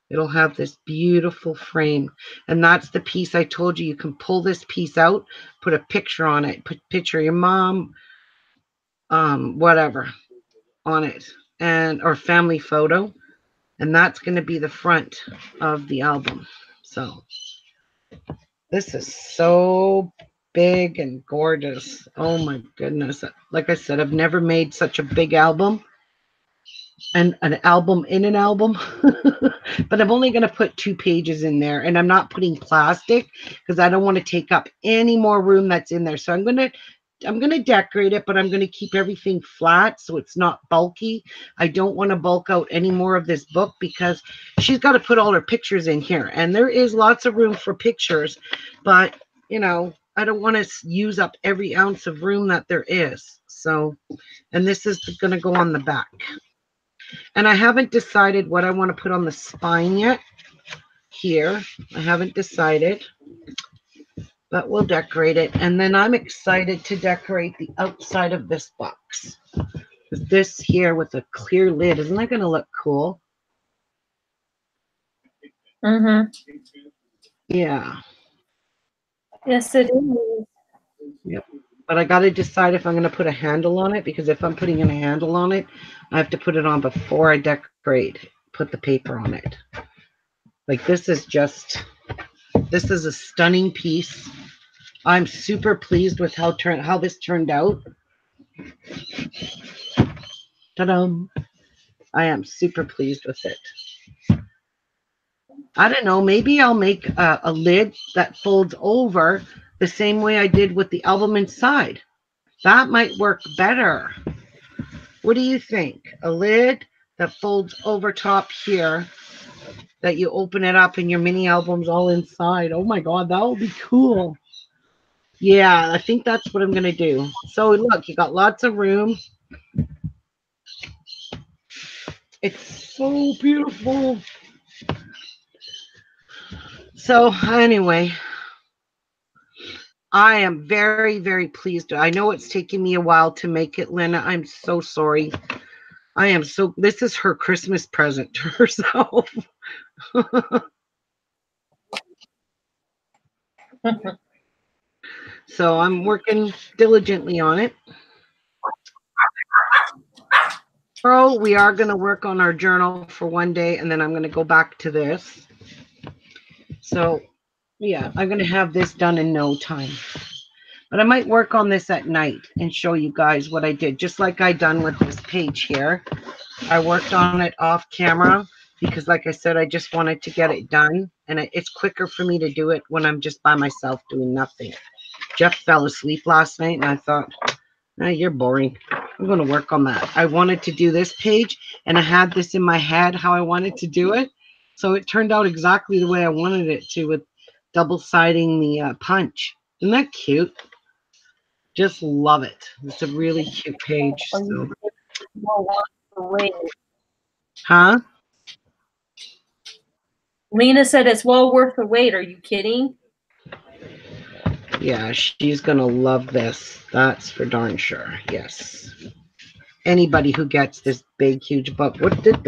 S1: it'll have this beautiful frame. And that's the piece I told you. You can pull this piece out, put a picture on it, put a picture of your mom, whatever on it, and or family photo. And that's going to be the front of the album. So this is so big and gorgeous. Oh my goodness. Like I said, I've never made such a big album. And an album in an album. But I'm only going to put 2 pages in there. And I'm not putting plastic because I don't want to take up any more room that's in there. So I'm going to decorate it, but I'm going to keep everything flat so it's not bulky. I don't want to bulk out any more of this book because she's got to put all her pictures in here. And there is lots of room for pictures, but you know, I don't want to use up every ounce of room that there is. So, and this is going to go on the back. And I haven't decided what I want to put on the spine yet. Here, I haven't decided. But we'll decorate it. And then I'm excited to decorate the outside of this box. This here with a clear lid. Isn't that going to look cool?
S3: Mm-hmm.
S1: Yeah.
S3: Yes, it is.
S1: Yep. But I got to decide if I'm going to put a handle on it, because if I'm putting in a handle on it, I have to put it on before I decorate, put the paper on it. Like this is a stunning piece. I'm super pleased with how this turned out. Ta-da! I am super pleased with it. I don't know, maybe I'll make a lid that folds over the same way I did with the album inside. That might work better. What do you think? A lid that folds over top here that you open it up and your mini album's all inside. Oh my God, that would be cool. Yeah, I think that's what I'm going to do. So look, you got lots of room. It's so beautiful. So anyway, I am very, very pleased. I know it's taking me a while to make it, Lena. I'm so sorry. I am so, this is her Christmas present to herself. So I'm working diligently on it. Tomorrow we are going to work on our journal for one day, and then I'm going to go back to this. So yeah, I'm going to have this done in no time. But I might work on this at night and show you guys what I did, just like I done with this page here. I worked on it off camera because, like I said, I just wanted to get it done. And it's quicker for me to do it when I'm just by myself doing nothing. Jeff fell asleep last night, and I thought, nah, you're boring. I'm going to work on that. I wanted to do this page, and I had this in my head how I wanted to do it. So it turned out exactly the way I wanted it to, with double-siding the punch. Isn't that cute? Just love it. It's a really cute page. So. Huh?
S3: Lena said it's well worth the wait. Are you kidding?
S1: Yeah, she's going to love this. That's for darn sure. Yes. Anybody who gets this big, huge book.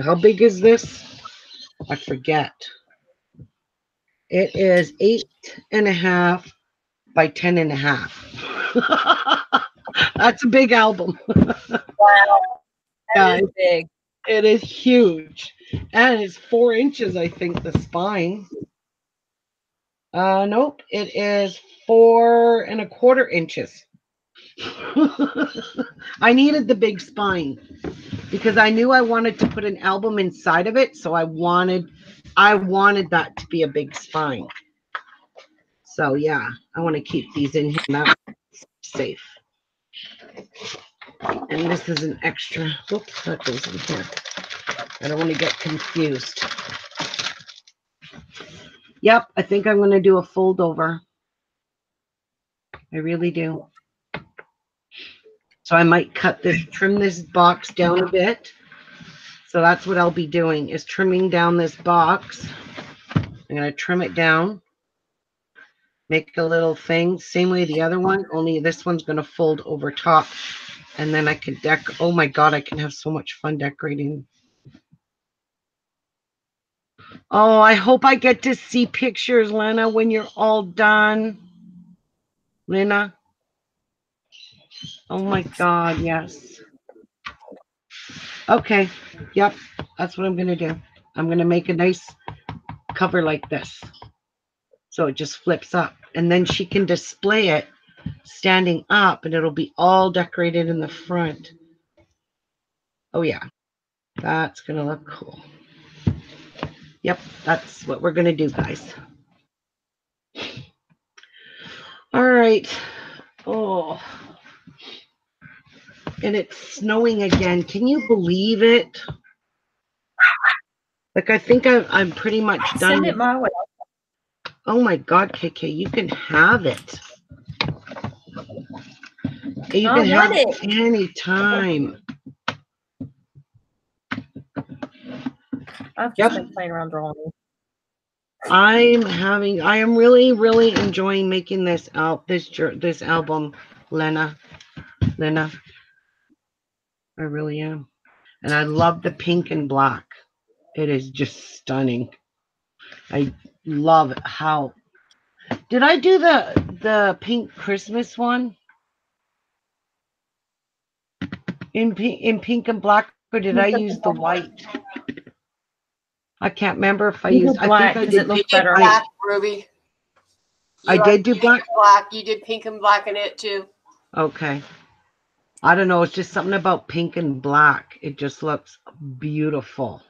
S1: How big is this? I forget. It is 8.5 by 10.5. That's a big album.
S3: Wow. That is big.
S1: It is huge. And it's 4 inches, I think, the spine. Nope. It is 4.25 inches. I needed the big spine because I knew I wanted to put an album inside of it. So I wanted that to be a big spine. So yeah, I want to keep these in here. That's safe. And this is an extra. Oops, that goes in here. I don't want to get confused. Yep, I think I'm going to do a fold over. I really do. So I might trim this box down a bit. So that's what I'll be doing, is trimming down this box. I'm going to trim it down. Make a little thing. Same way the other one, only this one's going to fold over top. And then I can oh my God, I can have so much fun decorating. Oh, I hope I get to see pictures, Lena, when you're all done. Lena? Oh my God, yes. Okay, yep, that's what I'm going to do. I'm going to make a nice cover like this. So it just flips up. And then she can display it standing up, and it'll be all decorated in the front. Oh yeah, that's going to look cool. Yep, that's what we're going to do, guys. All right. Oh. And it's snowing again. Can you believe it? Like, I think I'm pretty much done.
S3: Send it my way.
S1: Oh my God, KK, you can have it. You can have it anytime.
S3: I've just been playing around drawing.
S1: I am really, really enjoying making this album, Lena. I really am. And I love the pink and black. It is just stunning. I love how. Did I do the pink Christmas one in pink and black, or did I use the white? I can't remember if I used
S3: black because it looked better.
S4: Black, Ruby.
S1: I did do black.
S4: You did pink and black in it too.
S1: Okay. I don't know. It's just something about pink and black. It just looks beautiful.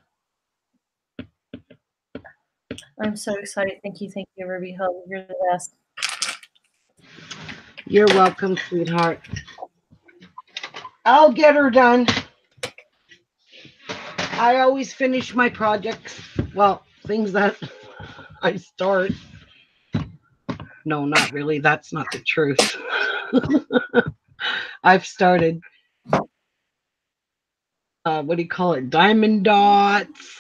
S3: I'm so excited. Thank you, Ruby Hub. You're the best.
S1: You're welcome, sweetheart. I'll get her done. I always finish my projects. Well, things that I start. No, not really. That's not the truth. I've started, what do you call it? Diamond dots,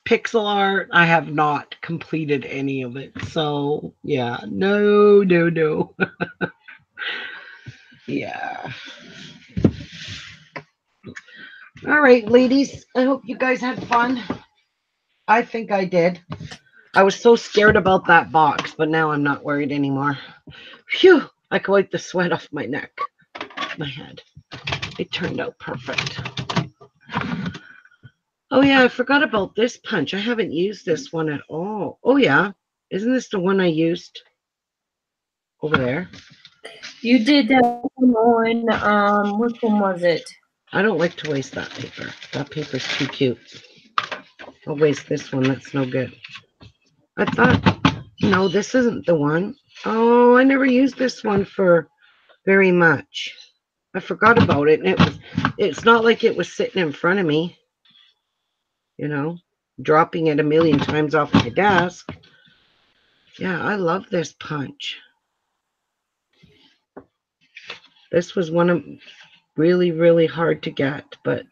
S1: pixel art. I have not completed any of it. So, yeah, no. Yeah. All right, ladies. I hope you guys had fun. I think I did. I was so scared about that box, but now I'm not worried anymore. Phew! I can wipe the sweat off my neck, my head. It turned out perfect. Oh yeah, I forgot about this punch. I haven't used this one at all. Oh yeah. Isn't this the one I used over there?
S3: You did that one on, which one was it?
S1: I don't like to waste that paper. That paper's too cute. I'll waste this one. That's no good. I thought, no, this isn't the one. Oh, I never used this one for very much. I forgot about it. And it's not like it was sitting in front of me, you know, dropping it a million times off my desk. Yeah, I love this punch. This was one of really, really hard to get, but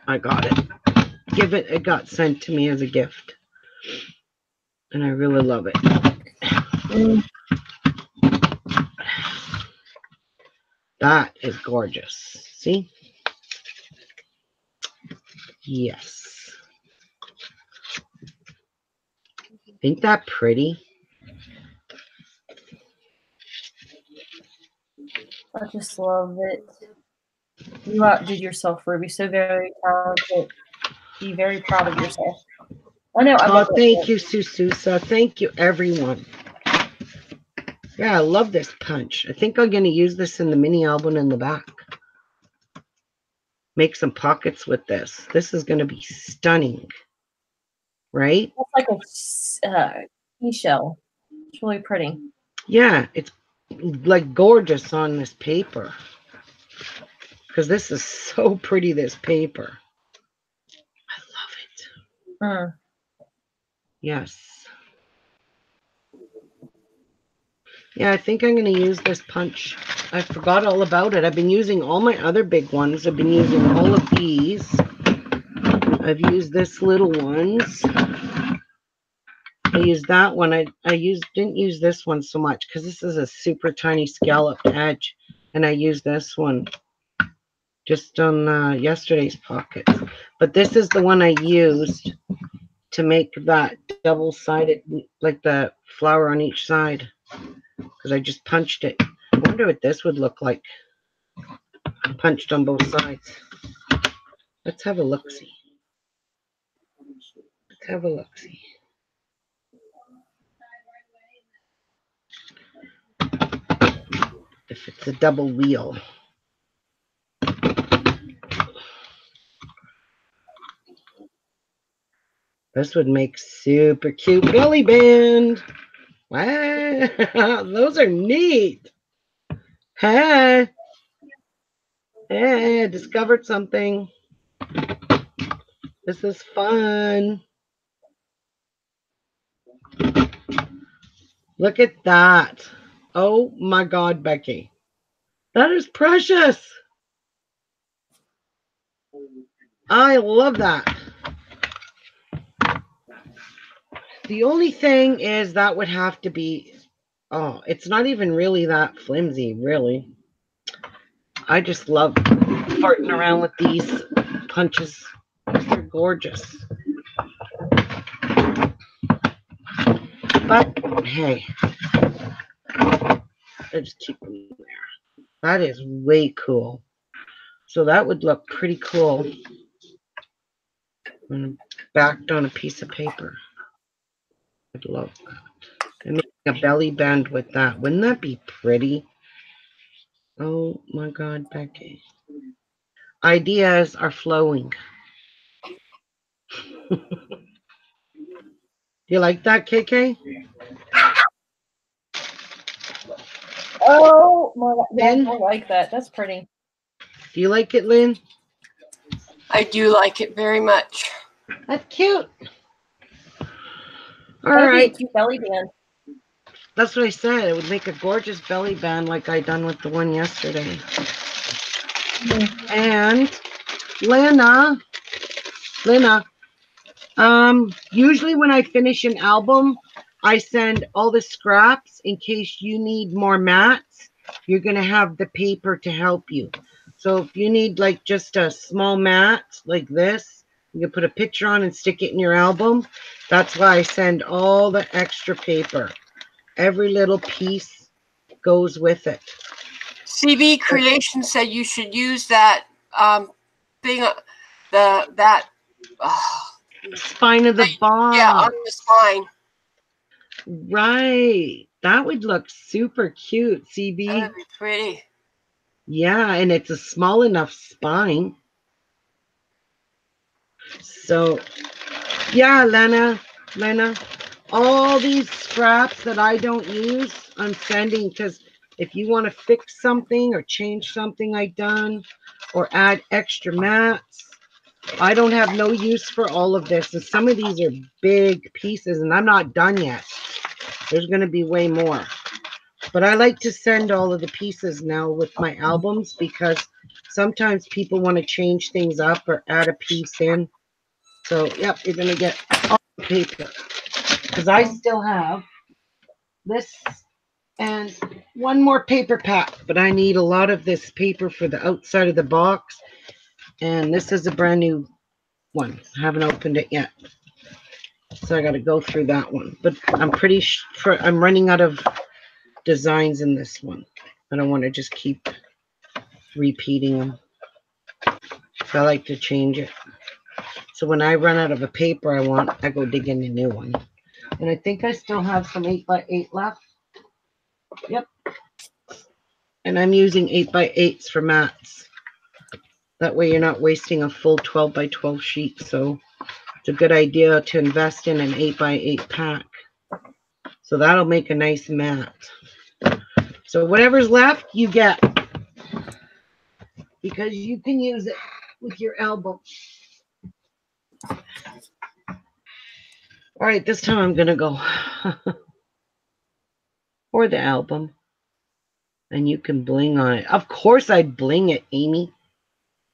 S1: I got it. It got sent to me as a gift. And I really love it. That is gorgeous. See? Yes. Ain't that pretty?
S3: I just love it. You outdid yourself, Ruby. So very talented. Be very proud of yourself. I know.
S1: Oh, thank you, Sususa. Thank you, everyone. Yeah, I love this punch. I think I'm going to use this in the mini album in the back. Make some pockets with this. This is going to be stunning. Right?
S3: It's like a seashell. It's really pretty.
S1: Yeah, it's like gorgeous on this paper. Because this is so pretty, this paper. I love it. Yes. Yeah, I think I'm going to use this punch. I forgot all about it. I've been using all my other big ones. I've been using all of these. I've used this little ones. I used that one. I didn't use this one so much because this is a super tiny scalloped edge. And I used this one just on yesterday's pockets. But this is the one I used to make that double-sided, like the flower on each side. Because I just punched it. I wonder what this would look like. Punched on both sides. Let's have a look-see. Let's have a look-see. If it's a double wheel. This would make super cute belly band. Wow, those are neat. Hey, I discovered something. This is fun. Look at that. Oh my God, Becky. That is precious. I love that. The only thing is that would have to be, oh, it's not even really that flimsy, really. I just love farting around with these punches. They're gorgeous. But, hey, I just keep them there. That is way cool. So that would look pretty cool when backed on a piece of paper. I'd love that. And make a belly band with that. Wouldn't that be pretty? Oh my God, Becky. Ideas are flowing. You like that, KK?
S3: Oh my God, I like that. That's pretty.
S1: Do you like it, Lynn?
S4: I do like it very much.
S1: That's cute. All
S3: That'd be a
S1: right.
S3: cute belly band.
S1: That's what I said. It would make a gorgeous belly band like I done with the one yesterday. And Lena, usually when I finish an album, I send all the scraps in case you need more mats. You're going to have the paper to help you. So if you need like just a small mat like this, you can put a picture on and stick it in your album. That's why I send all the extra paper. Every little piece goes with it.
S4: CB Creation said you should use that thing, that
S1: Spine of the box.
S4: yeah, on the spine.
S1: Right. That would look super cute, CB.
S4: That would be pretty.
S1: Yeah, and it's a small enough spine. So, yeah, Lena, all these scraps that I don't use, I'm sending, because if you want to fix something or change something I done or add extra mats, I don't have no use for all of this. And some of these are big pieces, and I'm not done yet. There's going to be way more. But I like to send all of the pieces now with my albums because sometimes people want to change things up or add a piece in. So, yep, you're going to get all the paper. Because I still have this and one more paper pack. But I need a lot of this paper for the outside of the box. And this is a brand new one. I haven't opened it yet. So I got to go through that one. But I'm pretty sure I'm running out of designs in this one. I don't want to just keep repeating them. So I like to change it. So when I run out of a paper I want, I go dig in a new one. And I think I still have some 8x8 left. Yep. And I'm using 8x8s for mats. That way you're not wasting a full 12x12 sheet. So it's a good idea to invest in an 8x8 pack. So that'll make a nice mat. So whatever's left, you get. Because you can use it with your album. All right, this time I'm going to go for the album. And you can bling on it. Of course I'd bling it, Amy.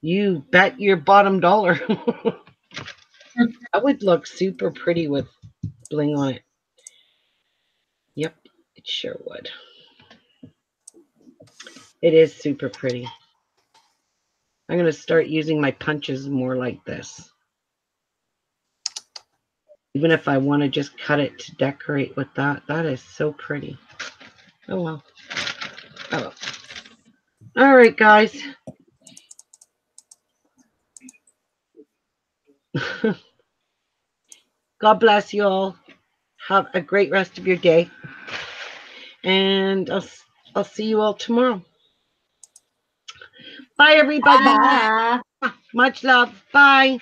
S1: You bet your bottom dollar. That would look super pretty with bling on it. Yep, it sure would. It is super pretty. I'm going to start using my punches more like this. Even if I want to just cut it to decorate with that. That is so pretty. Oh, well. Oh. All right, guys. God bless you all. Have a great rest of your day. And I'll see you all tomorrow. Bye, everybody.
S3: Bye.
S1: Much love. Bye.